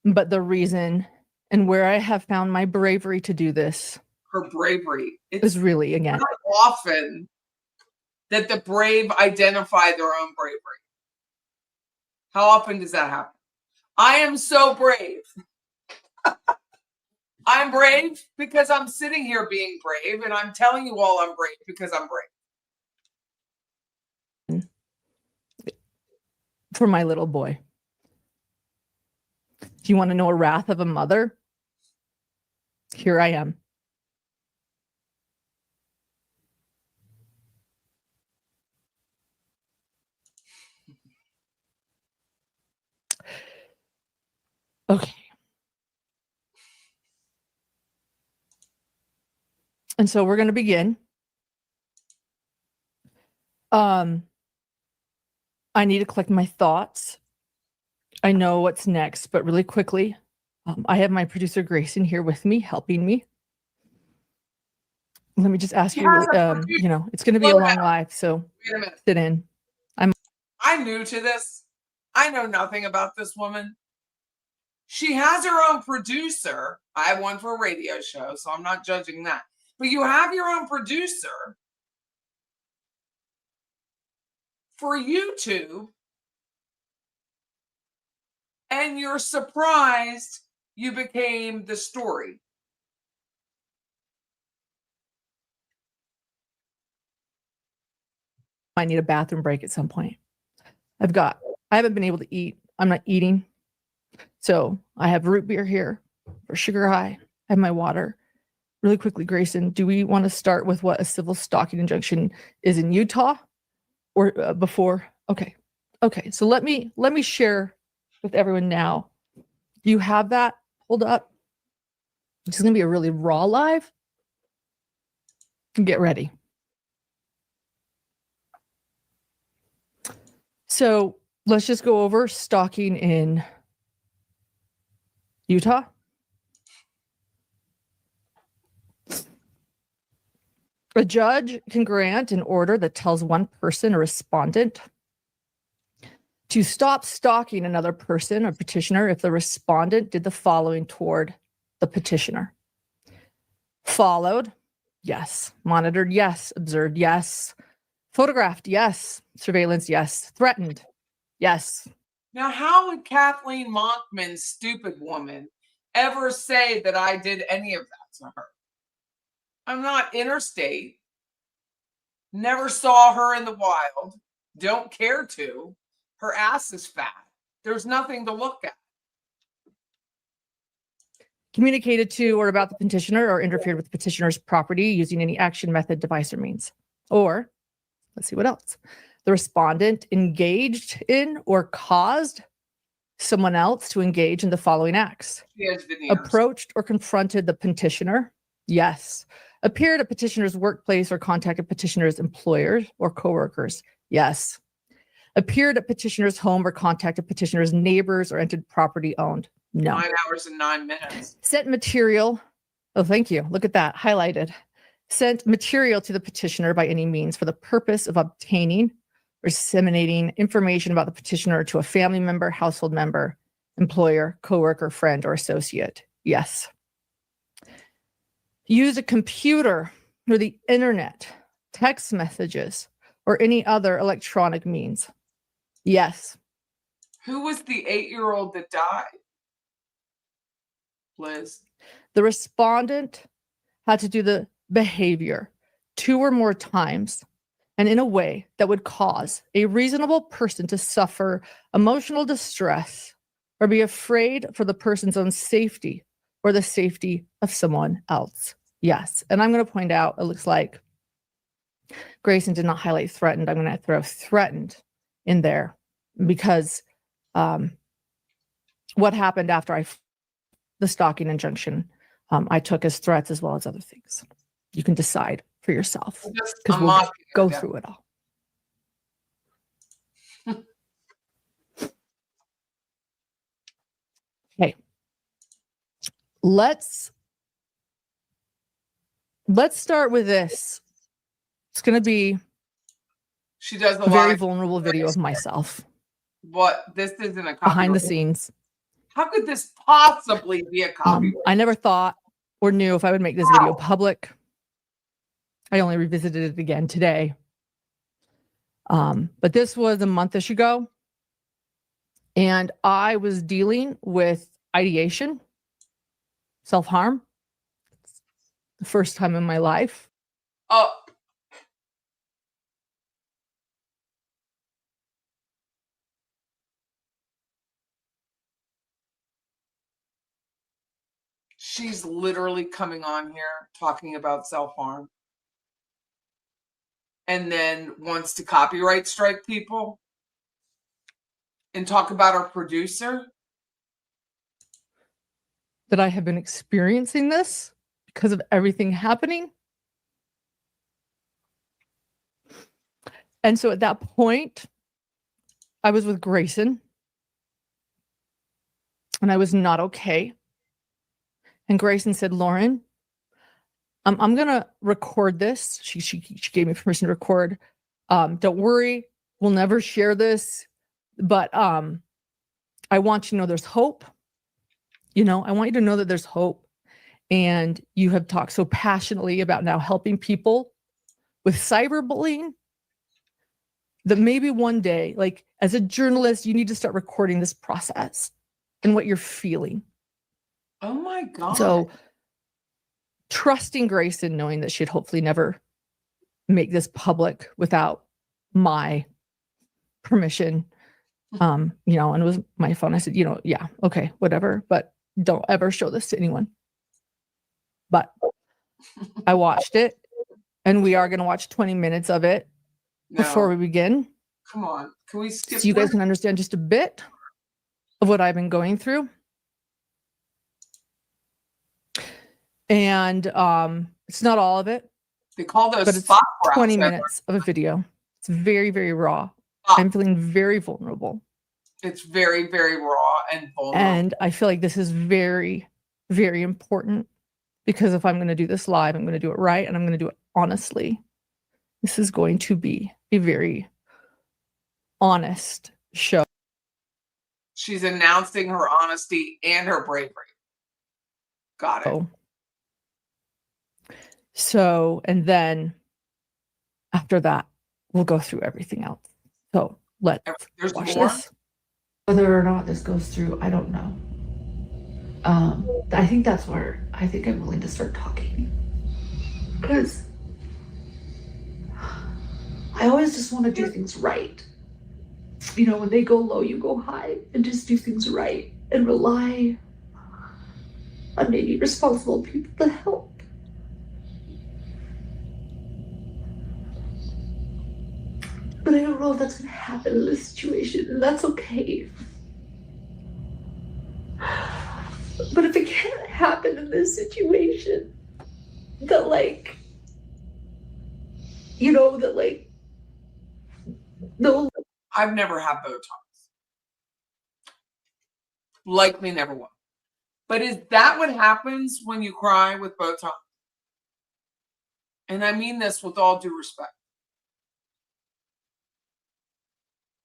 But the reason and where I have found my bravery to do this Her bravery. is really, again, not often that the brave identify their own bravery. How often does that happen? I am so brave. I'm brave because I'm sitting here being brave, and I'm telling you all I'm brave because I'm brave. for my little boy. Do you want to know a wrath of a mother? Here I am. Okay. And so we're going to begin. I need to collect my thoughts. I know what's next, but really quickly, I have my producer Grayson here with me, helping me. Let me just ask you, it's going to be a long live, so Wait a minute. sit in. I'm new to this. I know nothing about this woman. She has her own producer. I have one for a radio show, so I'm not judging that. But you have your own producer for YouTube, and you're surprised you became the story. I need a bathroom break at some point. I haven't been able to eat. I'm not eating. So I have root beer here for sugar high. I have my water. Really quickly, Grayson, do we want to start with what a civil stalking injunction is in Utah or before? Okay. Okay. So let me share with everyone now. Do you have that? Hold up. This is going to be a really raw live. Get ready. So let's just go over stalking in Utah. A judge can grant an order that tells one person, a respondent, to stop stalking another person or petitioner if the respondent did the following toward the petitioner. Followed, yes. Monitored, yes. Observed, yes. Photographed, yes. Surveillance, yes. Threatened, yes. Now, how would Kathleen Monkman, stupid woman, ever say that I did any of that to her? I'm not interstate. Never saw her in the wild. Don't care to. Her ass is fat. There's nothing to look at. Communicated to or about the petitioner or interfered with the petitioner's property using any action, method, device, or means. Or, let's see what else. The respondent engaged in or caused someone else to engage in the following acts. She has veneers. Approached or confronted the petitioner. Yes. Appeared at petitioner's workplace or contacted petitioner's employers or coworkers. Yes. Appeared at petitioner's home or contacted petitioner's neighbors or entered property owned. No. 9 hours and 9 minutes. Sent material. Oh, thank you. Look at that. Highlighted. Sent material to the petitioner by any means for the purpose of obtaining or disseminating information about the petitioner to a family member, household member, employer, coworker, friend, or associate. Yes. Use a computer or the internet, text messages, or any other electronic means. Yes. Who was the 8-year-old that died? Liz. The respondent had to do the behavior 2 or more times and in a way that would cause a reasonable person to suffer emotional distress or be afraid for the person's own safety or the safety of someone else. Yes. And I'm going to point out, it looks like Grayson did not highlight threatened. I'm going to throw threatened in there because what happened after the stalking injunction, I took as threats as well as other things. You can decide for yourself because we'll go through it all. Okay. Let's start with this. It's going to be She does a very lot of vulnerable video of myself what this isn't a copyright. behind the scenes. How could this possibly be a copyright? I never thought or knew if I would make this video public. I only revisited it again today. But this was a month-ish ago. And I was dealing with ideation, self-harm. It's the first time in my life. Oh. She's literally coming on here talking about self-harm and then wants to copyright strike people and talk about our producer. That I have been experiencing this because of everything happening. And so at that point, I was with Grayson and I was not okay. And Grayson said, Lauren, I'm going to record this. She gave me permission to record. Don't worry, we'll never share this. But I want you to know there's hope. You know, I want you to know that there's hope. And you have talked so passionately about now helping people with cyberbullying that maybe one day, like as a journalist, you need to start recording this process and what you're feeling. Oh my God. So trusting Grayson, knowing that she'd hopefully never make this public without my permission. You know, and it was my phone. I said, you know, yeah, okay, whatever, but don't ever show this to anyone. But I watched it and we are going to watch 20 minutes of it before we begin. Come on. Can we skip? So you guys can understand just a bit of what I've been going through. And it's not all of it. They call those but it's spot 20 browns, minutes of a video. It's very, very raw. Oh. I'm feeling very vulnerable. It's very, very raw and vulnerable. And I feel like this is very, very important because if I'm going to do this live, I'm going to do it right and I'm going to do it honestly. This is going to be a very honest show. She's announcing her honesty and her bravery. Got it. So, and then after that, we'll go through everything else. So let's watch this. Whether or not this goes through, I don't know. I think that's where I think I'm willing to start talking. Because I always just want to do things right. You know, when they go low, you go high, and just do things right and rely on maybe responsible people to help. But I don't know if that's going to happen in this situation, and that's okay. But if it can't happen in this situation, that like, you know, that like, no. I've never had Botox. Likely never will. But is that what happens when you cry with Botox? And I mean this with all due respect.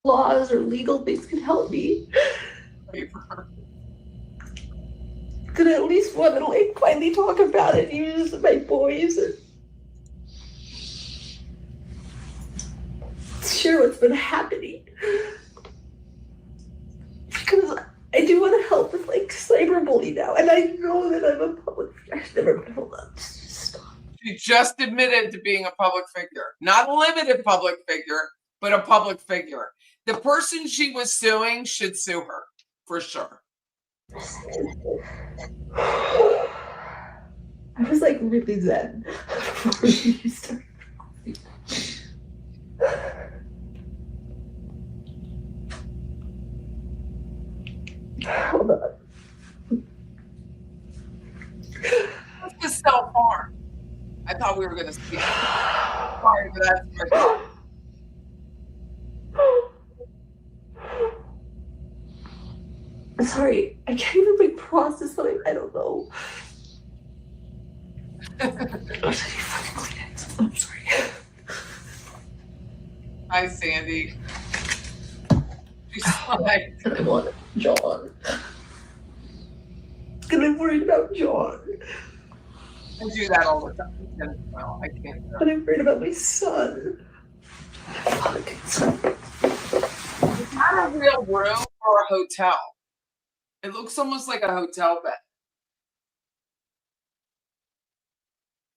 Laws or legal things can help me. That I at least want to like finally talk about it, use my boys and share what's been happening. Because I do want to help with like cyberbullying now, and I know that I'm a public figure. I've never been hold on. Stop. She just admitted to being a public figure, not a limited public figure, but a public figure. The person she was suing should sue her for sure. I was like really zen before you started. Hold on. Let's just sell farm. I thought we were going to speak. Sorry for that. Sorry, I can't even like process what I don't know. I'm sorry. Hi, Sandy. She's like, And I want John. And I'm worried about John. I do that all the time. Well, I can't. And I'm worried about my son. Is that a real room or a hotel? It looks almost like a hotel bed.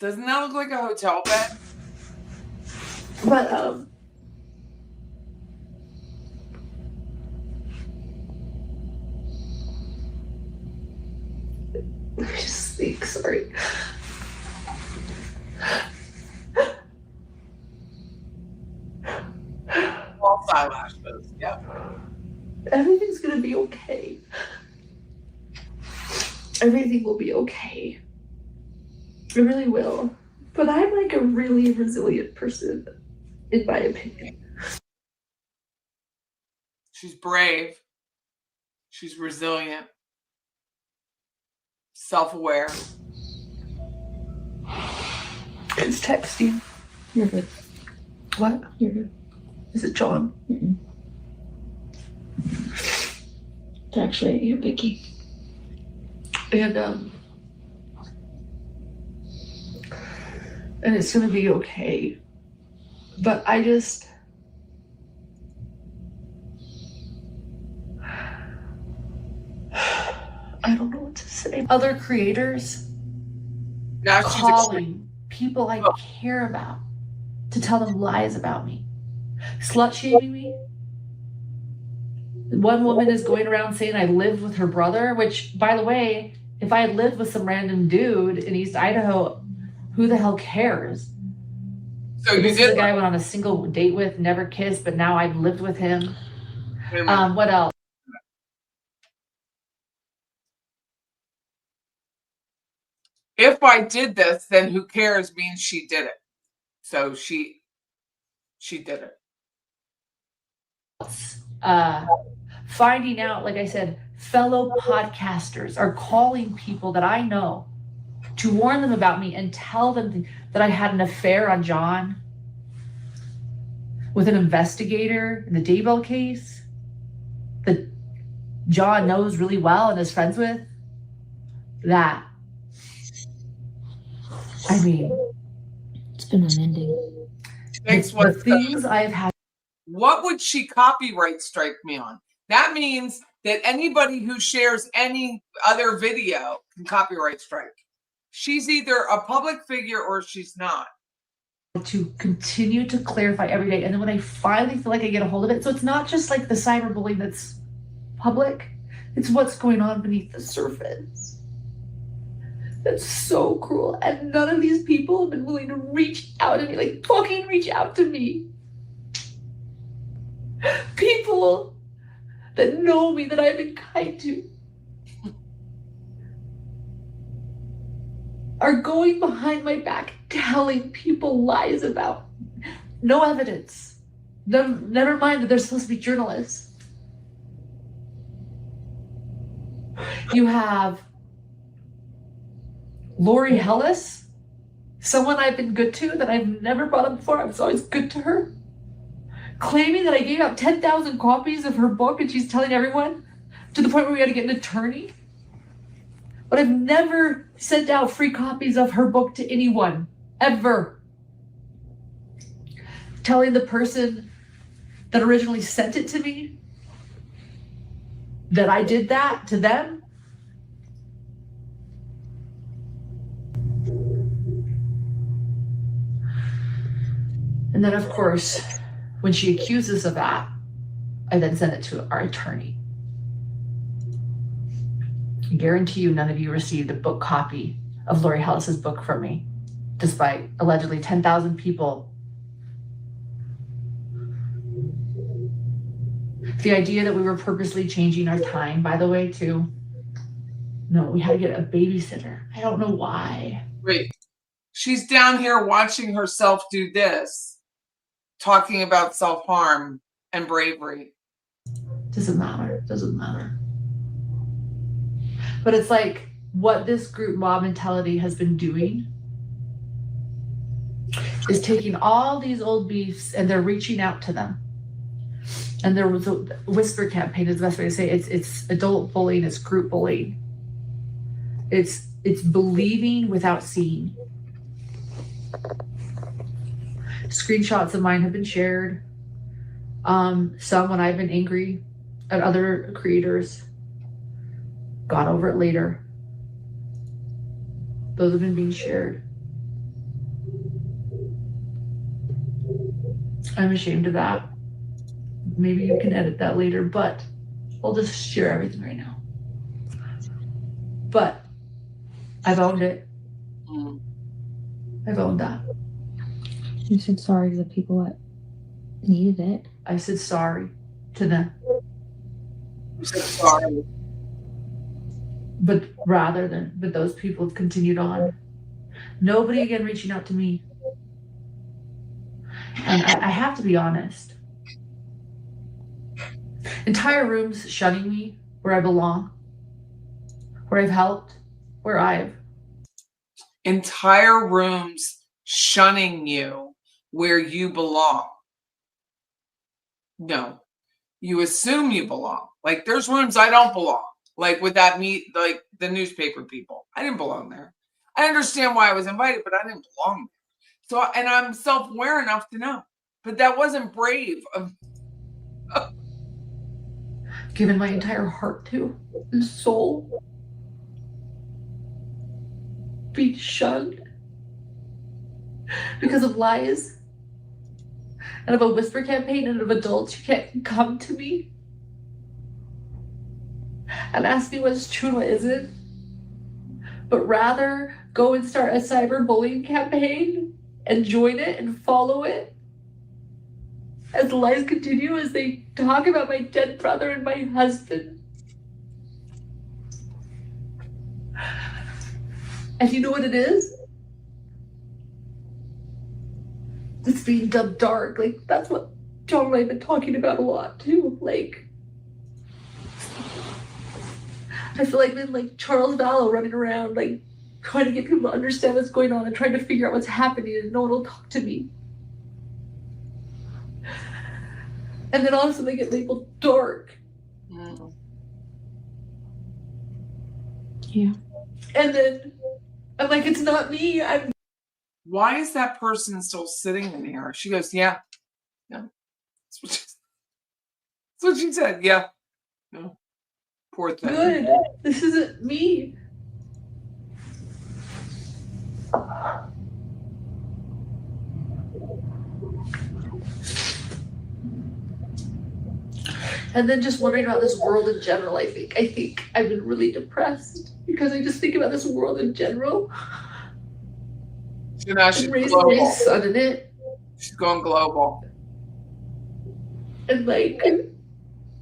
Doesn't that look like a hotel bed? But I just think, sorry. False eyelashes. Yep. Everything's gonna be okay. Everything will be okay. It really will. But I'm like a really resilient person, in my opinion. She's brave. She's resilient. Self-aware. It's texting. You're good. What? You're good. Is it John? Mm-mm. It's actually you, Vicky. And it's gonna be okay. But I just I don't know what to say. Other creators Now she's calling people I care about to tell them lies about me. Slut shaming me. One woman is going around saying I lived with her brother, which, by the way, if I had lived with some random dude in East Idaho, who the hell cares? So you this did is a guy I went on a single date with, never kissed, but now I've lived with him. What else? If I did this, then who cares means she did it. So she did it. Finding out, like I said, fellow podcasters are calling people that I know to warn them about me and tell them that I had an affair on John with an investigator in the Daybell case that John knows really well and is friends with. That, I mean, It's been unending. Thanks, the things I've had. What would she copyright strike me on? That means that anybody who shares any other video can copyright strike. She's either a public figure or she's not. To continue to clarify every day. And then when I finally feel like I get a hold of it, so it's not just like the cyberbullying that's public, it's what's going on beneath the surface. That's so cruel. And none of these people have been willing to reach out to me, like fucking reach out to me. People that know me, that I've been kind to. are going behind my back telling people lies about no evidence. Never mind that they're supposed to be journalists. You have Lori Hellis, someone I've been good to that I've never brought up before. I was always good to her, claiming that I gave out 10,000 copies of her book and she's telling everyone, to the point where we had to get an attorney. But I've never sent out free copies of her book to anyone, ever. Telling the person that originally sent it to me that I did that to them. And then, of course, when she accuses of that, I then send it to our attorney. I guarantee you none of you received a book copy of Lori Hellis's book from me, despite allegedly 10,000 people. The idea that we were purposely changing our time, by the way, too. No, we had to get a babysitter. I don't know why. Wait, she's down here watching herself do this, talking about self-harm and bravery. Doesn't matter. Doesn't matter. But it's like what this group mob mentality has been doing is taking all these old beefs and they're reaching out to them. And there was a whisper campaign is the best way to say it. It's adult bullying, it's group bullying. It's believing without seeing. Screenshots of mine have been shared. Some when I've been angry at other creators. Got over it later. Those have been being shared. I'm ashamed of that. Maybe you can edit that later, but I'll just share everything right now. But I've owned it. I've owned that. You said sorry to the people that needed it. I said sorry to them. You said sorry. But those people have continued on. Nobody again reaching out to me. And I have to be honest. Entire rooms shunning me where I belong, where I've helped, where I've. Entire rooms shunning you where you belong. No, you assume you belong. Like there's rooms I don't belong. Like with that like the newspaper people. I didn't belong there. I understand why I was invited, but I didn't belong there. So, and I'm self-aware enough to know. But that wasn't brave of given my entire heart to and soul. Be shunned because of lies and of a whisper campaign and of adults who can't come to me and ask me what's true and what isn't, but rather go and start a cyberbullying campaign and join it and follow it as the lies continue, as they talk about my dead brother and my husband. And you know what it is? It's being dubbed dark. Like, that's what John and I have been talking about a lot, too. Like, I feel like I've been like Charles Vallow running around, like, trying to get people to understand what's going on and trying to figure out what's happening, and no one will talk to me. And then all of a sudden they get labeled dark. Yeah. And then I'm like, it's not me. Why is that person still sitting in here? She goes, yeah. That's what she said. Yeah. No. Poor thing. Good. This isn't me. And then just wondering about this world in general, I think I've been really depressed because I just think about this world in general. So now she's raising global. my son in it. She's going global. And like,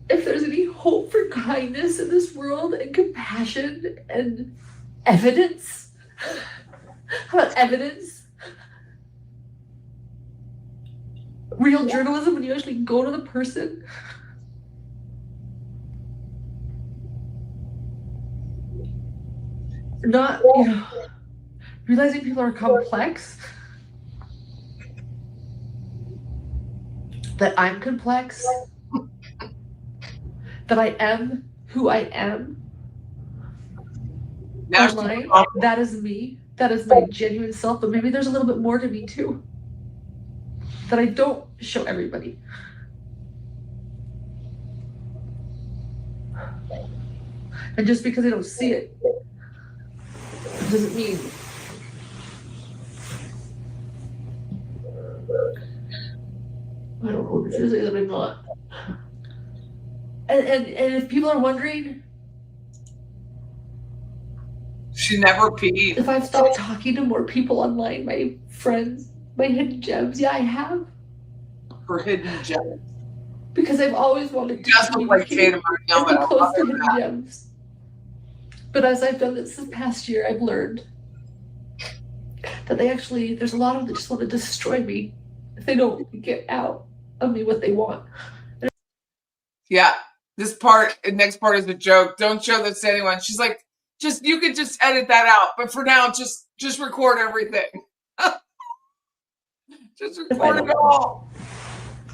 if there's any hope for kindness in this world and compassion and evidence, How about evidence? Real journalism when you actually go to the person. Not, realizing people are complex. That I'm complex. That I am who I am. Online, that is me. That is my genuine self, but maybe there's a little bit more to me too. That I don't show everybody. And just because I don't see it doesn't mean I don't know what to say that I'm not. And if people are wondering, she never peed. If I've stopped talking to more people online, my friends, my hidden gems, yeah, I have. Her hidden gems. Because I've always wanted to just look like Kate and be close to hidden gems. But as I've done this past year, I've learned that there's a lot of them that just want to destroy me if they don't get out of me what they want. Yeah, next part is a joke. Don't show this to anyone. She's like, you could just edit that out. But for now, just record everything. Just record it all.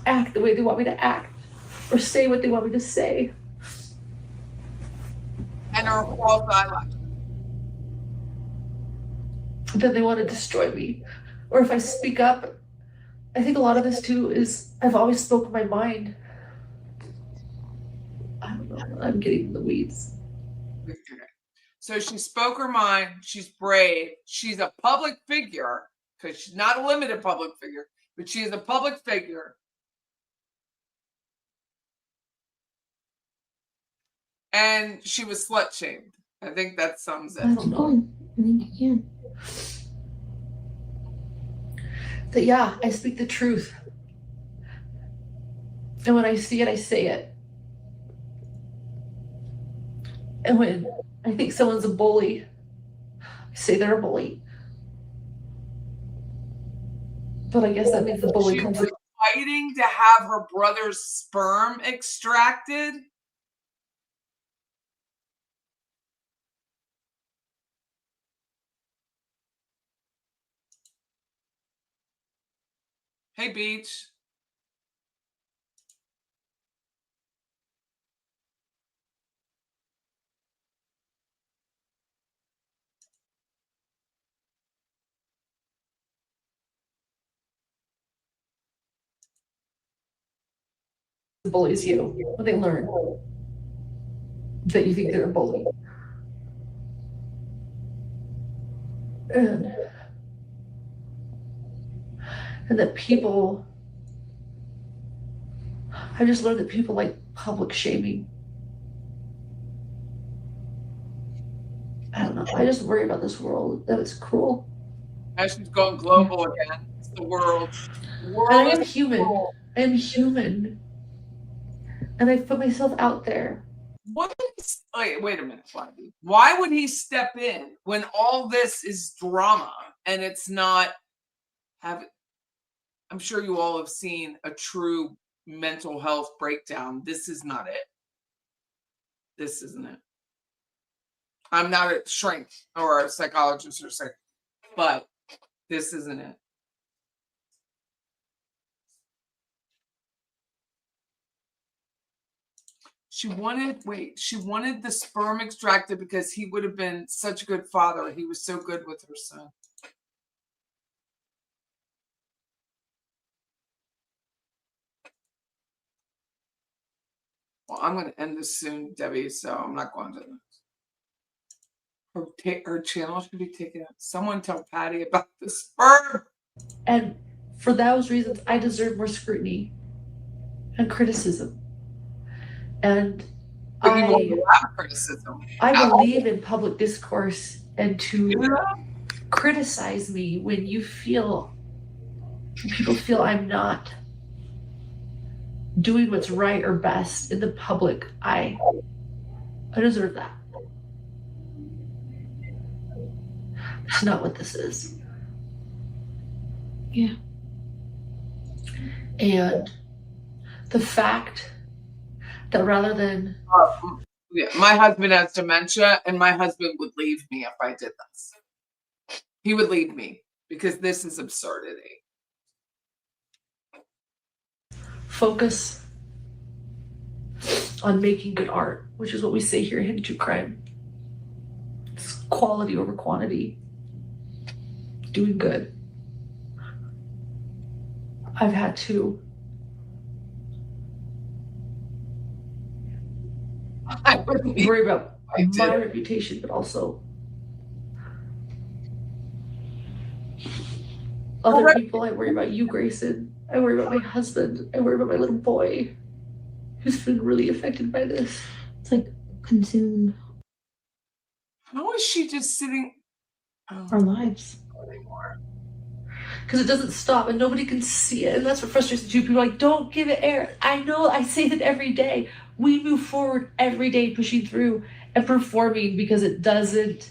Act the way they want me to act. Or say what they want me to say. And her false eyelash. Then they want to destroy me. Or if I speak up, I think a lot of this too is I've always spoken my mind. I don't know. I'm getting in the weeds. So she spoke her mind. She's brave. She's a public figure because she's not a limited public figure, but she is a public figure. And she was slut shamed. I think that sums it. I don't know. I think you can. That yeah, I speak the truth. And when I see it, I say it. And when I think someone's a bully, I say they're a bully. But I guess that means the bully comes with fighting to have her brother's sperm extracted. Hey, Beach. bullies you when they learn that you think they're a bully. And that people, I just learned that people like public shaming. I don't know. I just worry about this world, that it's cruel. Now she's going global again. It's the world. I am human. I am human. And I put myself out there. Wait a minute, Flavie. Why would he step in when all this is drama and it's not I'm sure you all have seen a true mental health breakdown. This is not it. This isn't it. I'm not a shrink or a psychologist or something, but this isn't it. She wanted the sperm extracted because he would have been such a good father. He was so good with her son. Well, I'm going to end this soon, Debbie, so I'm not going to. Her channel should be taken out. Someone tell Patty about the sperm. And for those reasons, I deserve more scrutiny and criticism. And I believe in public discourse and to criticize me when people feel I'm not doing what's right or best in the public eye. I deserve that. That's not what this is. Yeah. And the fact that rather than Yeah, my husband has dementia, and my husband would leave me if I did this. He would leave me because this is absurdity. focus on making good art, which is what we say here in Hidden True Crime. It's quality over quantity. Doing good. I've had to worry about my reputation, but also other people. I worry about you, Grayson. I worry about my husband. I worry about my little boy who's been really affected by this. It's like consumed How is she just sitting? our lives. Because it doesn't stop and nobody can see it. And that's what frustrates me too. People are like, don't give it air. I know, I say that every day. We move forward every day, pushing through and performing because it doesn't.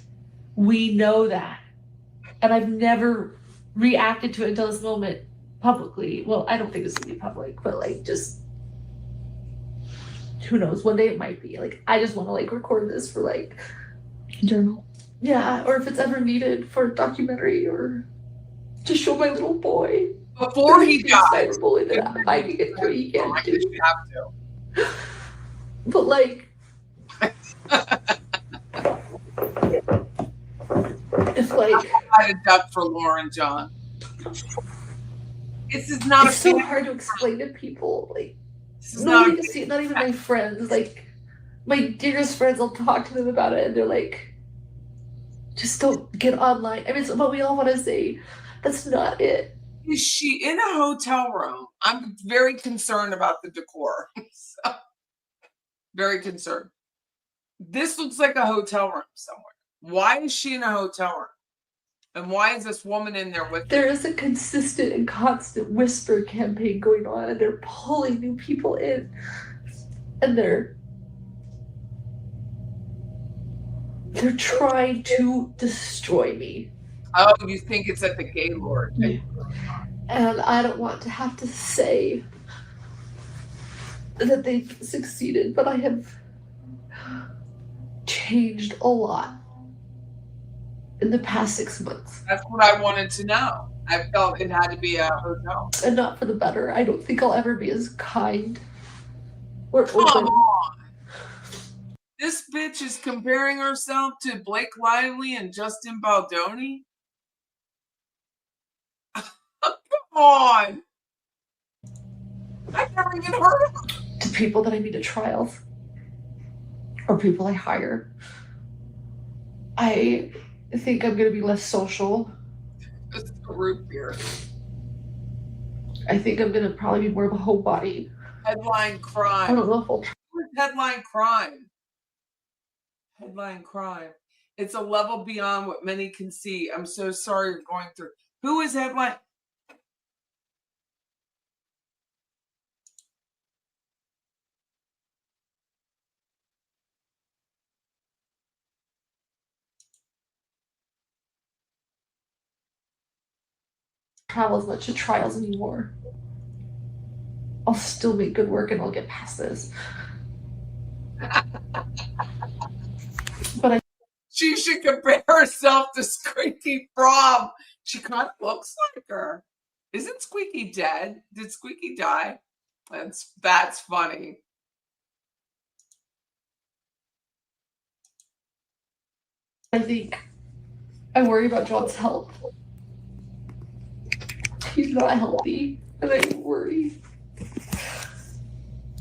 We know that. And I've never reacted to it until this moment publicly. Well, I don't think this will be public, but like just who knows? One day it might be. Like I just want to like record this for like journal. Yeah, or if it's ever needed for a documentary or to show my little boy before he dies. Bully that I can get to, he can't do. You have to. But like, if like I had a duck for Lauren, John. This is not. It's so hard to explain to people. Like, this is nobody can see it. Not even my friends. Like, my dearest friends, I'll talk to them about it, and they're like, "Just don't get online." I mean, it's what we all want to say. That's not it. Is she in a hotel room? I'm very concerned about the decor. So, very concerned. This looks like a hotel room somewhere. Why is she in a hotel room? And why is this woman in there with There her? is a consistent and constant whisper campaign going on, and they're pulling new people in. And they're trying to destroy me. Oh, you think it's at the Gaylord? Yeah. And I don't want to have to say that they've succeeded, but I have changed a lot in the past 6 months. That's what I wanted to know. I felt it had to be a hotel. And not for the better. I don't think I'll ever be as kind or Come open. on. This bitch is comparing herself to Blake Lively and Justin Baldoni. Come on. I've never even heard of her. To people that I meet at trials or people I hire. I think I'm going to be less social. Just a root beer. I think I'm going to probably be more of a homebody. Headline crime. I don't know if I'll What's headline crime? Headline crime. It's a level beyond what many can see. I'm so sorry you're going through. Who is headline? travel as much to trials anymore. I'll still make good work and I'll get past this. But She should compare herself to Squeaky Fromm. She kind of looks like her. Isn't Squeaky dead? Did Squeaky die? That's funny. I think I worry about John's health. He's not healthy, and I worry.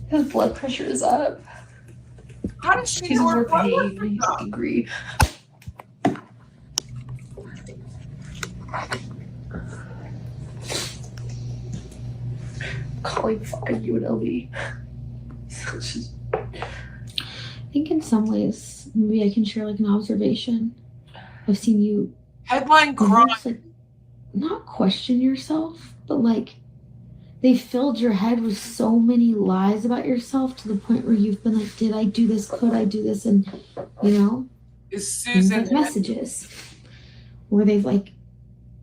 His blood pressure is up. How does she He's know her more blood pain. pressure He's up? angry. Calling 5 UNLV. So it's just I think in some ways, maybe I can share like an observation. I've seen you Headline crime. almost, like, not question yourself, but like they filled your head with so many lies about yourself to the point where you've been like, did I do this? Could I do this? And you know, Is things Susan like messages. where they've like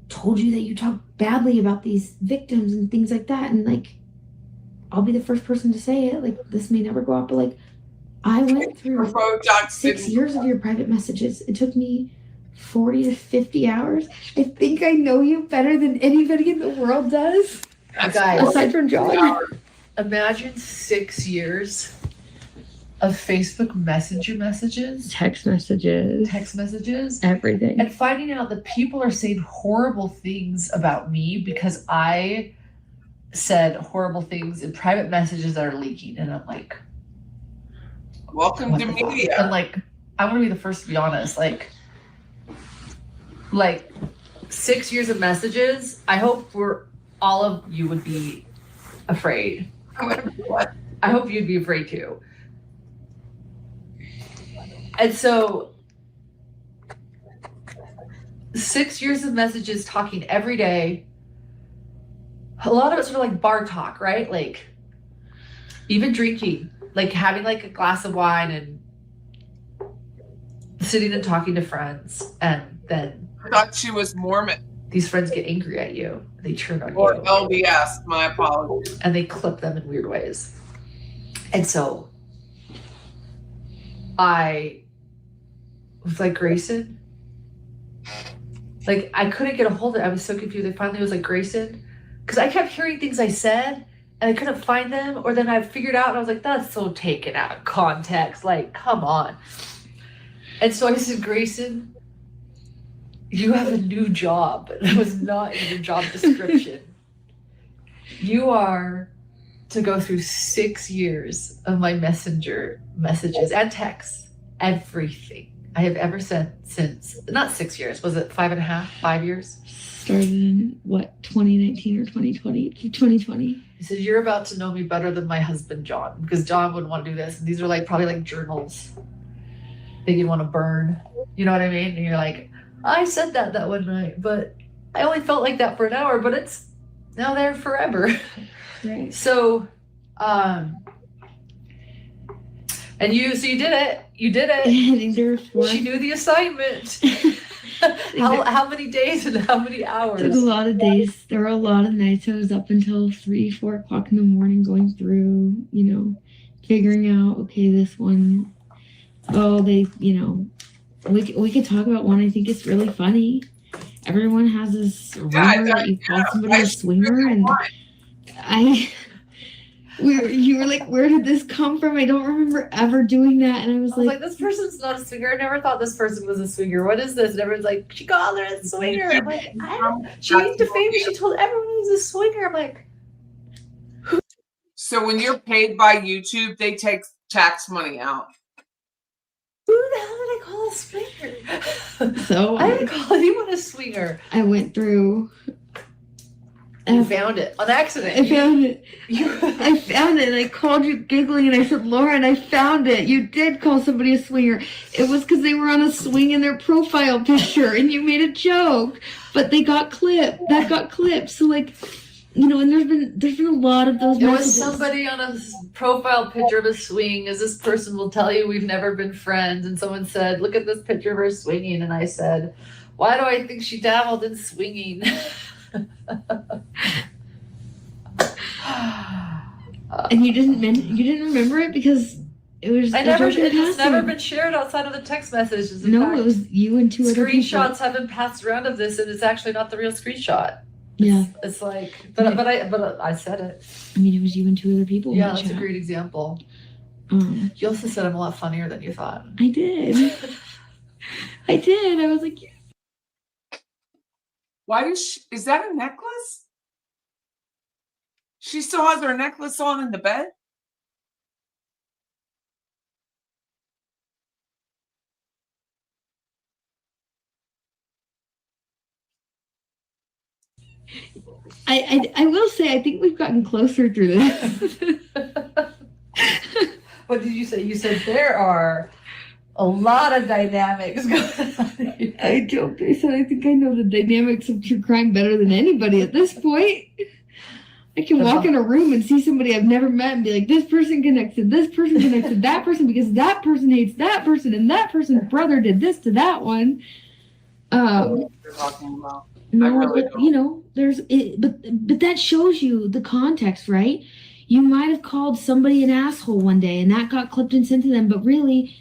told you that you talk badly about these victims and things like that. And like, I'll be the first person to say it. Like, this may never go out, but like, I went through 6 years of your private messages. It took me 40 to 50 hours. I think I know you better than anybody in the world does. Guys, aside from John. Imagine 6 years of Facebook Messenger messages, Text messages, everything. and finding out that people are saying horrible things about me because I said horrible things in private messages that are leaking. And I'm like, welcome to media. And like, I want to be the first to be honest. Like 6 years of messages. I hope all of you would be afraid. I hope you'd be afraid too. And so 6 years of messages talking every day. A lot of it's sort of like bar talk, right? Like even drinking, like having like a glass of wine and sitting and talking to friends. And then I thought she was Mormon. These friends get angry at you. They turn on Or you. LDS, my apologies. And they clip them in weird ways. And so I was like, Grayson? Like, I couldn't get a hold of it. I was so confused. I finally was like, Grayson? Because I kept hearing things I said and I couldn't find them. Or then I figured out and I was like, that's so taken out of context. Like, come on. And so I said, Grayson, you have a new job. That was not in your job description. You are to go through 6 years of my messenger messages and texts, everything I have ever sent since, not 6 years, was it 5.5, 5 years? Started in what, 2019 or 2020? 2020. He said, you're about to know me better than my husband, John, because John wouldn't want to do this. And these are like probably like journals that you'd want to burn. You know what I mean? And you're like, I said that one night, but I only felt like that for an hour, but it's now there forever. Right. So, and so you did it. You did it. She knew the assignment. how many days and how many hours? Took a lot of days. There were a lot of nights I was up until 3, 4 o'clock in the morning going through, figuring out, okay, this one, we could talk about one. I think it's really funny. Everyone has this rumor that you call somebody a swinger, and you were like, where did this come from? I don't remember ever doing that. And I was like, this person's not a swinger. I never thought this person was a swinger. What is this? And everyone's like, she called her a swinger. I'm like, she defamed me. She told everyone it was a swinger. I'm like, so when you're paid by YouTube, they take tax money out. who the hell did I call a swinger? So I didn't call anyone a swinger. I went through. You found it on accident. I found it. I found it, and I called you giggling, and I said, Lauren, I found it. You did call somebody a swinger. It was because they were on a swing in their profile picture, and you made a joke, but they got clipped. That got clipped. So, like, and there's been a lot of those It messages. was somebody on a profile picture of a swing, as this person will tell you we've never been friends, and someone said, look at this picture of her swinging, and I said, why do I think she dabbled in swinging? And you didn't remember it because it was. It's never been shared outside of the text messages. In No, fact, it was you and 2 other people. screenshots have been passed around of this, and it's actually not the real screenshot. Yeah. It's like, but I said it. I mean, it was you and 2 other people. in Yeah, that that's a chat. great example. You also said I'm a lot funnier than you thought. I did. I did. I was like, Why is that a necklace? She still has her necklace on in the bed? I will say, I think we've gotten closer through this. What did you say? You said there are a lot of dynamics going on here. I joked. I said, I think I know the dynamics of true crime better than anybody at this point. I can walk in a room and see somebody I've never met and be like, this person connects to this person, connects to that person because that person hates that person and that person's brother did this to that one. what you're talking about. I No, really but don't. you know, but that shows you the context, right? You might have called somebody an asshole one day and that got clipped and sent to them, but really,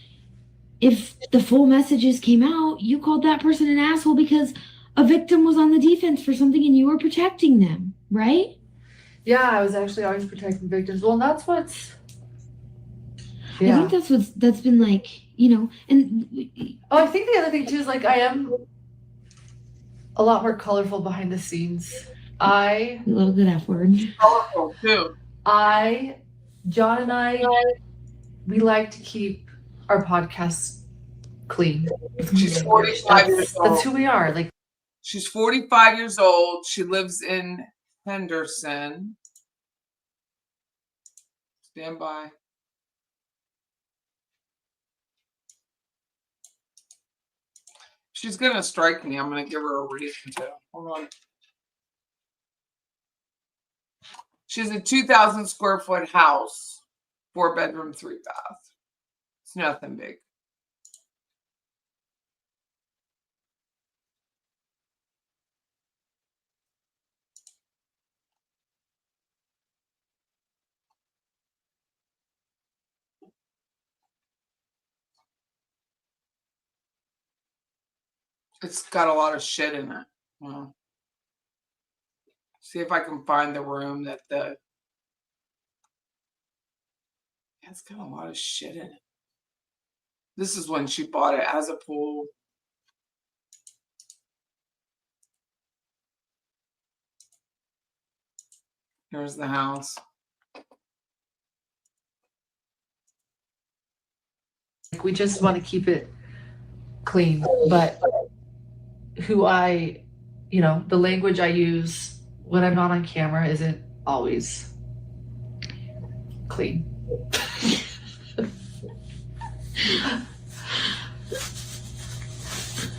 if the full messages came out, you called that person an asshole because a victim was on the defense for something and you were protecting them, right? Yeah, I was actually always protecting victims. Well, that's what's. I think that's been like, you know, and Oh, I think the other thing too is like I am a lot more colorful behind the scenes. a little good F word. Colorful too. John and I, we like to keep our podcasts clean. She's 45 years old. That's who we are. Like She's 45 years old. She lives in Henderson. Stand by. She's gonna strike me. I'm gonna give her a reason to. Hold on. She's a 2,000 square foot house, 4-bedroom, 3-bath. It's nothing big. It's got a lot of shit in it. Well, see if I can find the room that the. Yeah, it's got a lot of shit in it. This is when she bought it as a pool. Here's the house. we just want to keep it clean, but the language I use when I'm not on camera isn't always clean.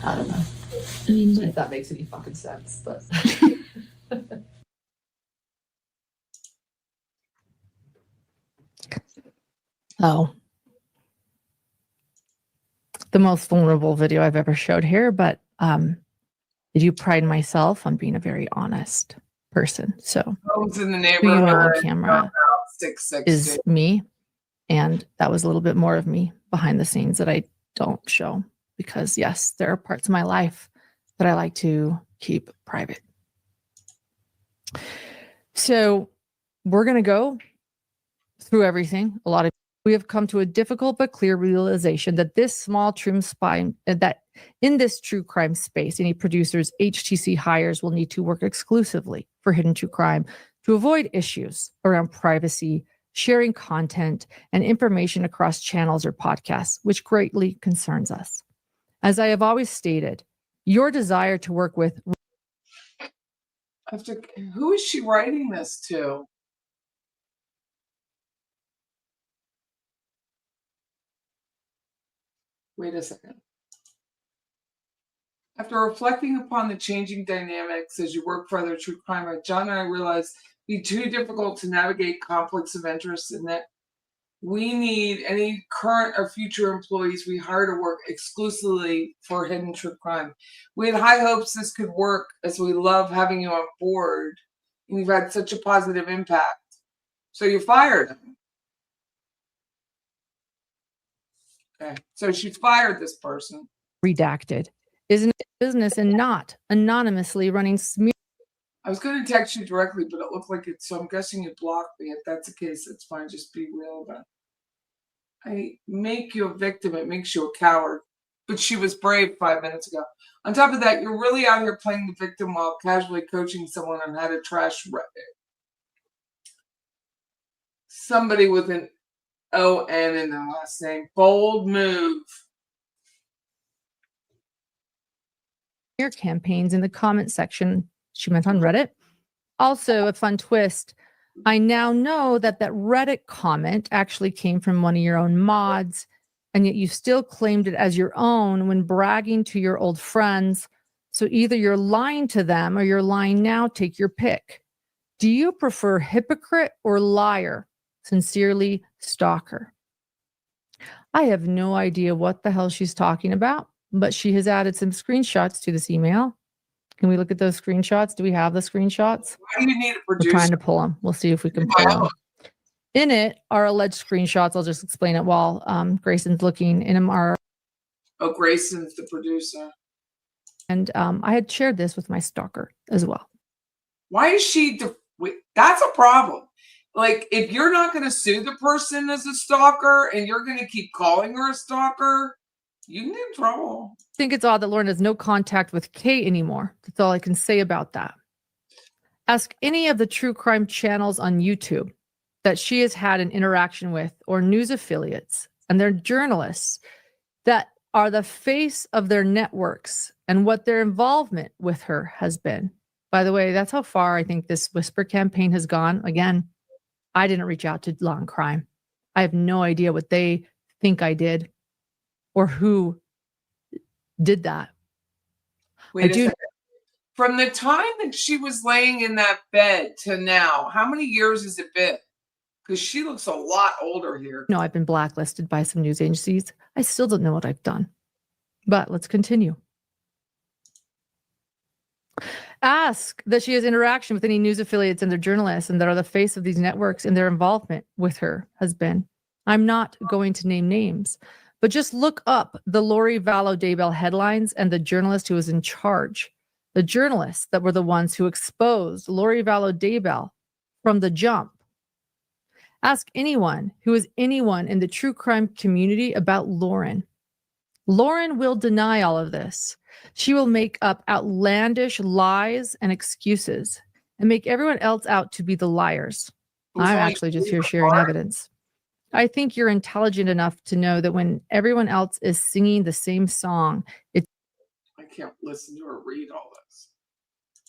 I don't know. I mean, if that makes any fucking sense, but. Oh. The most vulnerable video I've ever showed here, but I do pride myself on being a very honest person. So Homes in the who you know neighborhood. on camera 660. is me. And that was a little bit more of me behind the scenes that I don't show because yes, there are parts of my life that I like to keep private. So we're going to go through everything. We have come to a difficult but clear realization that this small true crime, that in this true crime space, any producers HTC hires will need to work exclusively for hidden true crime to avoid issues around privacy, sharing content, and information across channels or podcasts, which greatly concerns us. As I have always stated, your desire to work with. Who is she writing this to? Wait a second. After reflecting upon the changing dynamics as you work for other true crime, John and I realized it'd be too difficult to navigate conflicts of interest and that we need any current or future employees we hire to work exclusively for hidden true crime. We had high hopes this could work as we love having you on board and you've had such a positive impact. So you fired him. Okay, so she fired this person. Redacted is in business and not anonymously running smear. I was going to text you directly, but it looked like it, so I'm guessing you blocked me. If that's the case, it's fine. Just be real about it. I make you a victim. It makes you a coward. But she was brave 5 minutes ago. On top of that, you're really out here playing the victim while casually coaching someone on how to trash somebody with an O-N in their last name. Bold move. Campaigns in the comment section. She meant on Reddit. Also, a fun twist. I now know that Reddit comment actually came from one of your own mods, and yet you still claimed it as your own when bragging to your old friends. So either you're lying to them or you're lying now. Take your pick. Do you prefer hypocrite or liar? Sincerely, Stalker. I have no idea what the hell she's talking about, but she has added some screenshots to this email. Can we look at those screenshots? Do we have the screenshots? Why do you need a We're producer? trying to pull them. We'll see if we can pull them. In it are alleged screenshots. I'll just explain it while Grayson's looking. In them are, Oh, Grayson's the producer. and I had shared this with my stalker as well. Why is she? Wait, that's a problem. Like, if you're not going to sue the person as a stalker and you're going to keep calling her a stalker, you get in trouble. I think it's odd that Lauren has no contact with Kay anymore. That's all I can say about that. Ask any of the true crime channels on YouTube that she has had an interaction with, or news affiliates and their journalists that are the face of their networks and what their involvement with her has been. By the way, that's how far I think this whisper campaign has gone. Again, I didn't reach out to Law and Crime. I have no idea what they think I did or who did that. Wait a second. From the time that she was laying in that bed to now, how many years has it been? Because she looks a lot older here. No, I've been blacklisted by some news agencies. I still don't know what I've done. But let's continue. Ask that she has interaction with any news affiliates and their journalists and that are the face of these networks, and their involvement with her has been. I'm not going to name names, but just look up the Lori Vallow Daybell headlines and the journalist who was in charge. The journalists that were the ones who exposed Lori Vallow Daybell from the jump. Ask anyone who is anyone in the true crime community about Lauren. Lauren will deny all of this. She will make up outlandish lies and excuses and make everyone else out to be the liars. I'm actually just here sharing evidence. I think you're intelligent enough to know that when everyone else is singing the same song, it's I can't listen to her read all this.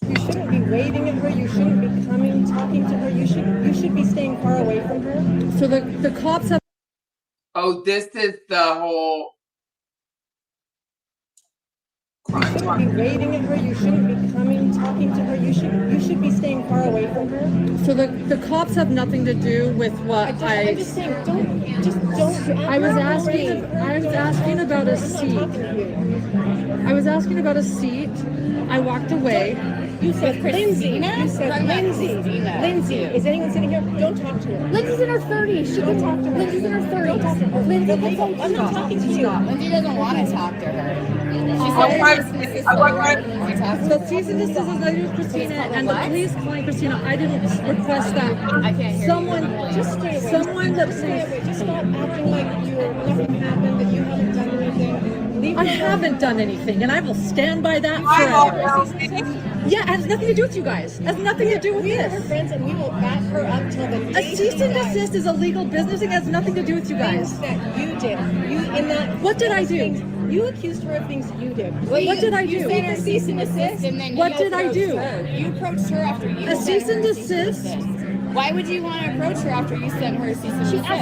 You shouldn't be waving at her. You shouldn't be coming, talking to her. You should be staying far away from her. So the cops have. Oh, this is the whole. You shouldn't be waving at her. You shouldn't be coming, talking to her. You should be staying far away from her. so the cops have nothing to do with what I'm just saying, don't. I was asking about a seat. I was asking about a seat. I walked away. You said Lindsay. You said Lindsay. Lindsay. Is anyone sitting here? Don't talk to her. Lindsay's in her 30s. She can talk to her. Lindsay's in her 30s. Lindsay, I'm not talking to you. Lindsay doesn't want to talk to her. The cease and desist is nothing to do with Christina, and the police calling Christina. I didn't request that. I can't hear Someone, Just stay away. someone that Stay away. Just stop acting like nothing happened, that you haven't done anything. Leave I her alone. haven't done anything, and I will stand by that forever. Yeah, it has nothing to do with you guys. It has nothing to do with We are her this. friends, and we will back her up till the A day cease she and dies. desist is a legal business. It has nothing to do with you guys. Things that you did. You in that. What did I do? things- You accused her of things you did. What did I You do? said her cease and desist, and then What you did I approached do? her. You approached her after you. A sent cease her and a desist? Why would you want to approach her after you sent her a cease and desist? I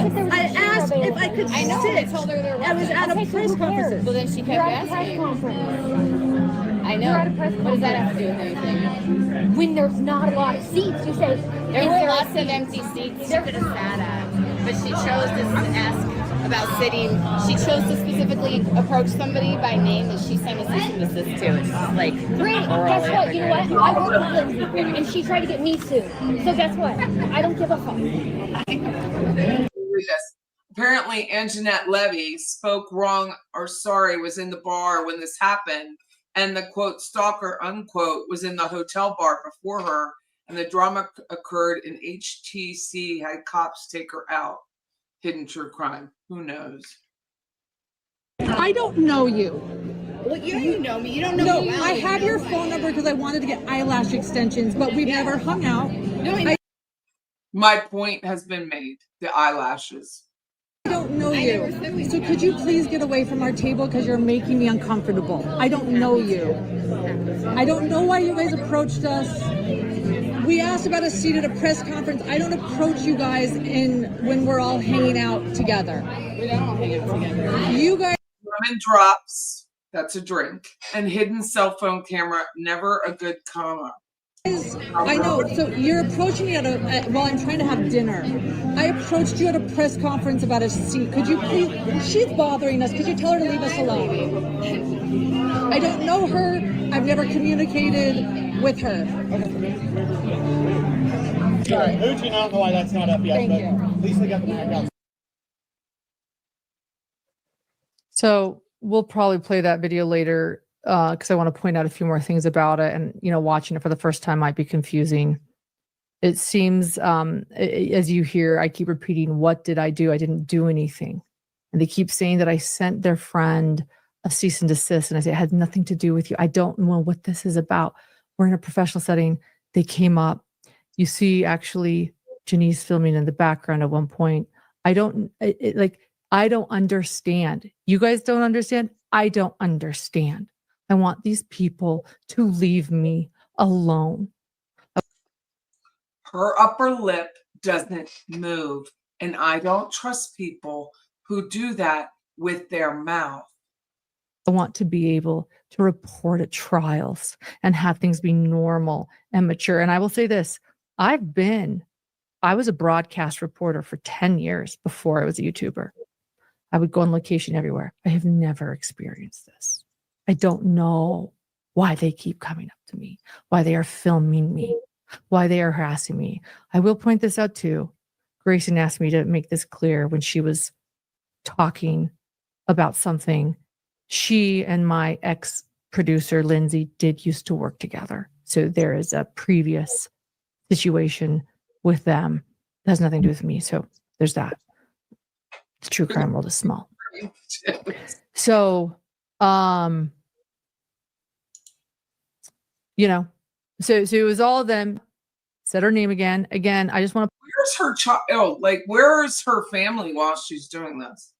asked if I could I know. I sit. told her there I was wasn't. at a press conference. Well, then she kept You're at a press asking. conference. I know. You're at a press What does that have to do with anything? When there's not a lot of seats, you say. There were lots of empty seats she could have sat at, but she chose to ask about sitting. She chose to specifically approach somebody by name that she sent a cease and desist to. It's just like Great. Guess what? You know what? I work with Lindsay, and she tried to get me sued. So guess what? I don't give a fuck. Read this. Apparently, Anjanette Levy spoke wrong or sorry, was in the bar when this happened, and the quote stalker unquote was in the hotel bar before her, and the drama occurred in HTC. Had cops take her out. Hidden true crime. Who knows? I don't know you. well, you know me. You don't know No, me. I have your phone number because I wanted to get eyelash extensions, but we've never hung out. No, My point has been made. The eyelashes. I don't know you. So could you please get away from our table because you're making me uncomfortable. I don't know you. I don't know why you guys approached us. We asked about a seat at a press conference. I don't approach you guys when we're all hanging out together. We don't all hang out together. You guys. Lemon drops. That's a drink. And hidden cell phone camera. Never a good comma. I know. So you're approaching me while I'm trying to have dinner. I approached you at a press conference about a seat. Could you please? She's bothering us. Could you tell her to leave us alone? I don't know her. I've never communicated with her. Sorry, Uchi, I don't know why that's not up yet. Thank you. At least they got the back out. So we'll probably play that video later because I want to point out a few more things about it. And, you know, watching it for the first time might be confusing. It seems, as you hear, I keep repeating, what did I do? I didn't do anything. And they keep saying that I sent their friend a cease and desist. And I say, it had nothing to do with you. I don't know what this is about. We're in a professional setting. They came up. You see, actually, Janice filming in the background at one point. I don't understand. You guys don't understand? I don't understand. I want these people to leave me alone. Her upper lip doesn't move. And I don't trust people who do that with their mouth. I want to be able to report at trials and have things be normal and mature. And I will say this, I was a broadcast reporter for 10 years before I was a YouTuber. I would go on location everywhere. I have never experienced this. I don't know why they keep coming up to me, why they are filming me, why they are harassing me. I will point this out too. Grayson asked me to make this clear when she was talking about something. She and my ex-producer, Lindsay, did used to work together. So there is a previous situation with them that has nothing to do with me. So there's that. The true crime world is small. So, you know, so it was all of them. Said her name again. Again, I just want to. Where's her child? Like, where is her family while she's doing this?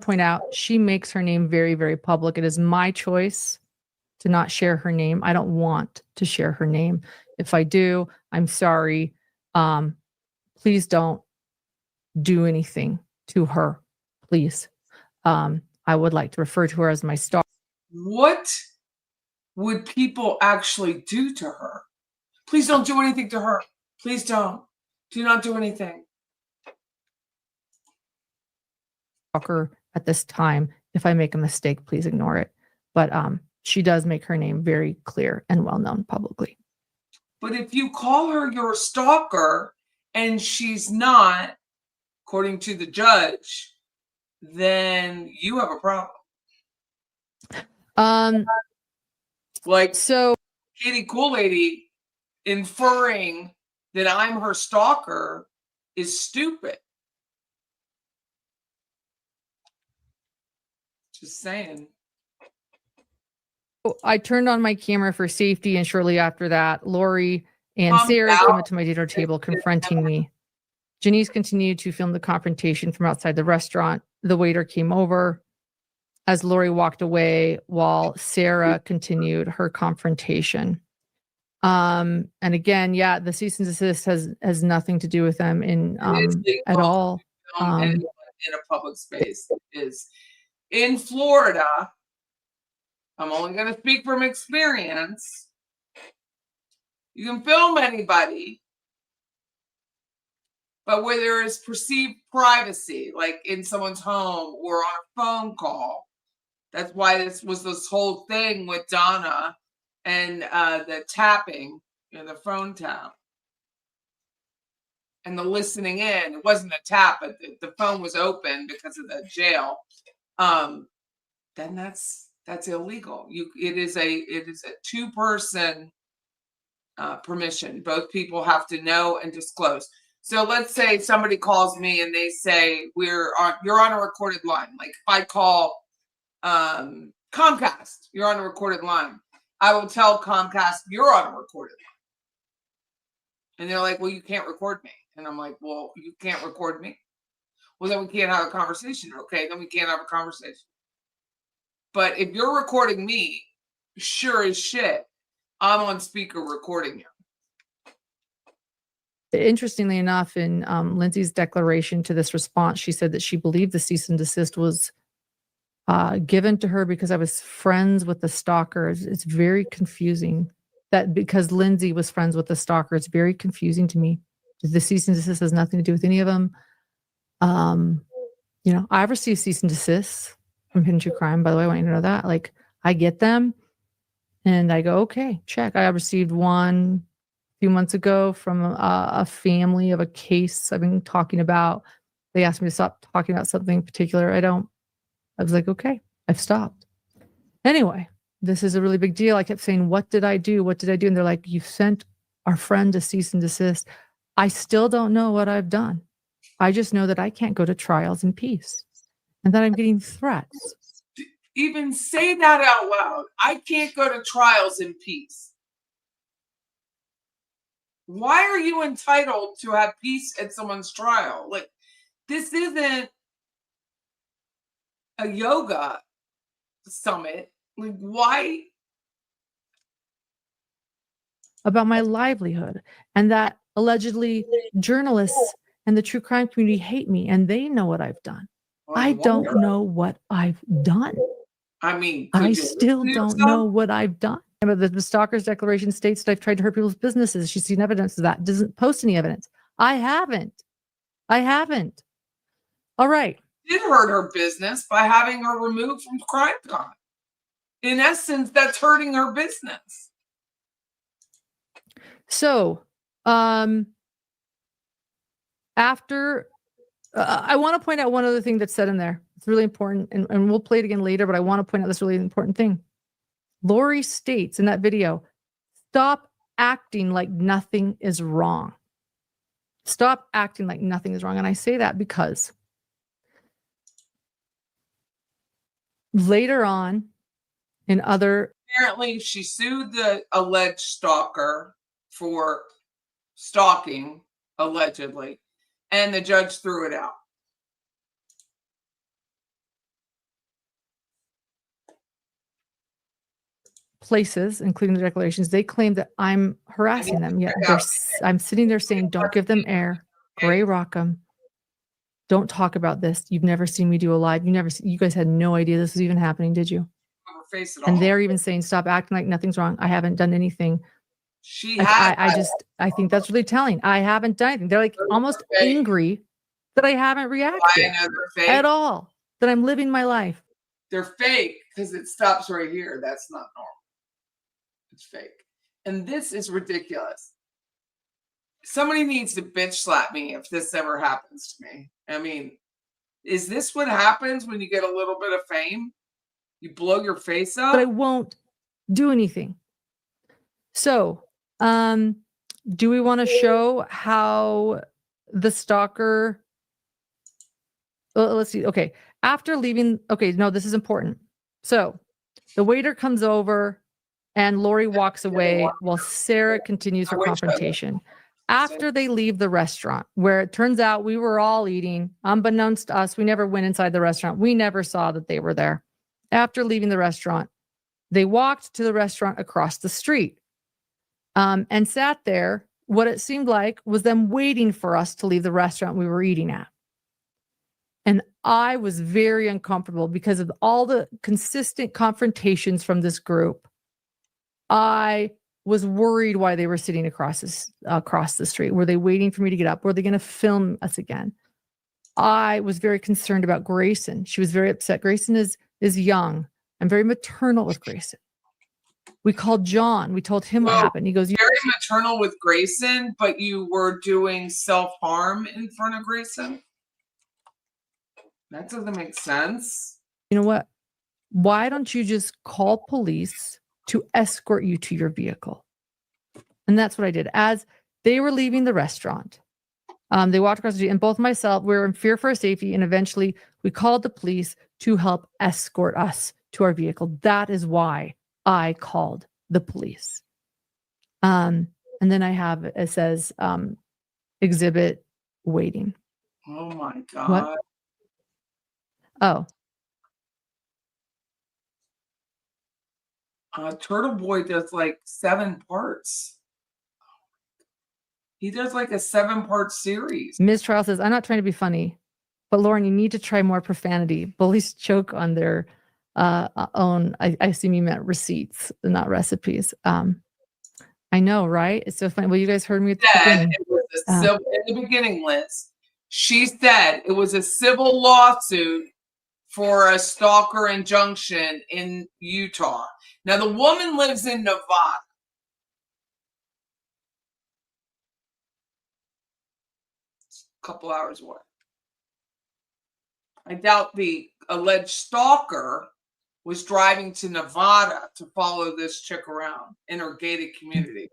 Point out, she makes her name very, very public. It is my choice to not share her name. I don't want to share her name. If I do, I'm sorry. Please don't do anything to her, please. I would like to refer to her as my star. What would people actually do to her? Please don't do anything to her. Please don't. Do not do anything. At this time, if I make a mistake, please ignore it. But she does make her name very clear and well known publicly. But if you call her your stalker and she's not, according to the judge, then you have a problem. Like, so Katie Cool Lady inferring that I'm her stalker is stupid. Just saying. I turned on my camera for safety, and shortly after that, Lori and Sarah came up to my dinner table confronting me. Janice continued to film the confrontation from outside the restaurant. The waiter came over as Lori walked away while Sarah continued her confrontation. And again, yeah, the cease and desist has nothing to do with them at all. In a public space is in Florida. I'm only going to speak from experience. You can film anybody, but where there is perceived privacy, like in someone's home or on a phone call. That's why this was this whole thing with Donna and the tapping, the phone tap. And the listening in. It wasn't a tap, but the phone was open because of the jail. Then that's illegal. It is a two-person permission. Both people have to know and disclose. So let's say somebody calls me and they say you're on a recorded line. Like if I call Comcast, you're on a recorded line. I will tell Comcast you're on a recorded line. And they're like, well, you can't record me. And I'm like, well, you can't record me. Well, then we can't have a conversation. Okay, then we can't have a conversation. But if you're recording me, sure as shit, I'm on speaker recording you. Interestingly enough, in Lindsay's declaration to this response, she said that she believed the cease and desist was given to her because I was friends with the stalkers. It's very confusing that because Lindsay was friends with the stalker, it's very confusing to me. The cease and desist has nothing to do with any of them. You know, I've received cease and desist from Hidden True Crime. By the way, I want you to know that. Like, I get them and I go, okay, check. I received one few months ago from a family of a case I've been talking about. They asked me to stop talking about something in particular. I was like, okay, I've stopped. Anyway, this is a really big deal. I kept saying, what did I do? What did I do? And they're like, you sent our friend a cease and desist. I still don't know what I've done. I just know that I can't go to trials in peace and that I'm getting threats. Even say that out loud. I can't go to trials in peace. Why are you entitled to have peace at someone's trial? Like, this isn't a yoga summit. Like, why? About my livelihood, and that allegedly journalists and the true crime community hate me, and they know what I've done. I don't know what I've done. I mean, I still don't know what I've done. The stalker's declaration states that I've tried to hurt people's businesses. She's seen evidence of that. Doesn't post any evidence. I haven't. All right. Did hurt her business by having her removed from CrimeCon. In essence, that's hurting her business. So, after, I want to point out one other thing that's said in there. It's really important, and we'll play it again later, but I want to point out this really important thing. Lori states in that video, stop acting like nothing is wrong. Stop acting like nothing is wrong. And I say that because later on in other... Apparently, she sued the alleged stalker for stalking, allegedly, and the judge threw it out. Places, including the declarations, they claim that I'm harassing them. Yet I'm sitting there saying, don't give them air, gray rock them. Don't talk about this. You've never seen me do a live. You guys had no idea this was even happening, did you? And they're even saying, stop acting like nothing's wrong. I haven't done anything. I think that's really telling. I haven't done anything. They're like almost angry that I haven't reacted at all, that I'm living my life. They're fake because it stops right here. That's not normal. It's fake. And this is ridiculous. Somebody needs to bitch slap me if this ever happens to me. I mean, is this what happens when you get a little bit of fame? You blow your face up? But I won't do anything. So, do we want to show how the stalker... let's see. Okay. After leaving... Okay, no, this is important. So, the waiter comes over and Lori walks away while Sarah continues her confrontation. After they leave the restaurant, where it turns out we were all eating, unbeknownst to us, we never went inside the restaurant. We never saw that they were there. After leaving the restaurant, they walked to the restaurant across the street and sat there. What it seemed like was them waiting for us to leave the restaurant we were eating at. And I was very uncomfortable because of all the consistent confrontations from this group. I was worried why they were sitting across the street. Were they waiting for me to get up? Were they going to film us again? I was very concerned about Grayson. She was very upset. Grayson is young. I'm very maternal with Grayson. We called John. We told him what happened. He goes, very maternal with Grayson, but you were doing self-harm in front of Grayson? That doesn't make sense. You know what? Why don't you just call police to escort you to your vehicle? And that's what I did. As they were leaving the restaurant, they walked across the street, and both myself, we were in fear for our safety, and eventually we called the police to help escort us to our vehicle. That is why I called the police. And then I have, it says, exhibit waiting. Oh my God. What? Oh. Turtle Boy does like 7 parts. He does like a 7-part series. Ms. Trial says, I'm not trying to be funny, but Lauren, you need to try more profanity. Bullies choke on their own. I assume you meant receipts, not recipes. I know, right? It's so funny. Well, you guys heard me at the beginning. It was a civil, in the beginning, Liz. She said it was a civil lawsuit for a stalker injunction in Utah. Now, the woman lives in Nevada. A couple hours away. I doubt the alleged stalker was driving to Nevada to follow this chick around in her gated community.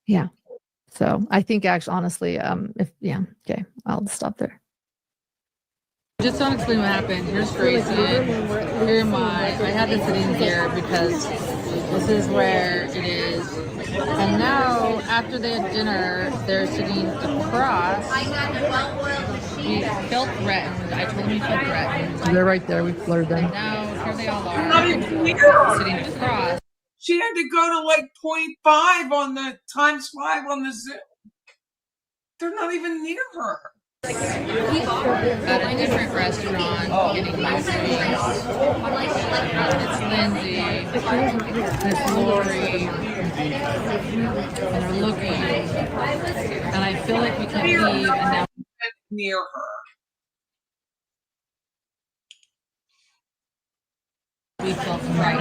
Yeah. So I think actually, honestly, okay, I'll stop there. Just don't explain what happened. Here's Tracy. Here am I. I had to sit in here because this is where it is. And now, after they had dinner, they're sitting across. He felt threatened. I told him he felt threatened. They're right there. We blurred them. And now, here they all are. Not even near. Sitting across. She had to go to like 0.5 on the times 5 on the Zoom. They're not even near her. At a different restaurant, getting groceries. It's Lindsay, it's Lori, and they're looking. And I feel like we can leave, and now near her. we felt right.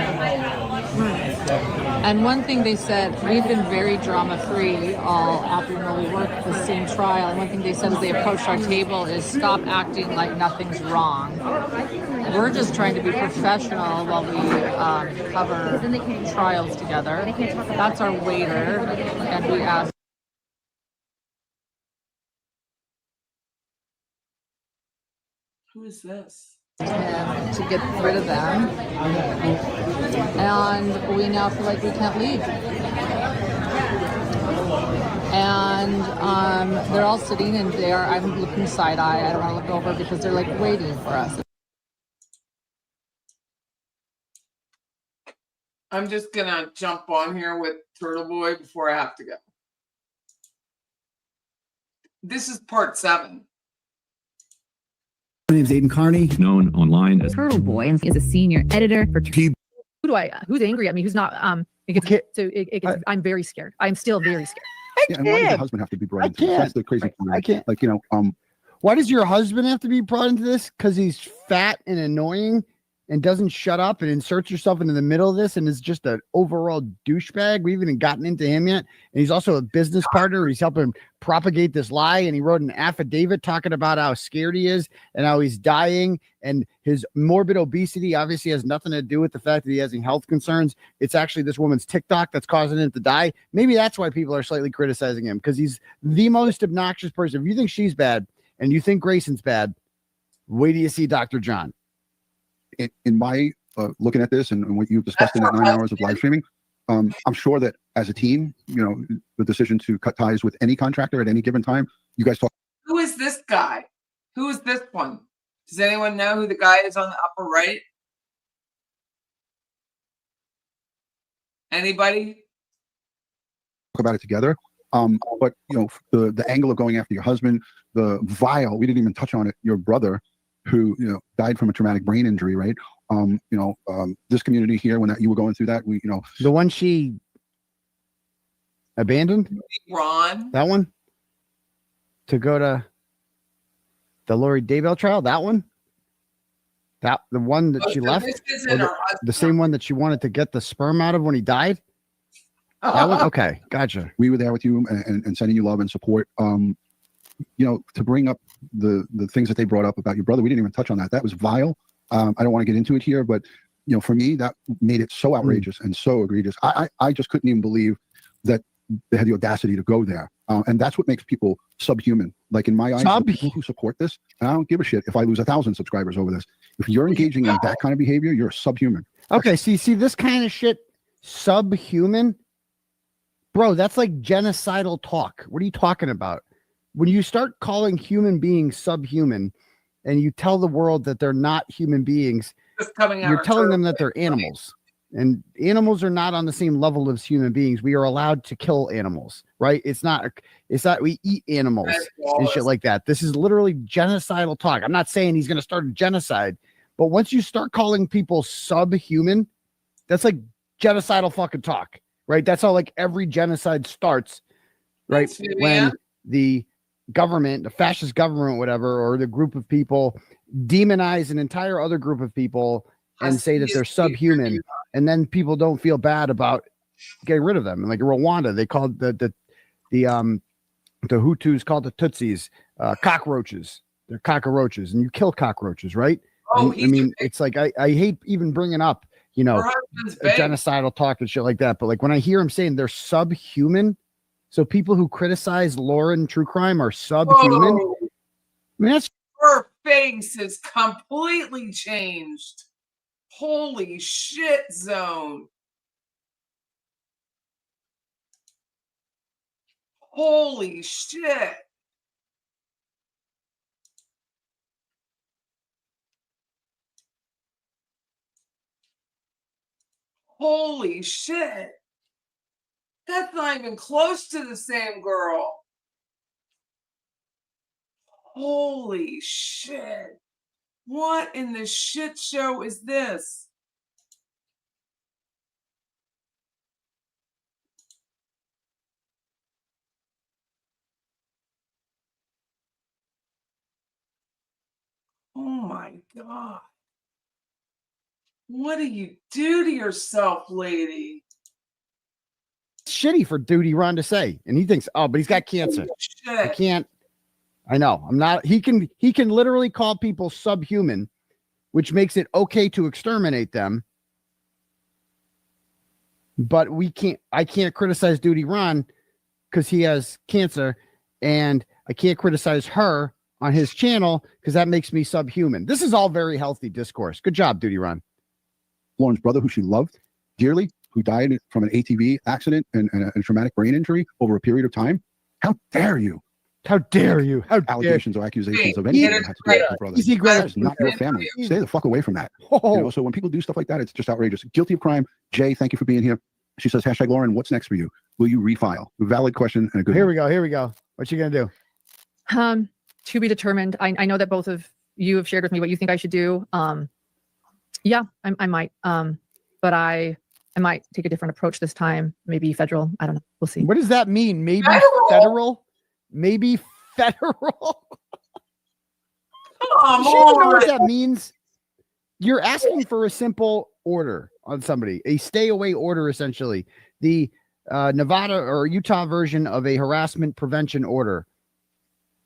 And one thing they said, we've been very drama-free all afternoon. We worked the same trial. And one thing they said as they approached our table is stop acting like nothing's wrong. We're just trying to be professional while we cover trials together. That's our waiter. And we ask. Who is this? To get rid of them, and we now feel like we can't leave. And they're all sitting in there. I'm looking side eye. I don't want to look over because they're like waiting for us. I'm just gonna jump on here with Turtle Boy before I have to go. This is part 7. My name's Aiden Carney, known online as Turtle Boy, and is a senior editor for Who's angry at me? Who's not? I'm very scared. I'm still very scared. and why does the husband have to be brought into this? That's the crazy thing. I can't. Like, why does your husband have to be brought into this? Because he's fat and annoying and doesn't shut up and inserts yourself into the middle of this and is just an overall douchebag. We haven't even gotten into him yet. And he's also a business partner. He's helping propagate this lie. And he wrote an affidavit talking about how scared he is and how he's dying. And his morbid obesity obviously has nothing to do with the fact that he has any health concerns. It's actually this woman's TikTok that's causing him to die. Maybe that's why people are slightly criticizing him, because he's the most obnoxious person. If you think she's bad and you think Grayson's bad, wait till you see Dr. John. In my looking at this and what you've discussed in that 9 hours of live streaming, I'm sure that as a team, the decision to cut ties with any contractor at any given time, you guys talk. Who is this guy? Who is this one? Does anyone know who the guy is on the upper right? Anybody? Talk about it together. But the angle of going after your husband, the vile, we didn't even touch on it, your brother, who died from a traumatic brain injury, right? This community here, when you were going through that, the one she abandoned, Ron, that one, to go to the Lori Daybell trial, that one, the one that she left, the same one that she wanted to get the sperm out of when he died. That one, okay, gotcha. We were there with you and sending you love and support. To bring up the things that they brought up about your brother, we didn't even touch on that. That was vile. I don't want to get into it here, but for me, that made it so outrageous and so egregious. I just couldn't even believe that they had the audacity to go there. And that's what makes people subhuman. Like in my eyes, the people who support this, and I don't give a shit if I lose 1,000 subscribers over this. If you're engaging in that kind of behavior, you're subhuman. Okay, see this kind of shit, subhuman, bro. That's like genocidal talk. What are you talking about? When you start calling human beings subhuman and you tell the world that they're not human beings, you're telling them that they're animals. And animals are not on the same level as human beings. We are allowed to kill animals, right? It's not we eat animals and shit like that. This is literally genocidal talk. I'm not saying he's going to start a genocide, but once you start calling people subhuman, that's like genocidal fucking talk, right? That's how like every genocide starts, right? When the government, the fascist government, whatever, or the group of people demonize an entire other group of people and say that they're subhuman, and then people don't feel bad about getting rid of them. And like Rwanda, they called the Hutus called the Tutsis cockroaches. They're cockroaches, and you kill cockroaches, right? Oh, I mean, it's like I hate even bringing up, you know, genocidal talk and shit like that. But like when I hear him saying they're subhuman, so people who criticize Lauren True Crime are subhuman. Whoa. I mean, that's Her face is completely changed. Holy shit zone. Holy shit. Holy shit. That's not even close to the same girl. Holy shit. What in the shit show is this? Oh my God. What do you do to yourself, lady? shitty for Duty Ron to say. And he thinks, oh, but he's got cancer. I can't. I know. I'm not. He can literally call people subhuman, which makes it okay to exterminate them. But I can't criticize Duty Ron because he has cancer, and I can't criticize her on his channel because that makes me subhuman. This is all very healthy discourse. Good job, Duty Ron. Lauren's brother, who she loved dearly, who died from an ATV accident and a traumatic brain injury over a period of time. How dare you? How dare you? How allegations or accusations of anything that had to do with your brother. That is not your family. Stay the fuck away from that. You know, so when people do stuff like that, it's just outrageous. Guilty of crime. Jay, thank you for being here. She says, hashtag Lauren, what's next for you? Will you refile? A valid question and a good Here one. we go. Here we go. What you gonna do? To be determined. I know that both of you have shared with me what you think I should do. Yeah, I might. But I might take a different approach this time. Maybe federal. I don't know. We'll see. What does that mean? Maybe federal? Maybe federal? Come You know what on. that means? You're asking for a simple order on somebody, a stay away order, essentially. The Nevada or Utah version of a harassment prevention order.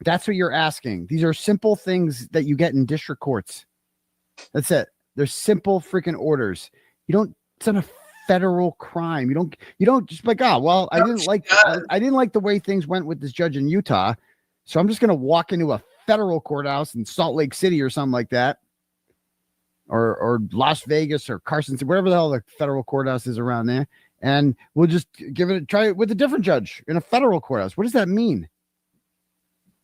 That's what you're asking. These are simple things that you get in district courts. That's it. They're simple freaking orders. You don't, it's not a federal crime. You don't just like, oh, well, I didn't like the way things went with this judge in Utah. So I'm just going to walk into a federal courthouse in Salt Lake City or something like that. Or Las Vegas or Carson, wherever the hell the federal courthouse is around there. And we'll just try it with a different judge in a federal courthouse. What does that mean?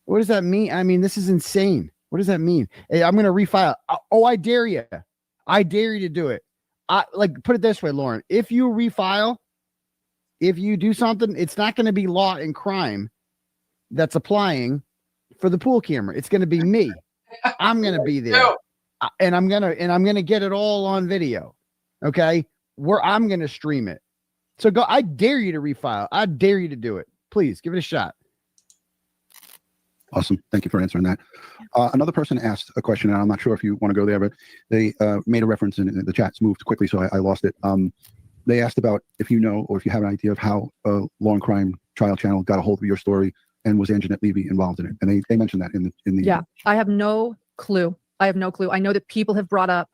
What does that mean? I mean, this is insane. What does that mean? Hey, I'm going to refile. Oh, I dare you. I dare you to do it. Put it this way, Lauren. If you refile, if you do something, it's not going to be law and crime that's applying for the pool camera. It's going to be me. I'm going to be there. And I'm gonna get it all on video. Okay. Where I'm gonna stream it. So go, I dare you to refile. I dare you to do it. Please give it a shot. Awesome. Thank you for answering that. Another person asked a question, and I'm not sure if you want to go there, but they made a reference and the chat's moved quickly, so I lost it. They asked about if you know or if you have an idea of how Law and Crime Trial Channel got a hold of your story, and was Anjanette Levy involved in it? And they mentioned that in the Yeah, I have no clue. I know that people have brought up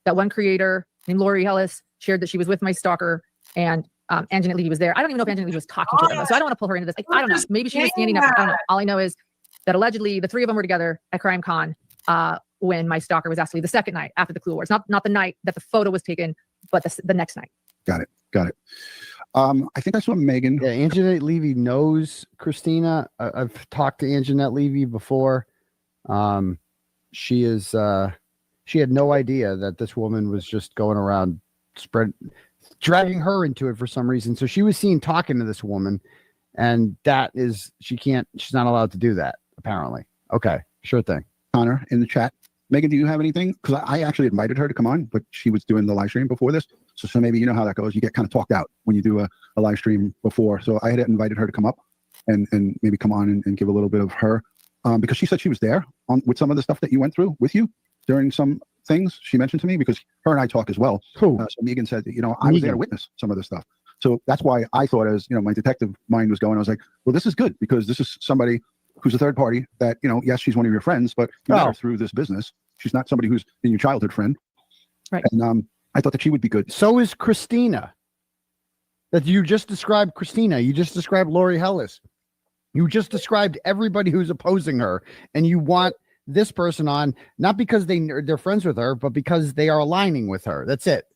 that one creator named Lori Ellis shared that she was with my stalker, and Anjanette Levy was there. I don't even know if Anjanette Levy was talking to her, so I don't want to pull her into this. I don't know. Maybe she was standing up. I don't know. All I know is that allegedly the three of them were together at Crime Con when my stalker was asked to leave the second night after the Clue Awards. Not the night that the photo was taken, but the next night. Got it. I think I saw Megan. Yeah, Anjanette Levy knows Christina. I've talked to Anjanette Levy before. She had no idea that this woman was just going around dragging her into it for some reason. So she was seen talking to this woman, and she's not allowed to do that, apparently. Okay, sure thing. Connor in the chat. Megan, do you have anything? Because I actually invited her to come on, but she was doing the live stream before this. So maybe you know how that goes. You get kind of talked out when you do a live stream before. So I had invited her to come up and maybe come on and give a little bit of her, because she said she was there with some of the stuff that you went through with you during some things she mentioned to me, because her and I talk as well. Cool. So Megan said, I was there to witness some of this stuff. So that's why I thought, as my detective mind was going, I was like, well, this is good, because this is somebody who's a third party that, yes, she's one of your friends, but you met her through this business. She's not somebody who's been your childhood friend. Right. And I thought that she would be good. So is Christina. That you just described Christina. You just described Lori Hellis. You just described everybody who's opposing her. And you want this person on, not because they're friends with her, but because they are aligning with her. That's it.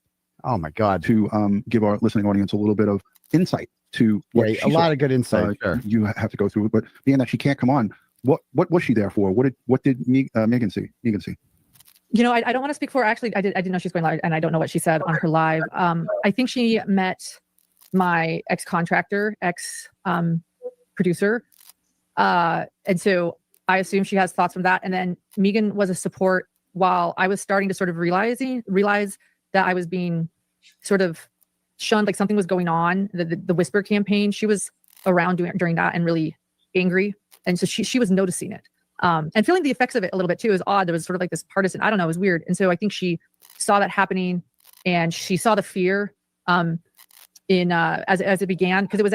Oh my God. To give our listening audience a little bit of insight to what a lot of good insight. Sure. You have to go through it, but being that she can't come on, what was she there for? What did Megan see? I don't want to speak for her. Actually, I didn't know she's going live, and I don't know what she said on her live. I think she met my ex-contractor, producer, and so I assume she has thoughts from that. And then Megan was a support while I was starting to sort of realize that I was being sort of shunned, like something was going on. The Whisper campaign, she was around during that and really angry. And so she was noticing it and feeling the effects of it a little bit too. It was odd. There was sort of like this partisan, I don't know, it was weird. And so I think she saw that happening, and she saw the fear as it began, because it was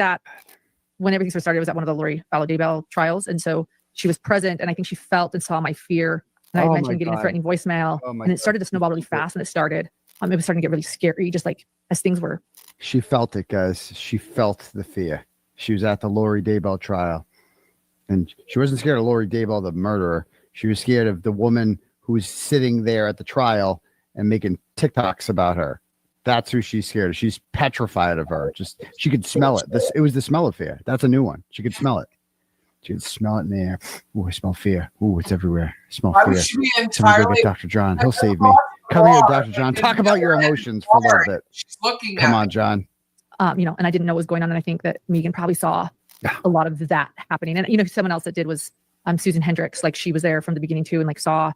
when everything sort of started, it was at one of the Lori Vallow Daybell trials. And so she was present, and I think she felt and saw my fear. And I mentioned getting a threatening voicemail, and it started to snowball really fast. And it was starting to get really scary, just like as things were. She felt it, guys. She felt the fear. She was at the Lori Daybell trial. And she wasn't scared of Lori Daybell, the murderer. She was scared of the woman who was sitting there at the trial and making TikToks about her. That's who she's scared of. She's petrified of her. She could smell it. It was the smell of fear. That's a new one. She could smell it. She could smell it in the air. Ooh, I smell fear. Ooh, it's everywhere. I smell fear. Somebody go get Dr. John. He'll save me. Come here, Dr. John. Talk about your emotions for a little bit. She's looking Come on, John. And I didn't know what was going on. And I think that Megan probably saw a lot of that happening. And, someone else that did was Susan Hendricks. Like, she was there from the beginning too, and like saw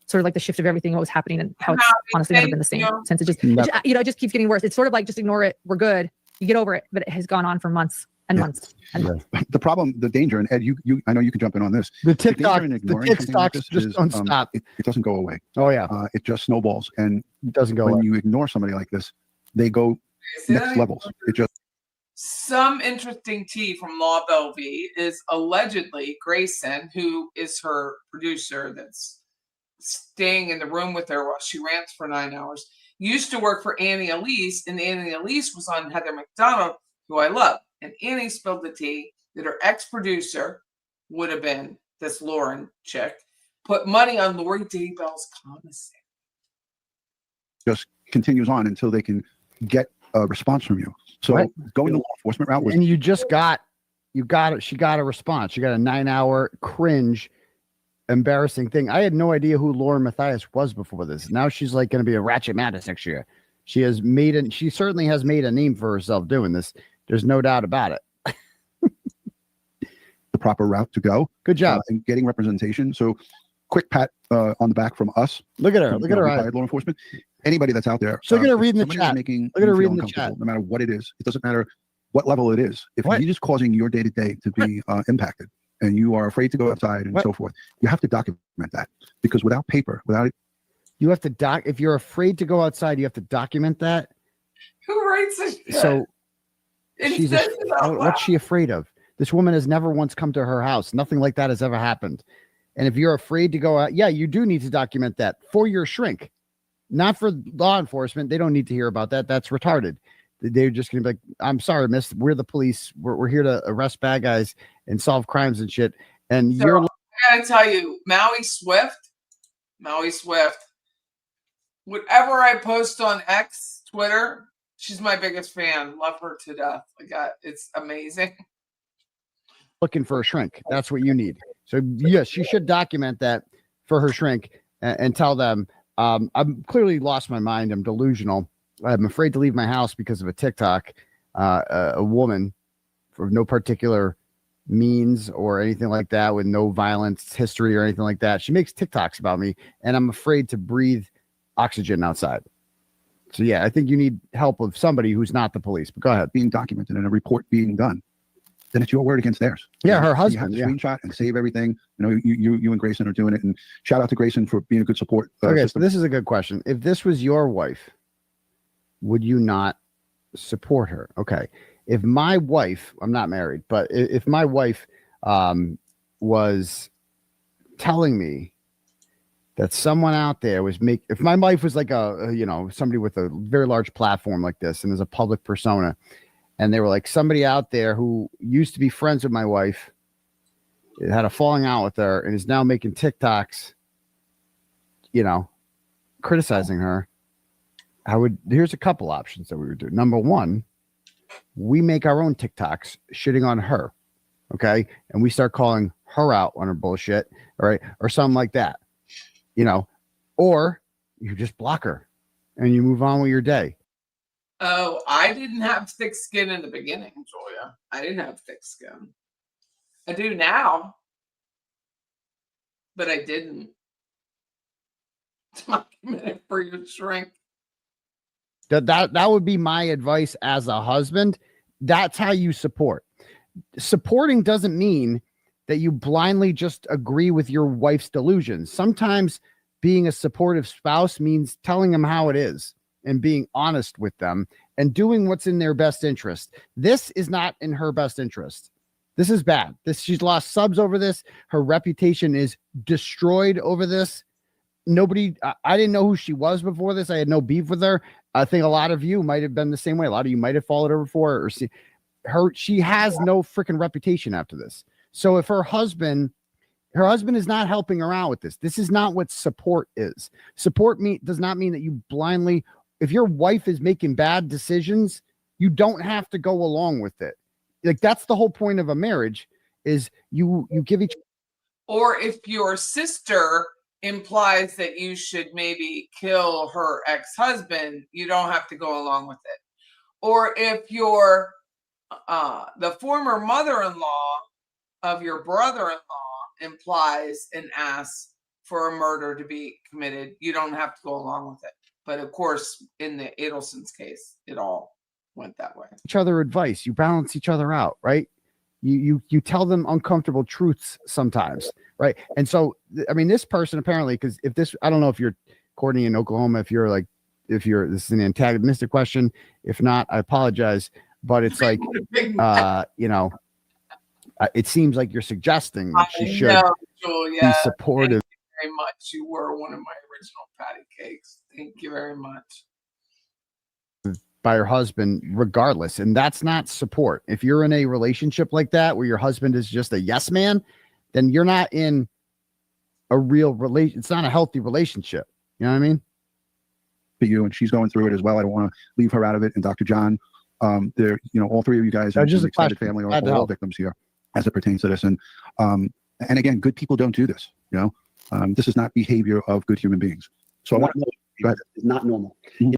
sort of like the shift of everything, what was happening, and how it's honestly never been the same since. It just keeps getting worse. It's sort of like, just ignore it. We're good. You get over it. But it has gone on for months and months and months. The problem, the danger, and Ed, I know you can jump in on this. The TikToks just don't stop. It doesn't go away. Oh yeah. It just snowballs, and it doesn't go when away. you ignore somebody like this, they go next levels. It just. Some interesting tea from Law Bellevue is allegedly Grayson, who is her producer that's staying in the room with her while she rants for 9 hours, used to work for Annie Elise, and Annie Elise was on Heather McDonald, who I love. And Annie spilled the tea that her ex-producer would have been this Lauren chick, put money on Lori Daybell's commissary. Just continues on until they can get a response from you. So going the law enforcement route was, and she got a response. She got a 9-hour cringe, embarrassing thing. I had no idea who Lauren Matthias was before this. Now she's like going to be a Ratchet Madness next year. She certainly has made a name for herself doing this. There's no doubt about it. The proper route to go. Good job. And getting representation. So quick pat on the back from us. Look at her. Look at her. Law enforcement. Anybody that's out there. So look at her reading the chat. Look at her reading the chat. No matter what it is. It doesn't matter what level it is. If you're just causing your day-to-day to be impacted, and you are afraid to go outside and so forth, you have to document that, because without paper, without it, you have to if you're afraid to go outside, you have to document that. Who writes this? So what's she afraid of? This woman has never once come to her house. Nothing like that has ever happened. And if you're afraid to go out, you do need to document that for your shrink, not for law enforcement. They don't need to hear about that. That's retarded. They're just going to be like, I'm sorry, miss. We're the police. We're here to arrest bad guys and solve crimes and shit. And so, I gotta tell you, Maui Swift, whatever I post on X, Twitter, she's my biggest fan. Love her to death. It's amazing. Looking for a shrink. That's what you need. So yes, she should document that for her shrink and tell them, I'm clearly lost my mind. I'm delusional. I'm afraid to leave my house because of a TikTok. A woman for no particular means or anything like that, with no violence history or anything like that. She makes TikToks about me, and I'm afraid to breathe oxygen outside. So yeah, I think you need help of somebody who's not the police. But go ahead. Being documented and a report being done, then it's your word against theirs. Yeah, her You husband. have to screenshot and save everything. You know, you and Grayson are doing it. And shout out to Grayson for being a good support. Okay, system. so this is a good question. If this was your wife, would you not support her? Okay. If my wife, I'm not married, but if my wife was telling me that someone out there was if my wife was like somebody with a very large platform like this and is a public persona, and they were like somebody out there who used to be friends with my wife, had a falling out with her, and is now making TikToks, criticizing her, here's a couple options that we would do. Number one, we make our own TikToks shitting on her. Okay. And we start calling her out on her bullshit. All right. Or something like that, or you just block her and you move on with your day. Oh, I didn't have thick skin in the beginning, Julia. I didn't have thick skin. I do now, but I didn't. Document it for your shrink. That would be my advice as a husband. That's how you support. Supporting doesn't mean that you blindly just agree with your wife's delusions. Sometimes being a supportive spouse means telling them how it is and being honest with them and doing what's in their best interest. This is not in her best interest. This is bad. She's lost subs over this. Her reputation is destroyed over this. I didn't know who she was before this. I had no beef with her. I think a lot of you might have been the same way. A lot of you might have followed her before or see her. She has no freaking reputation after this. So if her husband is not helping her out with this, this is not what support is. Support does not mean that you blindly, if your wife is making bad decisions, you don't have to go along with it. Like, that's the whole point of a marriage, is you give each. Or if your sister implies that you should maybe kill her ex-husband, you don't have to go along with it. Or if your the former mother-in-law of your brother-in-law implies and asks for a murder to be committed, you don't have to go along with it. But of course, in the Adelson's case, it all went that way. Each other advice. You balance each other out, right? You tell them uncomfortable truths sometimes, right? And so, I mean, this person apparently, because I don't know if you're Courtney in Oklahoma, this is an antagonistic question. If not, I apologize. But it's like, it seems like you're suggesting that she should be supportive. Thank you very much. You were one of my original patty cakes. Thank you very much. By her husband, regardless. And that's not support. If you're in a relationship like that, where your husband is just a yes man, then you're not in a real relation. It's not a healthy relationship. You know what I mean? But and she's going through it as well. I don't want to leave her out of it. And Dr. John, all three of you guys are just extended family, all victims here as it pertains to this. And again, good people don't do this. This is not behavior of good human beings. So I want to go ahead. It's not normal. Mm-hmm.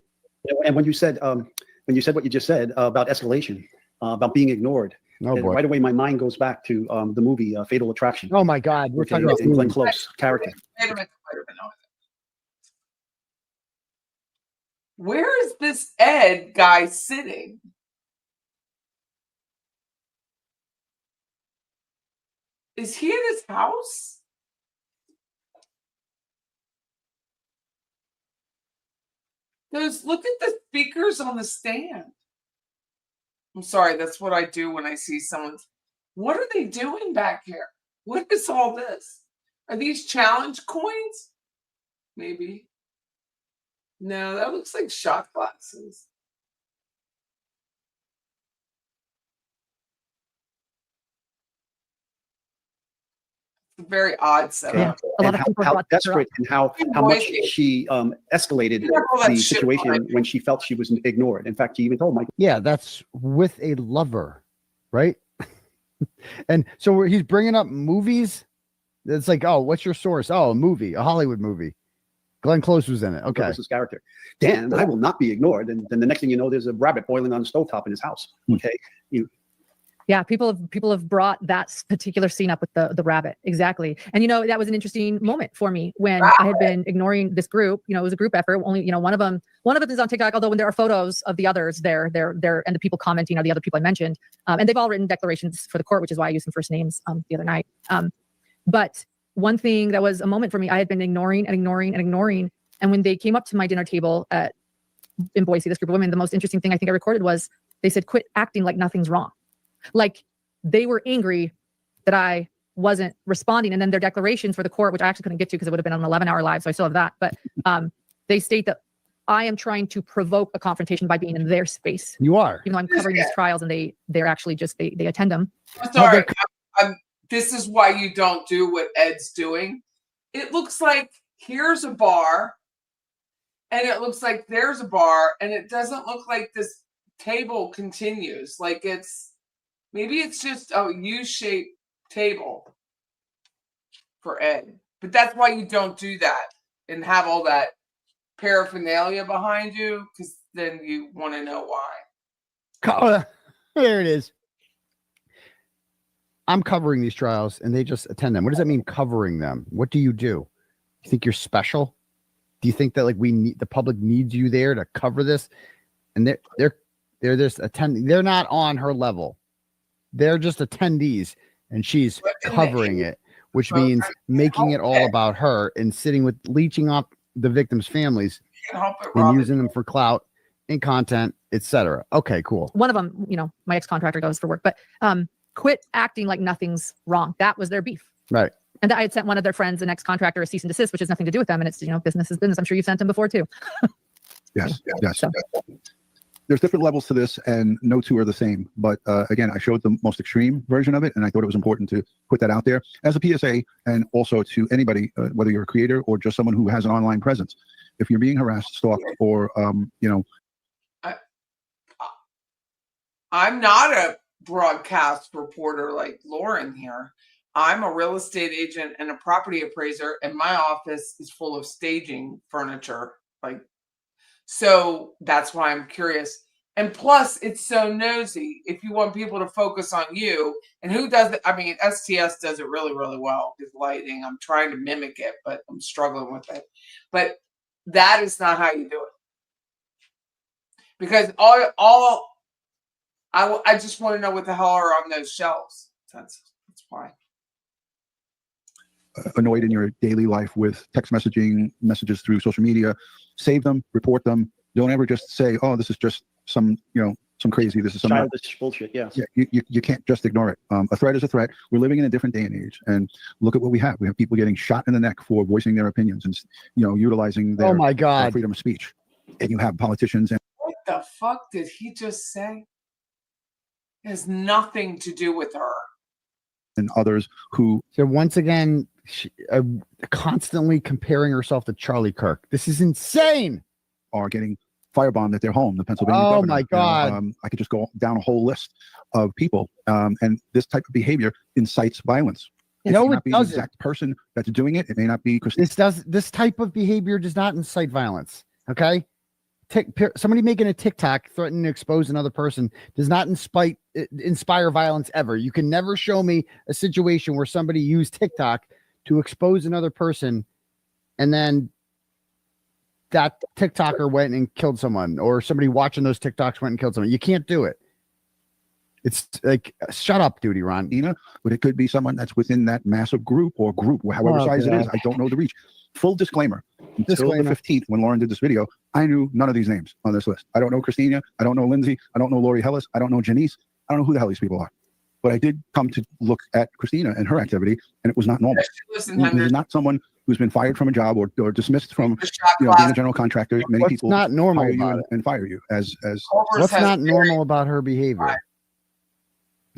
And when you said what you just said about escalation, about being ignored, right away my mind goes back to the movie Fatal Attraction. Oh my God, we're talking about Glenn Close character. Wait a minute. Where is this Ed guy sitting? Is he in his house? Look at the speakers on the stand. I'm sorry, that's what I do when I see someone's. What are they doing back here? What is all this? Are these challenge coins? Maybe. No, that looks like shot glasses. Very odd setup. Yeah. And how desperate and how much she escalated the situation when she felt she was ignored. In fact, she even told Mike. Yeah, that's with a lover, right? And so he's bringing up movies. It's like, oh, what's your source? Oh, a movie, a Hollywood movie. Glenn Close was in it. Okay. His character. Dan, I will not be ignored. And then the next thing you know, there's a rabbit boiling on the stovetop in his house. Okay. Yeah, people have brought that particular scene up with the rabbit. Exactly. And that was an interesting moment for me when I had been ignoring this group. It was a group effort. Only, one of them is on TikTok, although when there are photos of the others there and the people commenting are the other people I mentioned. And they've all written declarations for the court, which is why I used some first names the other night. But one thing that was a moment for me, I had been ignoring. And when they came up to my dinner table in Boise, this group of women, the most interesting thing I think I recorded was they said, "Quit acting like nothing's wrong." Like they were angry that I wasn't responding. And then their declarations for the court, which I actually couldn't get to because it would have been on an 11-hour live. So I still have that. But they state that I am trying to provoke a confrontation by being in their space. You are. Even though I'm covering these trials and they're actually just, they attend them. I'm sorry. This is why you don't do what Ed's doing. It looks like here's a bar and it looks like there's a bar and it doesn't look like this table continues. Like maybe it's just a U-shaped table for Ed. But that's why you don't do that and have all that paraphernalia behind you, because then you want to know why. There it is. I'm covering these trials and they just attend them. What does that mean, covering them? What do? You think you're special? Do you think that the public needs you there to cover this? And they're just attending. They're not on her level. They're just attendees, and she's covering it, which means making it all about her and leeching off the victims' families and using them for clout and content, etc. Okay, cool. One of them, my ex-contractor goes for work, but quit acting like nothing's wrong. That was their beef. Right. And I had sent one of their friends, an ex-contractor, a cease and desist, which has nothing to do with them. And it's, business is business. I'm sure you've sent them before too. Yes. There's different levels to this, and no two are the same. But again, I showed the most extreme version of it, and I thought it was important to put that out there as a PSA, and also to anybody, whether you're a creator or just someone who has an online presence. If you're being harassed, stalked, or I'm not a broadcast reporter like Lauren here. I'm a real estate agent and a property appraiser, and my office is full of staging furniture. So that's why I'm curious. And plus, it's so nosy. If you want people to focus on you, and who does it? I mean, STS does it really, really well. His lighting. I'm trying to mimic it, but I'm struggling with it. But that is not how you do it. Because I just want to know what the hell are on those shelves. That's why. Annoyed in your daily life with text messages through social media, save them, report them. Don't ever just say, "Oh, this is just some crazy. This is some childish bullshit." Yes. Yeah, you can't just ignore it. A threat is a threat. We're living in a different day and age, and look at what we have. We have people getting shot in the neck for voicing their opinions and utilizing their, their freedom of speech. And you have politicians and what the fuck did he just say? It has nothing to do with her. And others who. So once again, constantly comparing herself to Charlie Kirk. This is insane. Are getting firebombed at their home, the Pennsylvania governor. Oh my God. I could just go down a whole list of people. And this type of behavior incites violence. It may not be the exact person that's doing it. It may not be Christine. This type of behavior does not incite violence. Okay. Somebody making a TikTok threatening to expose another person does not inspire violence ever. You can never show me a situation where somebody used TikTok to expose another person and then that TikToker went and killed someone, or somebody watching those TikToks went and killed someone. You can't do it. It's like, shut up, duty, Ron. But it could be someone that's within that massive group, however size it is. I don't know the reach. Full disclaimer. Until the 15th, when Lauren did this video, I knew none of these names on this list. I don't know Christina. I don't know Lindsay. I don't know Lori Hellis. I don't know Janice. I don't know who the hell these people are. But I did come to look at Christina and her activity, and it was not normal. This is not someone who's been fired from a job or dismissed from being a general contractor. Many people not normal hire you and fire you as. What's not normal about her behavior?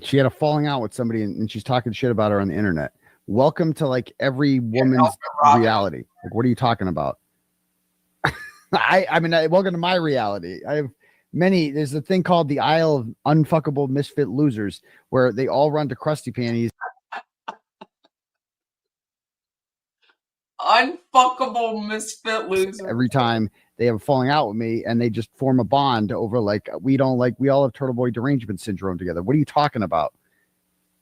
She had a falling out with somebody, and she's talking shit about her on the internet. Welcome to every woman's reality. What are you talking about? I mean, welcome to my reality. I have many. There's a thing called the Isle of Unfuckable Misfit Losers, where they all run to Krusty Panties. Unfuckable misfit loser. every time they have a falling out with me, and they just form a bond over like we all have Turtle Boy derangement syndrome together. What are you talking about?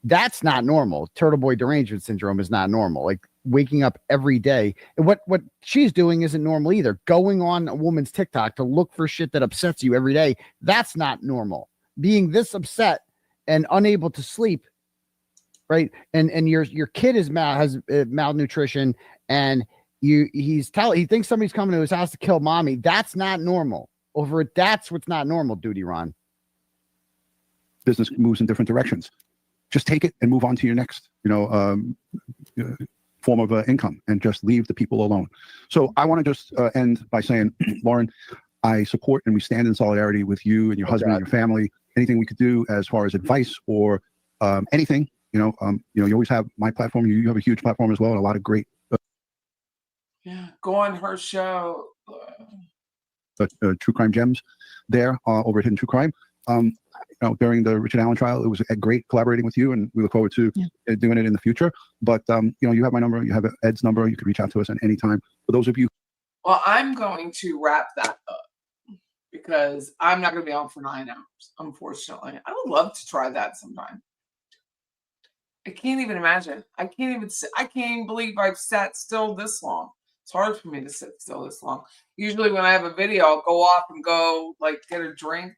That's not normal. Turtle Boy derangement syndrome is not normal. Like waking up every day. And what she's doing isn't normal either. Going on a woman's TikTok to look for shit that upsets you every day. That's not normal. Being this upset and unable to sleep, right? And your kid has malnutrition, and he thinks somebody's coming to his house to kill mommy. That's not normal. That's what's not normal, Duty Ron. Business moves in different directions. Just take it and move on to your next, form of income, and just leave the people alone. So I want to just end by saying, Lauren, I support and we stand in solidarity with you and your husband and your family. Anything we could do as far as advice or anything, you always have my platform. You have a huge platform as well, and a lot of great. Yeah, go on her show. True Crime Gems there over at Hidden True Crime. During the Richard Allen trial, it was great collaborating with you, and we look forward to doing it in the future. But you have my number, you have Ed's number, you can reach out to us at any time. For those of you, Well, I'm going to wrap that up because I'm not going to be on for 9 hours, unfortunately. I would love to try that sometime. I can't even imagine. I can't even believe I've sat still this long. It's hard for me to sit still this long. Usually when I have a video, I'll go off and go like get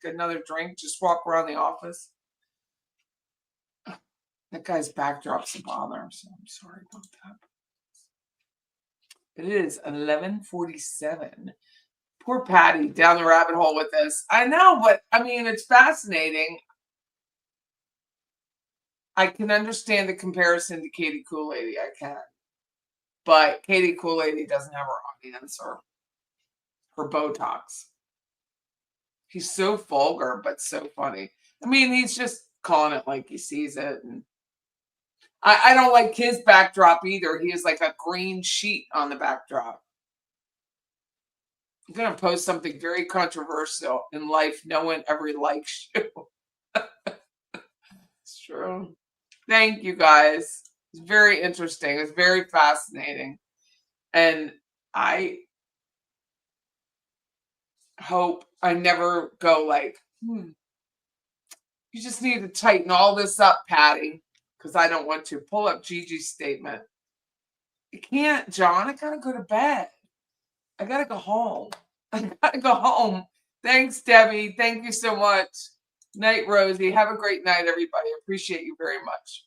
another drink, just walk around the office. That guy's backdrop's a bother, so I'm sorry about that. It is 11:47. Poor Patty down the rabbit hole with this. I know, but I mean, it's fascinating. I can understand the comparison to Katie Kool-Lady. I can. But Katie Kool-Lady doesn't have her audience or her Botox. He's so vulgar, but so funny. I mean, he's just calling it like he sees it. And I don't like his backdrop either. He has like a green sheet on the backdrop. I'm going to post something very controversial in life. No one ever likes you. It's true. Thank you, guys. It's very interesting. It's very fascinating. And I hope I never go like, you just need to tighten all this up, Patty, because I don't want to. Pull up Gigi's statement. You can't, John. I got to go to bed. I got to go home. I got to go home. Thanks, Debbie. Thank you so much. Night, Rosie. Have a great night, everybody. Appreciate you very much.